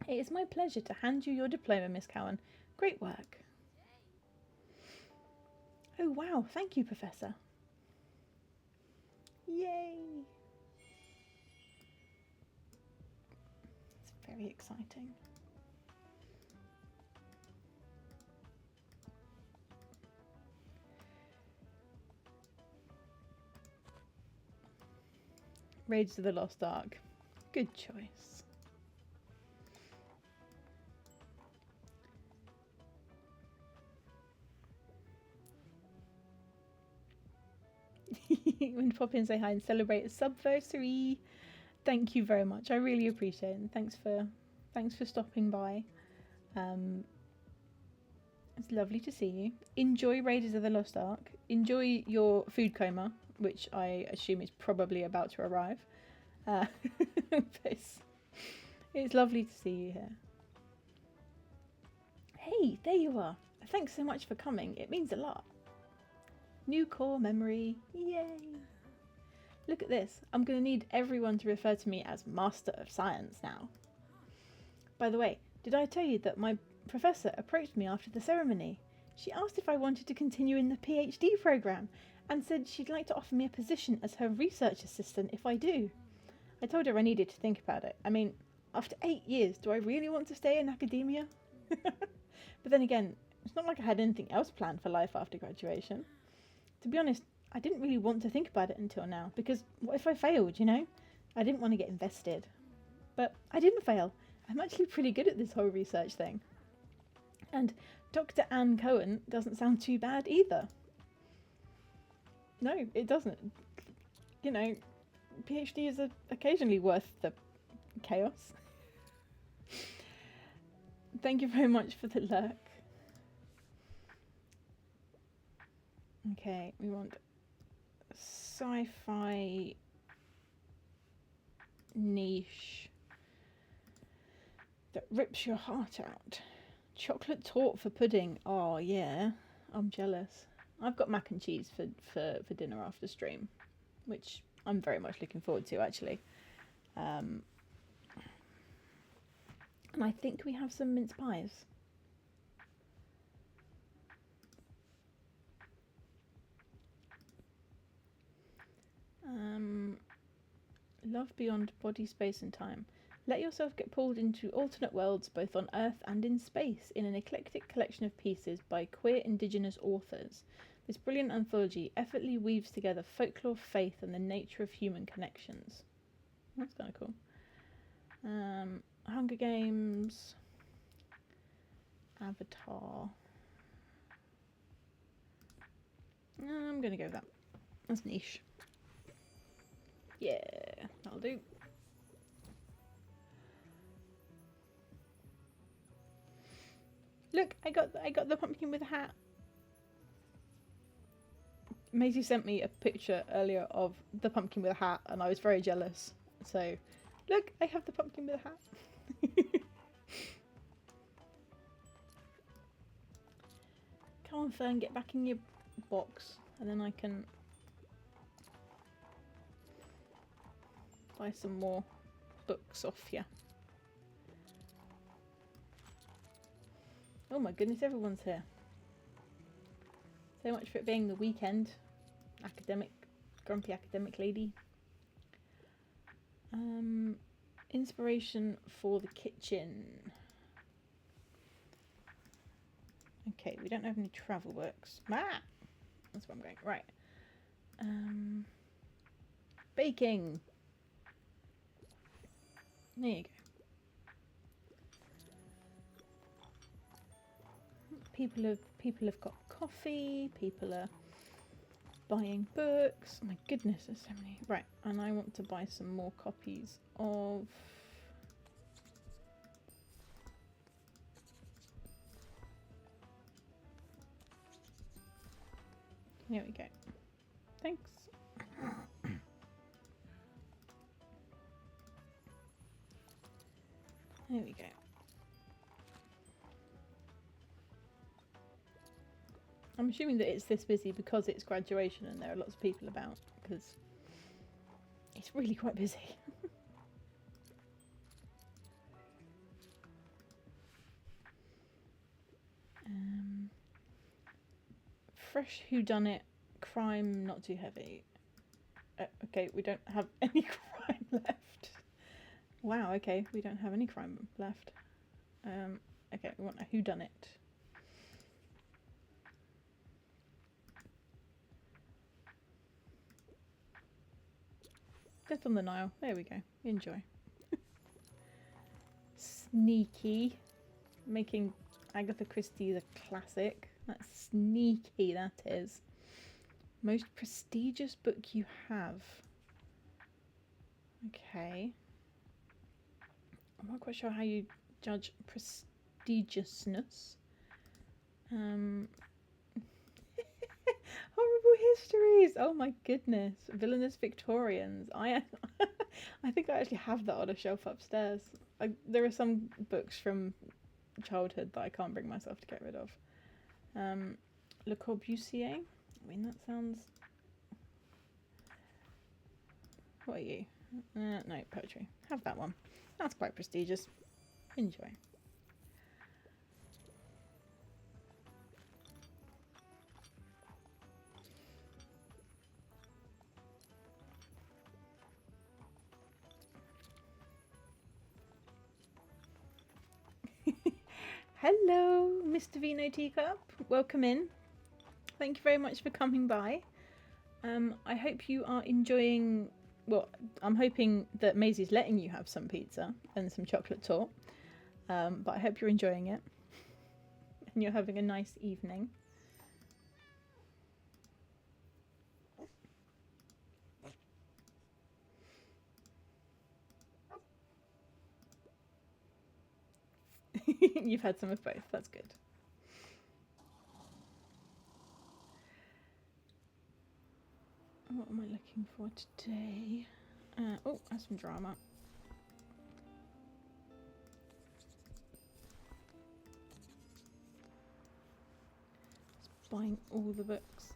It is my pleasure to hand you your diploma, Miss Cohen. Great work. Oh wow, thank you, Professor. Yay! It's very exciting. Raiders of the Lost Ark. Good choice. When you pop in, say hi and celebrate a subversary. Thank you very much. I really appreciate it. And thanks for stopping by. It's lovely to see you. Enjoy Raiders of the Lost Ark. Enjoy your food coma, which I assume is probably about to arrive. It's lovely to see you here. Hey, there you are. Thanks so much for coming. It means a lot. New core memory. Yay. Look at this. I'm going to need everyone to refer to me as Master of Science now. By the way, did I tell you that my professor approached me after the ceremony? She asked if I wanted to continue in the PhD programme and said she'd like to offer me a position as her research assistant if I do. I told her I needed to think about it. I mean, after 8 years, do I really want to stay in academia? But then again, it's not like I had anything else planned for life after graduation. To be honest, I didn't really want to think about it until now, because what if I failed, you know? I didn't want to get invested. But I didn't fail. I'm actually pretty good at this whole research thing. And Dr. Anne Cohen doesn't sound too bad either. No, it doesn't. You know, PhD is occasionally worth the chaos. Thank you very much for the lurk. Okay, we want sci-fi niche that rips your heart out. Chocolate torte for pudding. Oh yeah, I'm jealous. I've got mac and cheese for dinner after stream, which I'm very much looking forward to actually. And I think we have some mince pies. Love beyond body, space and time. Let yourself get pulled into alternate worlds both on Earth and in space in an eclectic collection of pieces by queer indigenous authors. This brilliant anthology effortlessly weaves together folklore, faith and the nature of human connections. That's kind of cool. Hunger Games, Avatar. I'm going to go with that. That's niche. Yeah, that'll do. Look, I got the pumpkin with a hat. Maisie sent me a picture earlier of the pumpkin with a hat, and I was very jealous. So, look, I have the pumpkin with a hat. Come on, Fern, get back in your box, and then I can buy some more books off you. Oh my goodness, everyone's here. So much for it being the weekend. Grumpy academic lady. Inspiration for the kitchen. Okay, we don't have any travel books. Ah! That's where I'm going. Right. Baking. There you go. People have got coffee. People are buying books. Oh my goodness, there's so many. Right, and I want to buy some more copies of Here we go. Thanks. There we go. I'm assuming that it's this busy because it's graduation and there are lots of people about, because it's really quite busy. Fresh whodunit, crime not too heavy. Okay, we don't have any crime left. Wow, okay, we don't have any crime left. Okay, we want a whodunit. Death on the Nile. There we go. Enjoy. Sneaky. Making Agatha Christie a classic. That's sneaky, that is. Most prestigious book you have. Okay. I'm not quite sure how you judge prestigiousness. Horrible histories. Oh my goodness. Villainous Victorians. I think I actually have that on a shelf upstairs. There are some books from childhood that I can't bring myself to get rid of. Le Corbusier. I mean, that sounds... What are you? No, poetry. Have that one. That's quite prestigious. Enjoy. Hello, Mr. Vino Teacup. Welcome in. Thank you very much for coming by. I hope you are enjoying. Well, I'm hoping that Maisie's letting you have some pizza and some chocolate torte. But I hope you're enjoying it and you're having a nice evening. You've had some of both. That's good. What am I looking for today? Oh, that's some drama. Just buying all the books.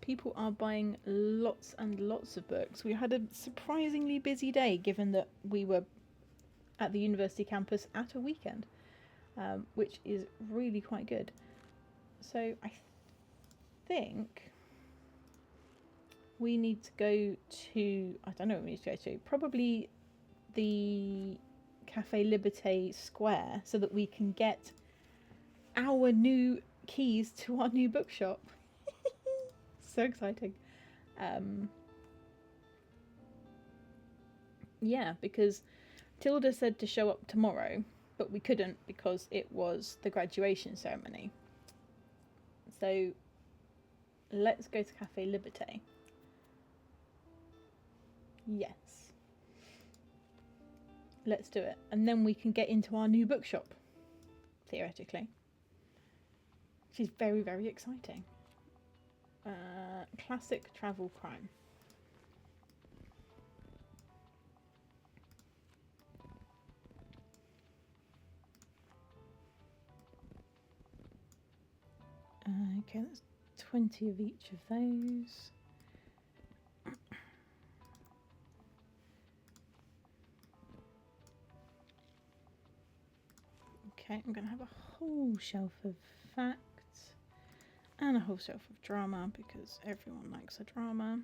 People are buying lots and lots of books. We had a surprisingly busy day given that we were at the university campus at a weekend, which is really quite good. So I think we need to go to, I don't know what we need to go to, probably the Cafe Liberté Square so that we can get our new keys to our new bookshop. So exciting. Yeah, because Tilda said to show up tomorrow, but we couldn't because it was the graduation ceremony. So let's go to Cafe Liberté. Yes. Let's do it. And then we can get into our new bookshop, theoretically. Which is very, very exciting. Classic travel crime. Okay, that's 20 of each of those. Okay, I'm going to have a whole shelf of facts and a whole shelf of drama because everyone likes a drama.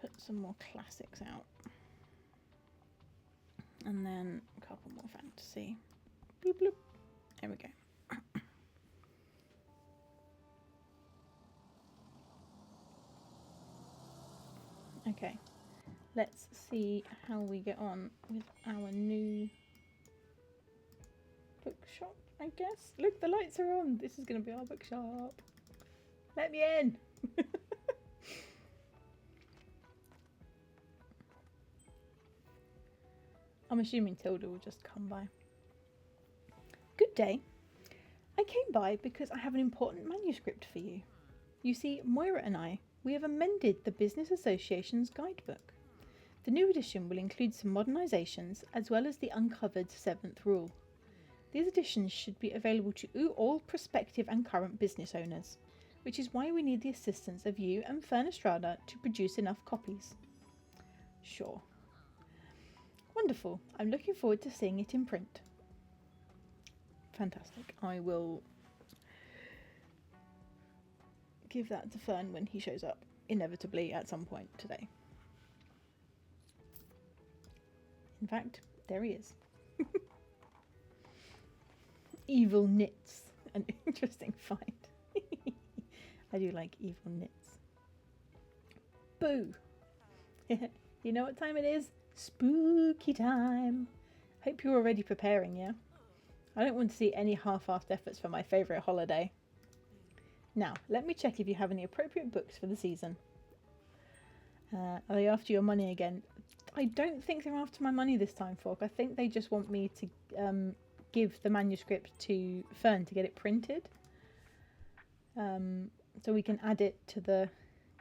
Put some more classics out. And then a couple more fantasy. Bloop, bloop. There we go. Okay, let's see how we get on with our new bookshop, I guess. Look, the lights are on. This is going to be our bookshop. Let me in. I'm assuming Tilda will just come by. Good day. I came by because I have an important manuscript for you. You see, Moira and I, we have amended the Business Association's guidebook. The new edition will include some modernisations as well as the uncovered 7th rule. These additions should be available to all prospective and current business owners, which is why we need the assistance of you and Fern Estrada to produce enough copies. Sure. Wonderful. I'm looking forward to seeing it in print. Fantastic. I will give that to Fern when he shows up, inevitably at some point today. In fact, there he is. Evil knits. An interesting find. I do like evil knits. Boo! You know what time it is? Spooky time. Hope you're already preparing, yeah? I don't want to see any half-assed efforts for my favourite holiday. Now, let me check if you have any appropriate books for the season. Are they after your money again? I don't think they're after my money this time, Fork. I think they just want me to give the manuscript to Fern to get it printed. So we can add it to the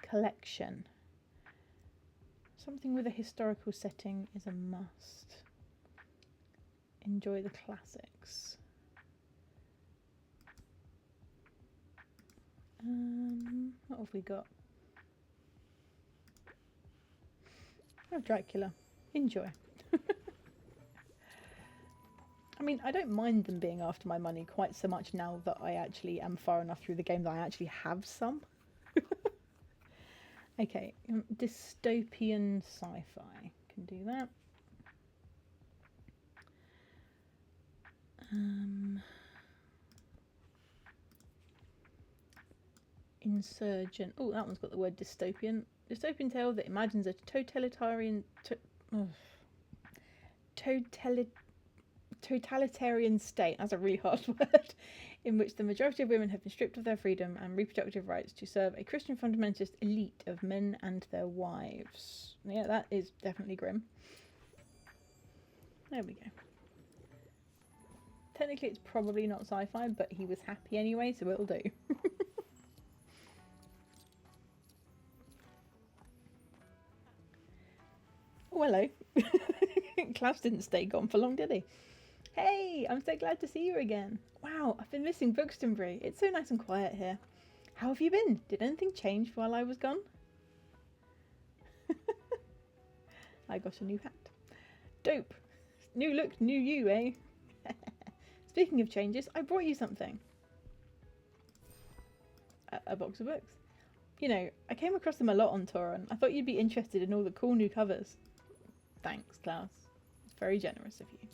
collection. Something with a historical setting is a must. Enjoy the classics. What have we got? Oh, Dracula. Enjoy. I mean, I don't mind them being after my money quite so much now that I actually am far enough through the game that I actually have some. Okay, dystopian sci-fi. Can do that. Insurgent. Oh, that one's got the word dystopian. Dystopian tale that imagines a totalitarian state. That's a really hard word. In which the majority of women have been stripped of their freedom and reproductive rights to serve a Christian fundamentalist elite of men and their wives. Yeah, that is definitely grim. There we go. Technically, it's probably not sci-fi, but he was happy anyway, so it'll do. Oh, hello. Klaus didn't stay gone for long, did he? Hey, I'm so glad to see you again. Wow, I've been missing Bookston. It's so nice and quiet here. How have you been? Did anything change while I was gone? I got a new hat. Dope. New look, new you, eh? Speaking of changes, I brought you something. A box of books. You know, I came across them a lot on Torrent. I thought you'd be interested in all the cool new covers. Thanks, Klaus. It's very generous of you.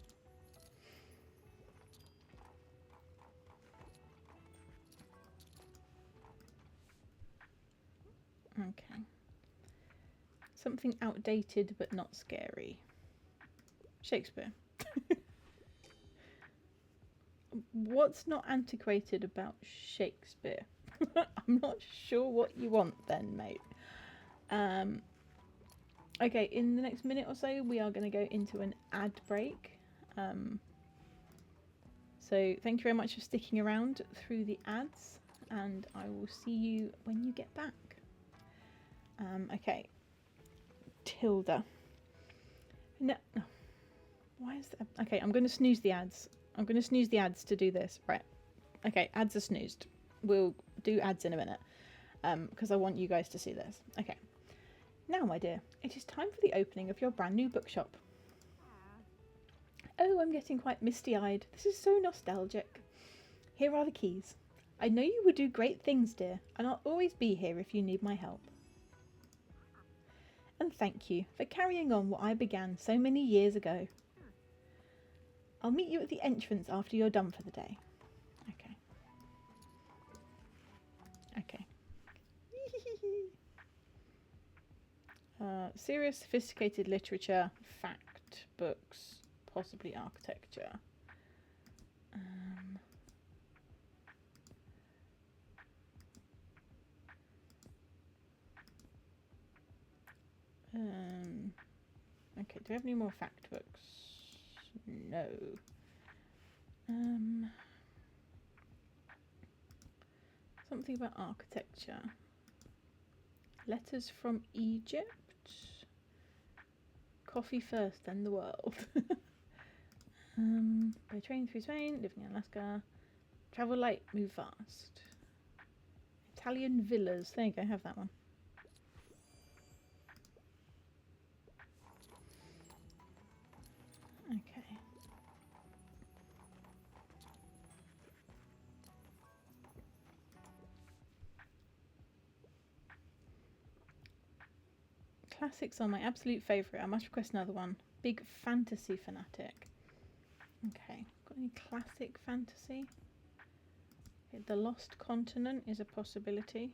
Okay. Something outdated but not scary. Shakespeare. What's not antiquated about Shakespeare? I'm not sure what you want then, mate. Okay, in the next minute or so, we are going to go into an ad break. So thank you very much for sticking around through the ads, and I will see you when you get back. Okay. Tilda. No. Why is that? Okay, I'm going to snooze the ads. I'm going to snooze the ads to do this. Right. Okay, ads are snoozed. We'll do ads in a minute, because I want you guys to see this. Okay. Now, my dear, it is time for the opening of your brand new bookshop. Oh, I'm getting quite misty-eyed. This is so nostalgic. Here are the keys. I know you will do great things, dear, and I'll always be here if you need my help. And thank you for carrying on what I began so many years ago. I'll meet you at the entrance after you're done for the day. Okay. Okay. Serious, sophisticated literature, fact, books, possibly architecture. Okay, do we have any more fact books? No. Something about architecture. Letters from Egypt. Coffee first, then the world. By train through Spain, living in Alaska. Travel light, move fast. Italian villas. There you go, have that one. Okay. Classics are my absolute favourite. I must request another one. Big fantasy fanatic. Okay, got any classic fantasy? Okay, The Lost Continent is a possibility.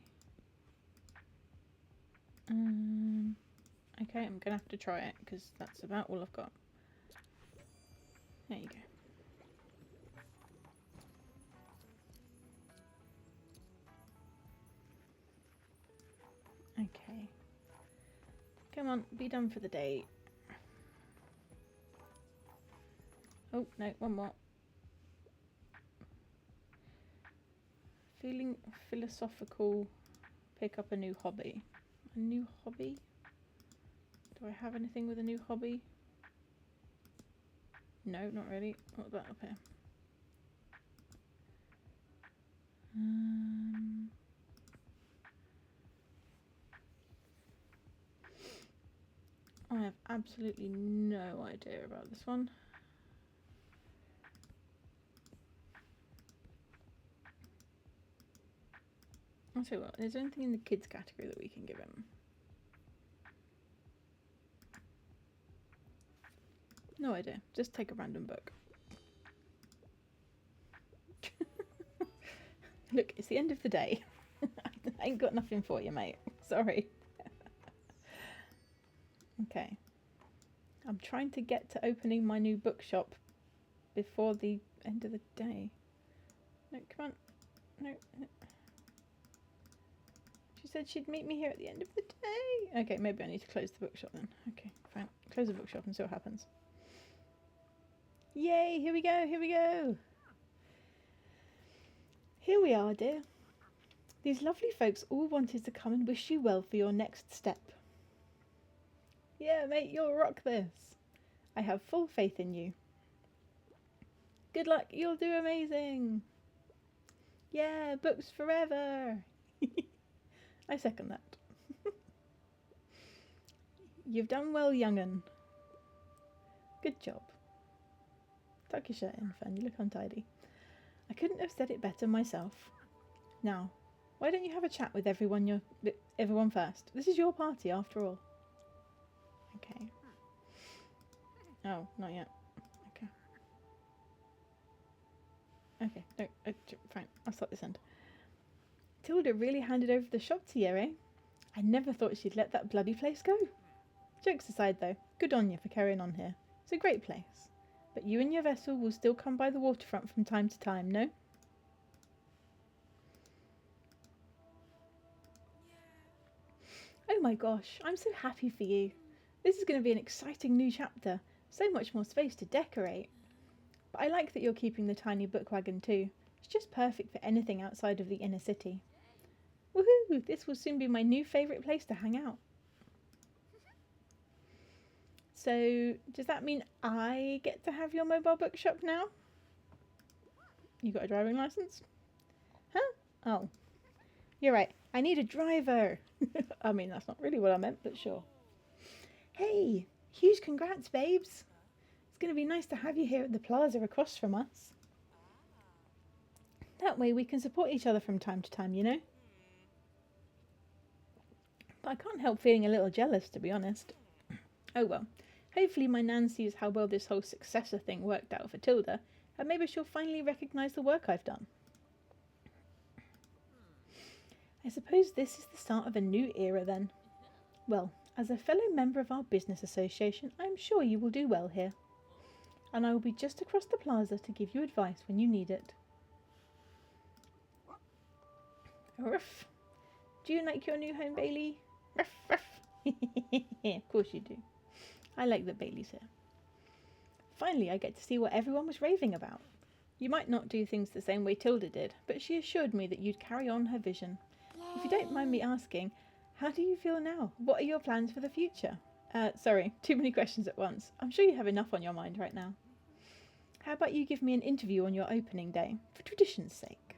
Okay, I'm gonna have to try it because that's about all I've got. There you go. Okay. Come on, be done for the day. Oh, no, one more. Feeling philosophical, pick up a new hobby. A new hobby? Do I have anything with a new hobby? No, not really. What about up here? I have absolutely no idea about this one. I'll tell you what, is there anything in the kids category that we can give him? No idea. Just take a random book. Look, it's the end of the day. I ain't got nothing for you, mate. Sorry. Okay. I'm trying to get to opening my new bookshop before the end of the day. No, come on. No. She said she'd meet me here at the end of the day. Okay, maybe I need to close the bookshop then. Okay, fine. Close the bookshop and see what happens. Yay, here we go, here we go. Here we are, dear. These lovely folks all wanted to come and wish you well for your next step. Yeah, mate, you'll rock this. I have full faith in you. Good luck, you'll do amazing. Yeah, books forever. I second that. You've done well, young'un. Good job. Tuck your shirt in, Fern, you look untidy. I couldn't have said it better myself. Now, why don't you have a chat with everyone first? This is your party, after all. Okay. Oh, not yet. Okay. Okay, no, fine. I'll start this end. Tilda really handed over the shop to you, eh? I never thought she'd let that bloody place go. Jokes aside, though, good on you for carrying on here. It's a great place. But you and your vessel will still come by the waterfront from time to time, no? Oh my gosh, I'm so happy for you. This is going to be an exciting new chapter. So much more space to decorate. But I like that you're keeping the tiny book wagon too. It's just perfect for anything outside of the inner city. Woohoo! This will soon be my new favourite place to hang out. So, does that mean I get to have your mobile bookshop now? You got a driving licence? Huh? Oh. You're right. I need a driver. I mean, that's not really what I meant, but sure. Hey, huge congrats, babes. It's going to be nice to have you here at the plaza across from us. That way we can support each other from time to time, you know? But I can't help feeling a little jealous, to be honest. Oh well. Hopefully my Nan sees how well this whole successor thing worked out for Tilda, and maybe she'll finally recognise the work I've done. I suppose this is the start of a new era then. Well, as a fellow member of our business association, I am sure you will do well here. And I will be just across the plaza to give you advice when you need it. Ruff. Do you like your new home, Bailey? Ruff, ruff. Of course you do. I like that Bailey's here. Finally, I get to see what everyone was raving about. You might not do things the same way Tilda did, but she assured me that you'd carry on her vision. If you don't mind me asking, how do you feel now? What are your plans for the future? Sorry, too many questions at once. I'm sure you have enough on your mind right now. How about you give me an interview on your opening day, for tradition's sake?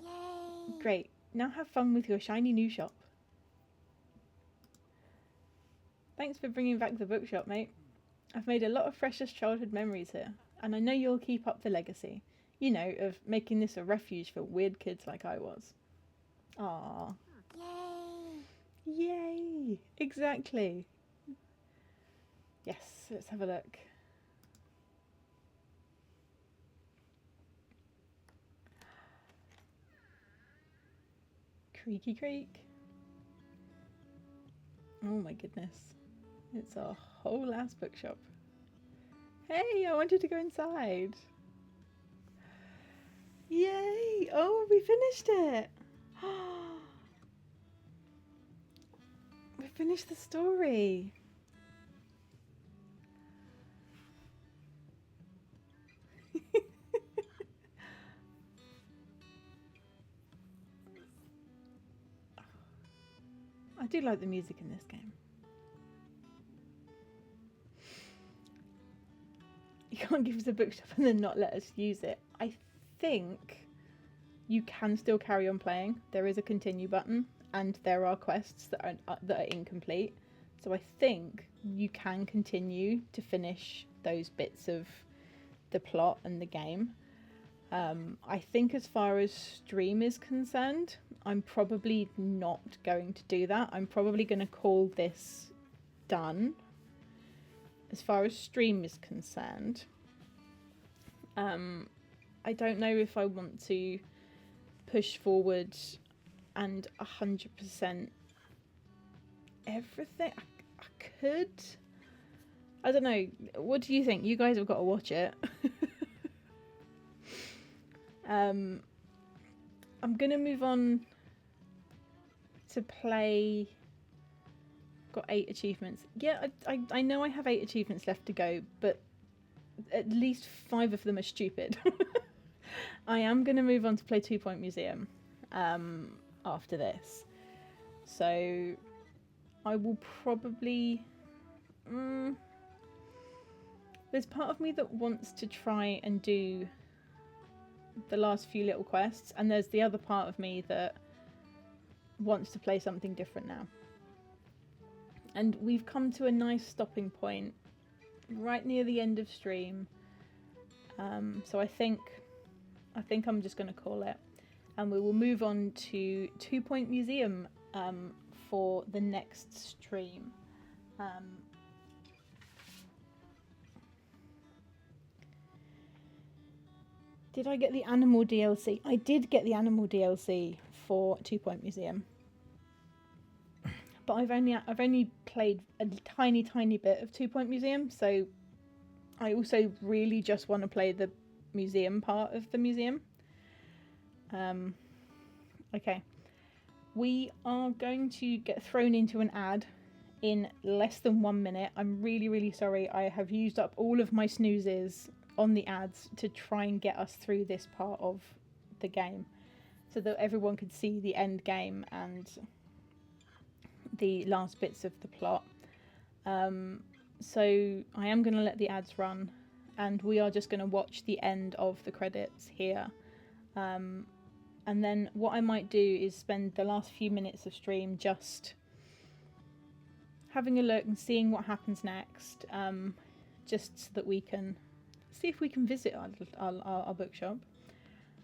Yay! Great. Now have fun with your shiny new shop. Thanks for bringing back the bookshop, mate. I've made a lot of precious childhood memories here, and I know you'll keep up the legacy. You know, of making this a refuge for weird kids like I was. Aww. Yay! Yay! Exactly. Yes, let's have a look. Creaky creak. Oh my goodness. It's a whole ass bookshop. Hey, I wanted to go inside. Yay! Oh, we finished it. We finished the story. I do like the music in this game. You can't give us a bookshop and then not let us use it. I think you can still carry on playing. There is a continue button, and there are quests that are incomplete. So I think you can continue to finish those bits of the plot and the game. I think as far as stream is concerned, I'm probably not going to do that. I'm probably going to call this done as far as stream is concerned. I don't know if I want to push forward and 100% everything. I could. I don't know. What do you think? You guys have got to watch it. I'm gonna move on to play. Got 8 achievements. Yeah, I know I have 8 achievements left to go, but at least 5 of them are stupid. I am gonna move on to play 2 Point Museum after this, so I will probably. There's part of me that wants to try and do the last few little quests, and there's the other part of me that wants to play something different now. And we've come to a nice stopping point right near the end of stream, so I think I'm just going to call it, and we will move on to 2 Point Museum for the next stream. Did I get the animal DLC? I did get the animal DLC for 2 Point Museum, but I've only played a tiny bit of 2 Point Museum, so I also really just want to play the museum part of the museum. Okay, we are going to get thrown into an ad in less than 1 minute. I'm really sorry. I have used up all of my snoozes on the ads to try and get us through this part of the game so that everyone could see the end game and the last bits of the plot. So I am going to let the ads run, and we are just going to watch the end of the credits here. And then what I might do is spend the last few minutes of stream just having a look and seeing what happens next, just so that we can see if we can visit our bookshop.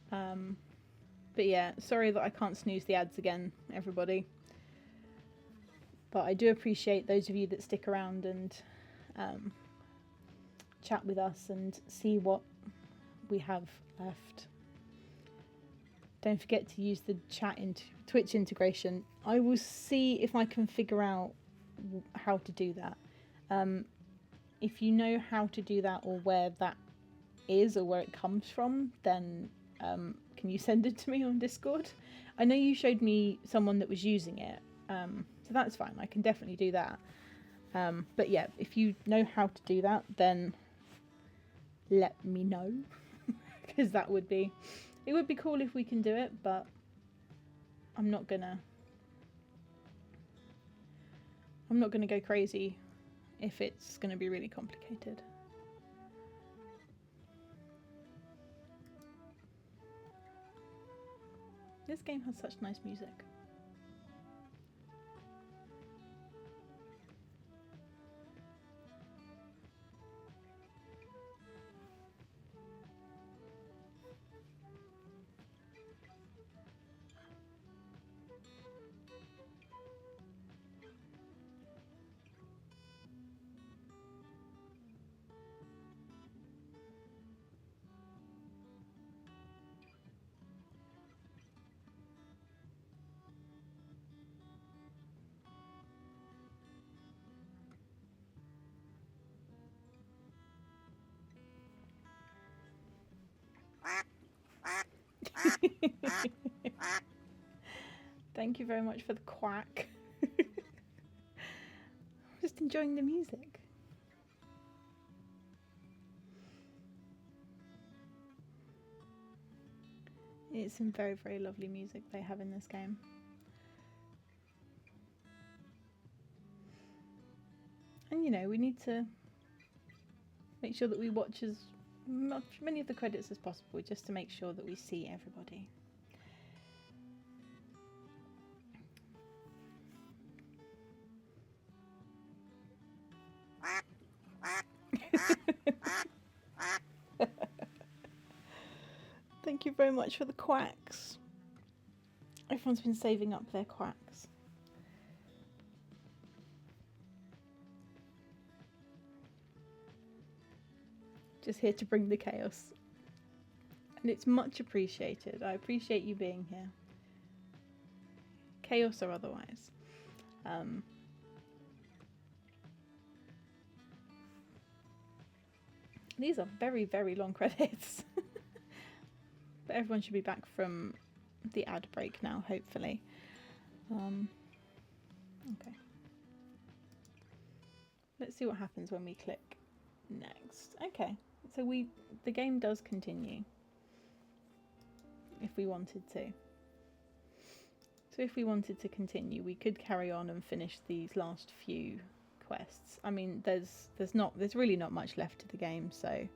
But yeah, sorry that I can't snooze the ads again, everybody. But I do appreciate those of you that stick around and chat with us and see what we have left. Don't forget to use the chat into Twitch integration. I will see if I can figure out how to do that. If you know how to do that, or where that is, or where it comes from, then can you send it to me on Discord? I know you showed me someone that was using it, so that's fine. I can definitely do that. But yeah, if you know how to do that, then let me know, because it would be cool if we can do it, but I'm not gonna go crazy if it's gonna be really complicated. This game has such nice music. Thank you very much for the quack. Just enjoying the music. It's some very lovely music they have in this game. And you know, we need to make sure that we watch as many of the credits as possible, just to make sure that we see everybody. Thank you very much for the quacks. Everyone's been saving up their quacks. Just here to bring the chaos. And it's much appreciated. I appreciate you being here. Chaos or otherwise. These are very, very long credits. But everyone should be back from the ad break now, hopefully. Okay. Let's see what happens when we click next. Okay, so the game does continue if we wanted to. So if we wanted to continue, we could carry on and finish these last few quests. I mean, there's really not much left to the game, so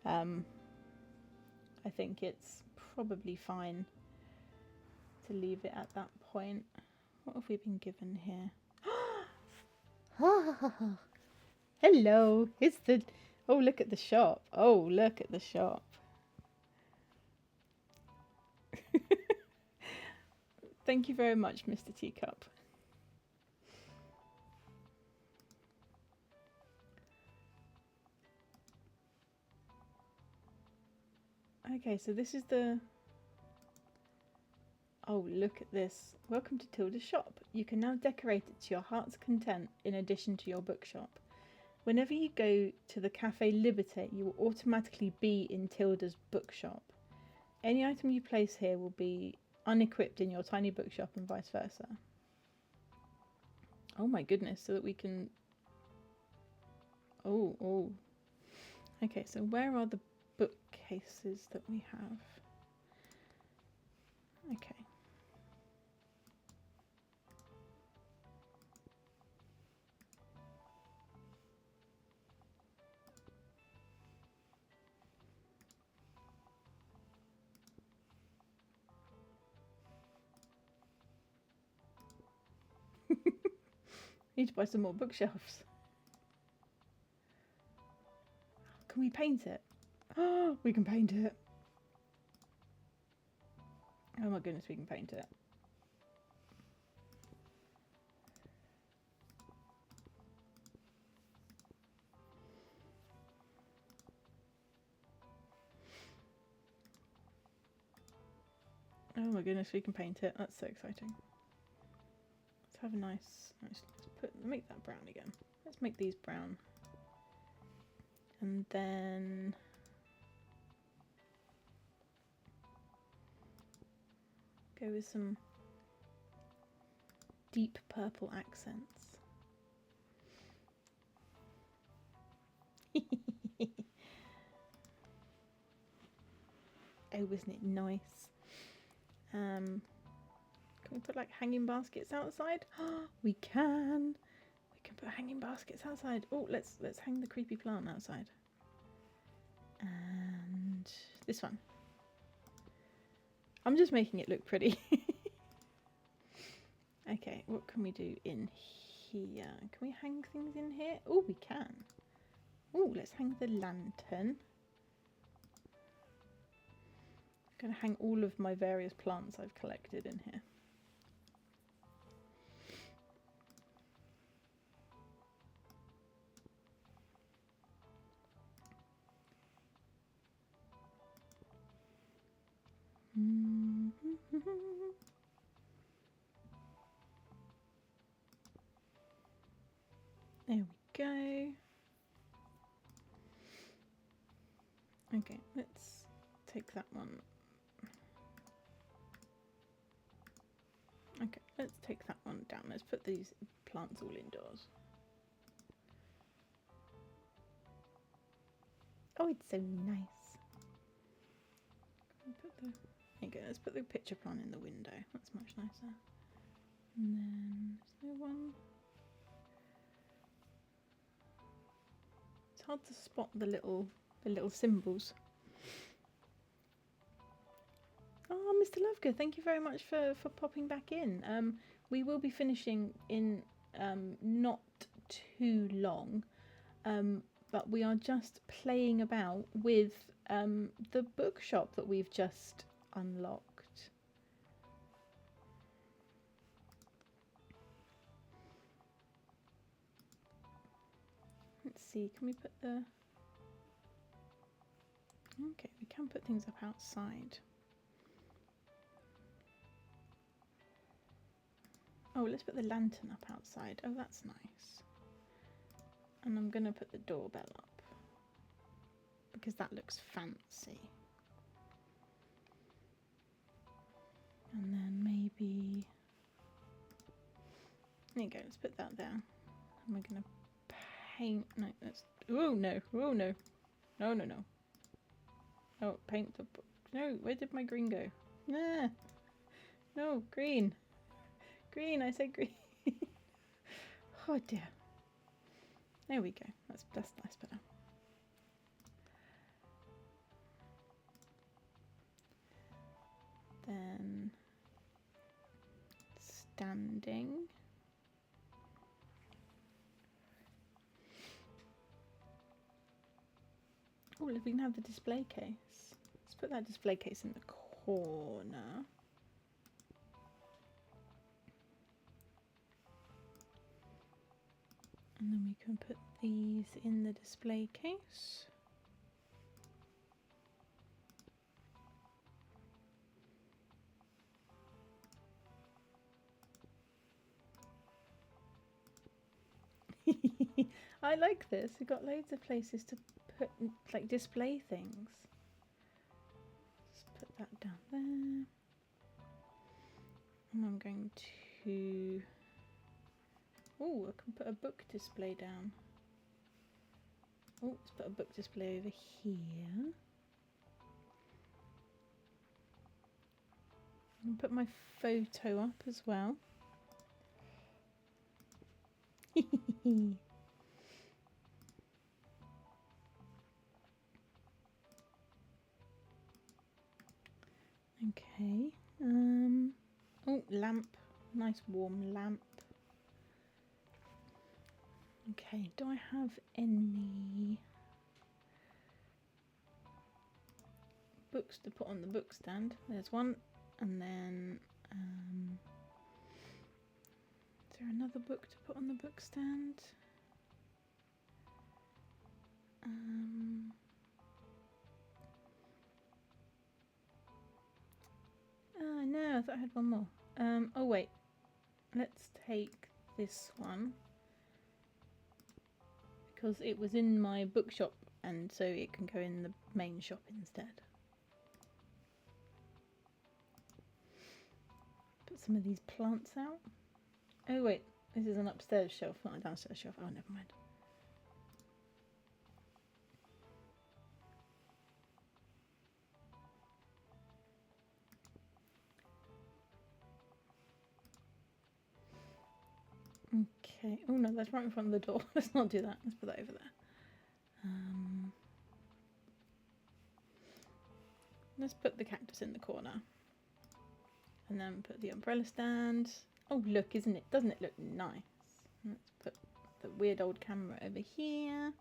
I think it's probably fine to leave it at that point. What have we been given here? Hello, it's the... Oh, look at the shop. Oh, look at the shop. Thank you very much, Mr. Teacup. Okay, so this is the... Oh, look at this. Welcome to Tilda's shop. You can now decorate it to your heart's content in addition to your bookshop. Whenever you go to the Cafe Liberté, you will automatically be in Tilda's bookshop. Any item you place here will be unequipped in your tiny bookshop and vice versa. Oh my goodness, so that we can... Oh. Okay, so where are the bookcases that we have? Okay. Need to buy some more bookshelves. Can we paint it? Oh, we can paint it. Oh my goodness, we can paint it. Oh my goodness, we can paint it. That's so exciting. Let's have a nice make that brown again. Let's make these brown. And then go with some deep purple accents. Oh, isn't it nice? Can we put like hanging baskets outside? We can. We can put hanging baskets outside. Oh, let's hang the creepy plant outside. And this one. I'm just making it look pretty. Okay, what can we do in here? Can we hang things in here? Oh, we can. Oh, let's hang the lantern. I'm going to hang all of my various plants I've collected in here. There we go. Okay, let's take that one. Okay, let's take that one down. Let's put these plants all indoors. Oh, it's so nice. There you go, let's put the picture plant in the window. That's much nicer. And then, is there one? It's hard to spot the little symbols. Oh, Mr. Lovegood, thank you very much for popping back in. We will be finishing in not too long, but we are just playing about with the bookshop that we've just unlocked. Let's see, can we put the... Okay, we can put things up outside. Oh, let's put the lantern up outside. Oh, that's nice. And I'm going to put the doorbell up because that looks fancy. And then maybe... There you go, let's put that there. And we're going to paint... No, that's... Oh, no. Oh, no. No, no, no. Oh, paint the book. No, where did my green go? Nah. No, green. Green, I said green. Oh dear. There we go. That's nice better. Then standing. Oh, look, we can have the display case. Let's put that display case in the corner. And then we can put these in the display case. I like this. We've got loads of places to put, like, display things. Just put that down there. And I'm going to... Oh, I can put a book display down. Oh, let's put a book display over here. And put my photo up as well. Okay. Oh, lamp. Nice warm lamp. Okay, do I have any books to put on the book stand? There's one, and then is there another book to put on the book stand? No, I thought I had one more. Oh wait, let's take this one because it was in my bookshop, and so it can go in the main shop instead. Put some of these plants out. Oh wait, this is an upstairs shelf, not a downstairs shelf. Oh, never mind. Okay. Oh no, that's right in front of the door. Let's not do that. Let's put that over there. Let's put the cactus in the corner. And then put the umbrella stand. Oh look, doesn't it look nice? Let's put the weird old camera over here.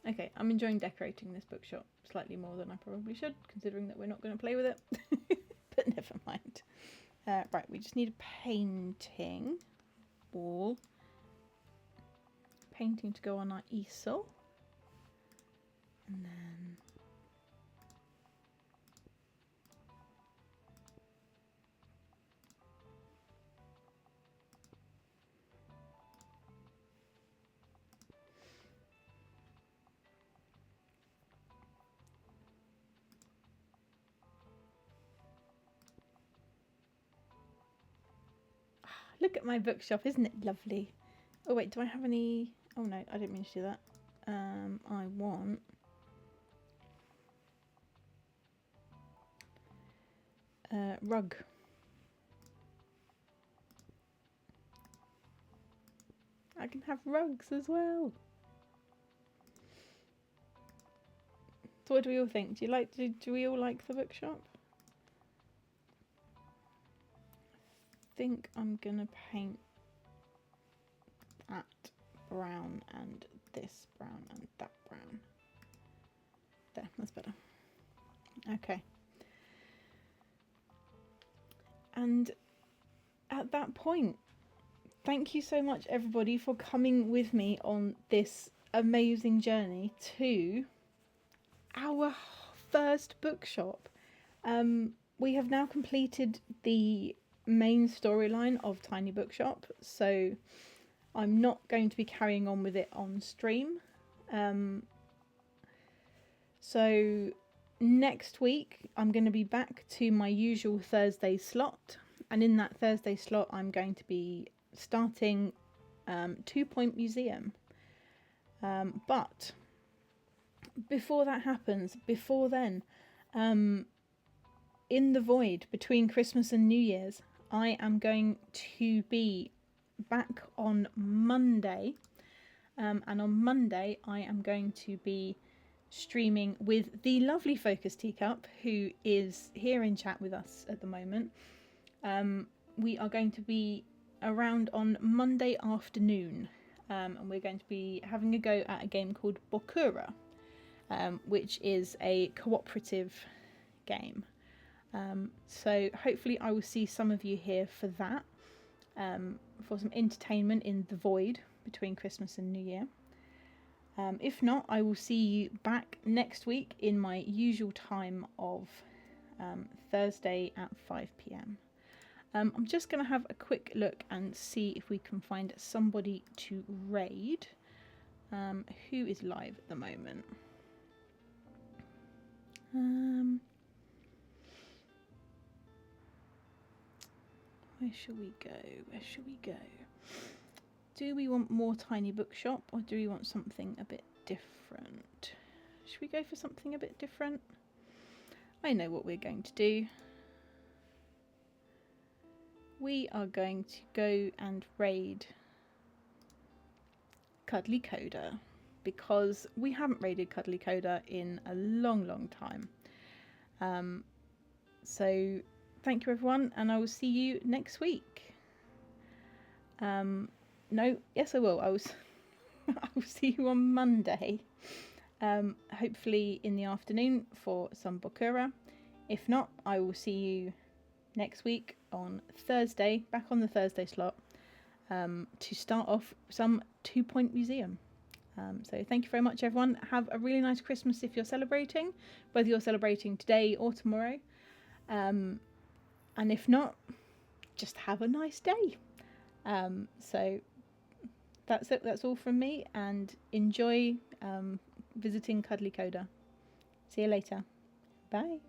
Okay, I'm enjoying decorating this bookshop slightly more than I probably should, considering that we're not going to play with it. But never mind. Right, we just need a painting wall. Painting to go on our easel. And then... Look at my bookshop, isn't it lovely? Oh wait, do I have any... Oh no, I didn't mean to do that. I want... rug. I can have rugs as well. So what do we all think? Do we all like the bookshop? I think I'm gonna paint that brown and this brown and that brown. There, that's better. Okay. And at that point, thank you so much everybody for coming with me on this amazing journey to our first bookshop. We have now completed the main storyline of Tiny Bookshop, so I'm not going to be carrying on with it on stream. So next week I'm going to be back to my usual Thursday slot, and in that Thursday slot I'm going to be starting 2 Point Museum. But before that happens, before then, in the void between Christmas and New Year's, I am going to be back on Monday, and on Monday I am going to be streaming with the lovely Focus Teacup, who is here in chat with us at the moment. We are going to be around on Monday afternoon, and we're going to be having a go at a game called Bokura, which is a cooperative game. So hopefully I will see some of you here for that, for some entertainment in the void between Christmas and New Year. If not, I will see you back next week in my usual time of Thursday at 5 p.m. I'm just going to have a quick look and see if we can find somebody to raid who is live at the moment. Where shall we go? Where shall we go? Do we want more Tiny Bookshop, or do we want something a bit different? Should we go for something a bit different? I know what we're going to do. We are going to go and raid Cuddly Coda, because we haven't raided Cuddly Coda in a long time. So thank you everyone, and I will see you next week. No, yes I will. I will see you on Monday. Hopefully in the afternoon for some Bokura. If not, I will see you next week on Thursday, back on the Thursday slot, to start off some 2 Point Museum. So thank you very much everyone. Have a really nice Christmas if you're celebrating, whether you're celebrating today or tomorrow. And if not, just have a nice day. So that's it. That's all from me, and enjoy visiting Cuddly Coda. See you later. Bye.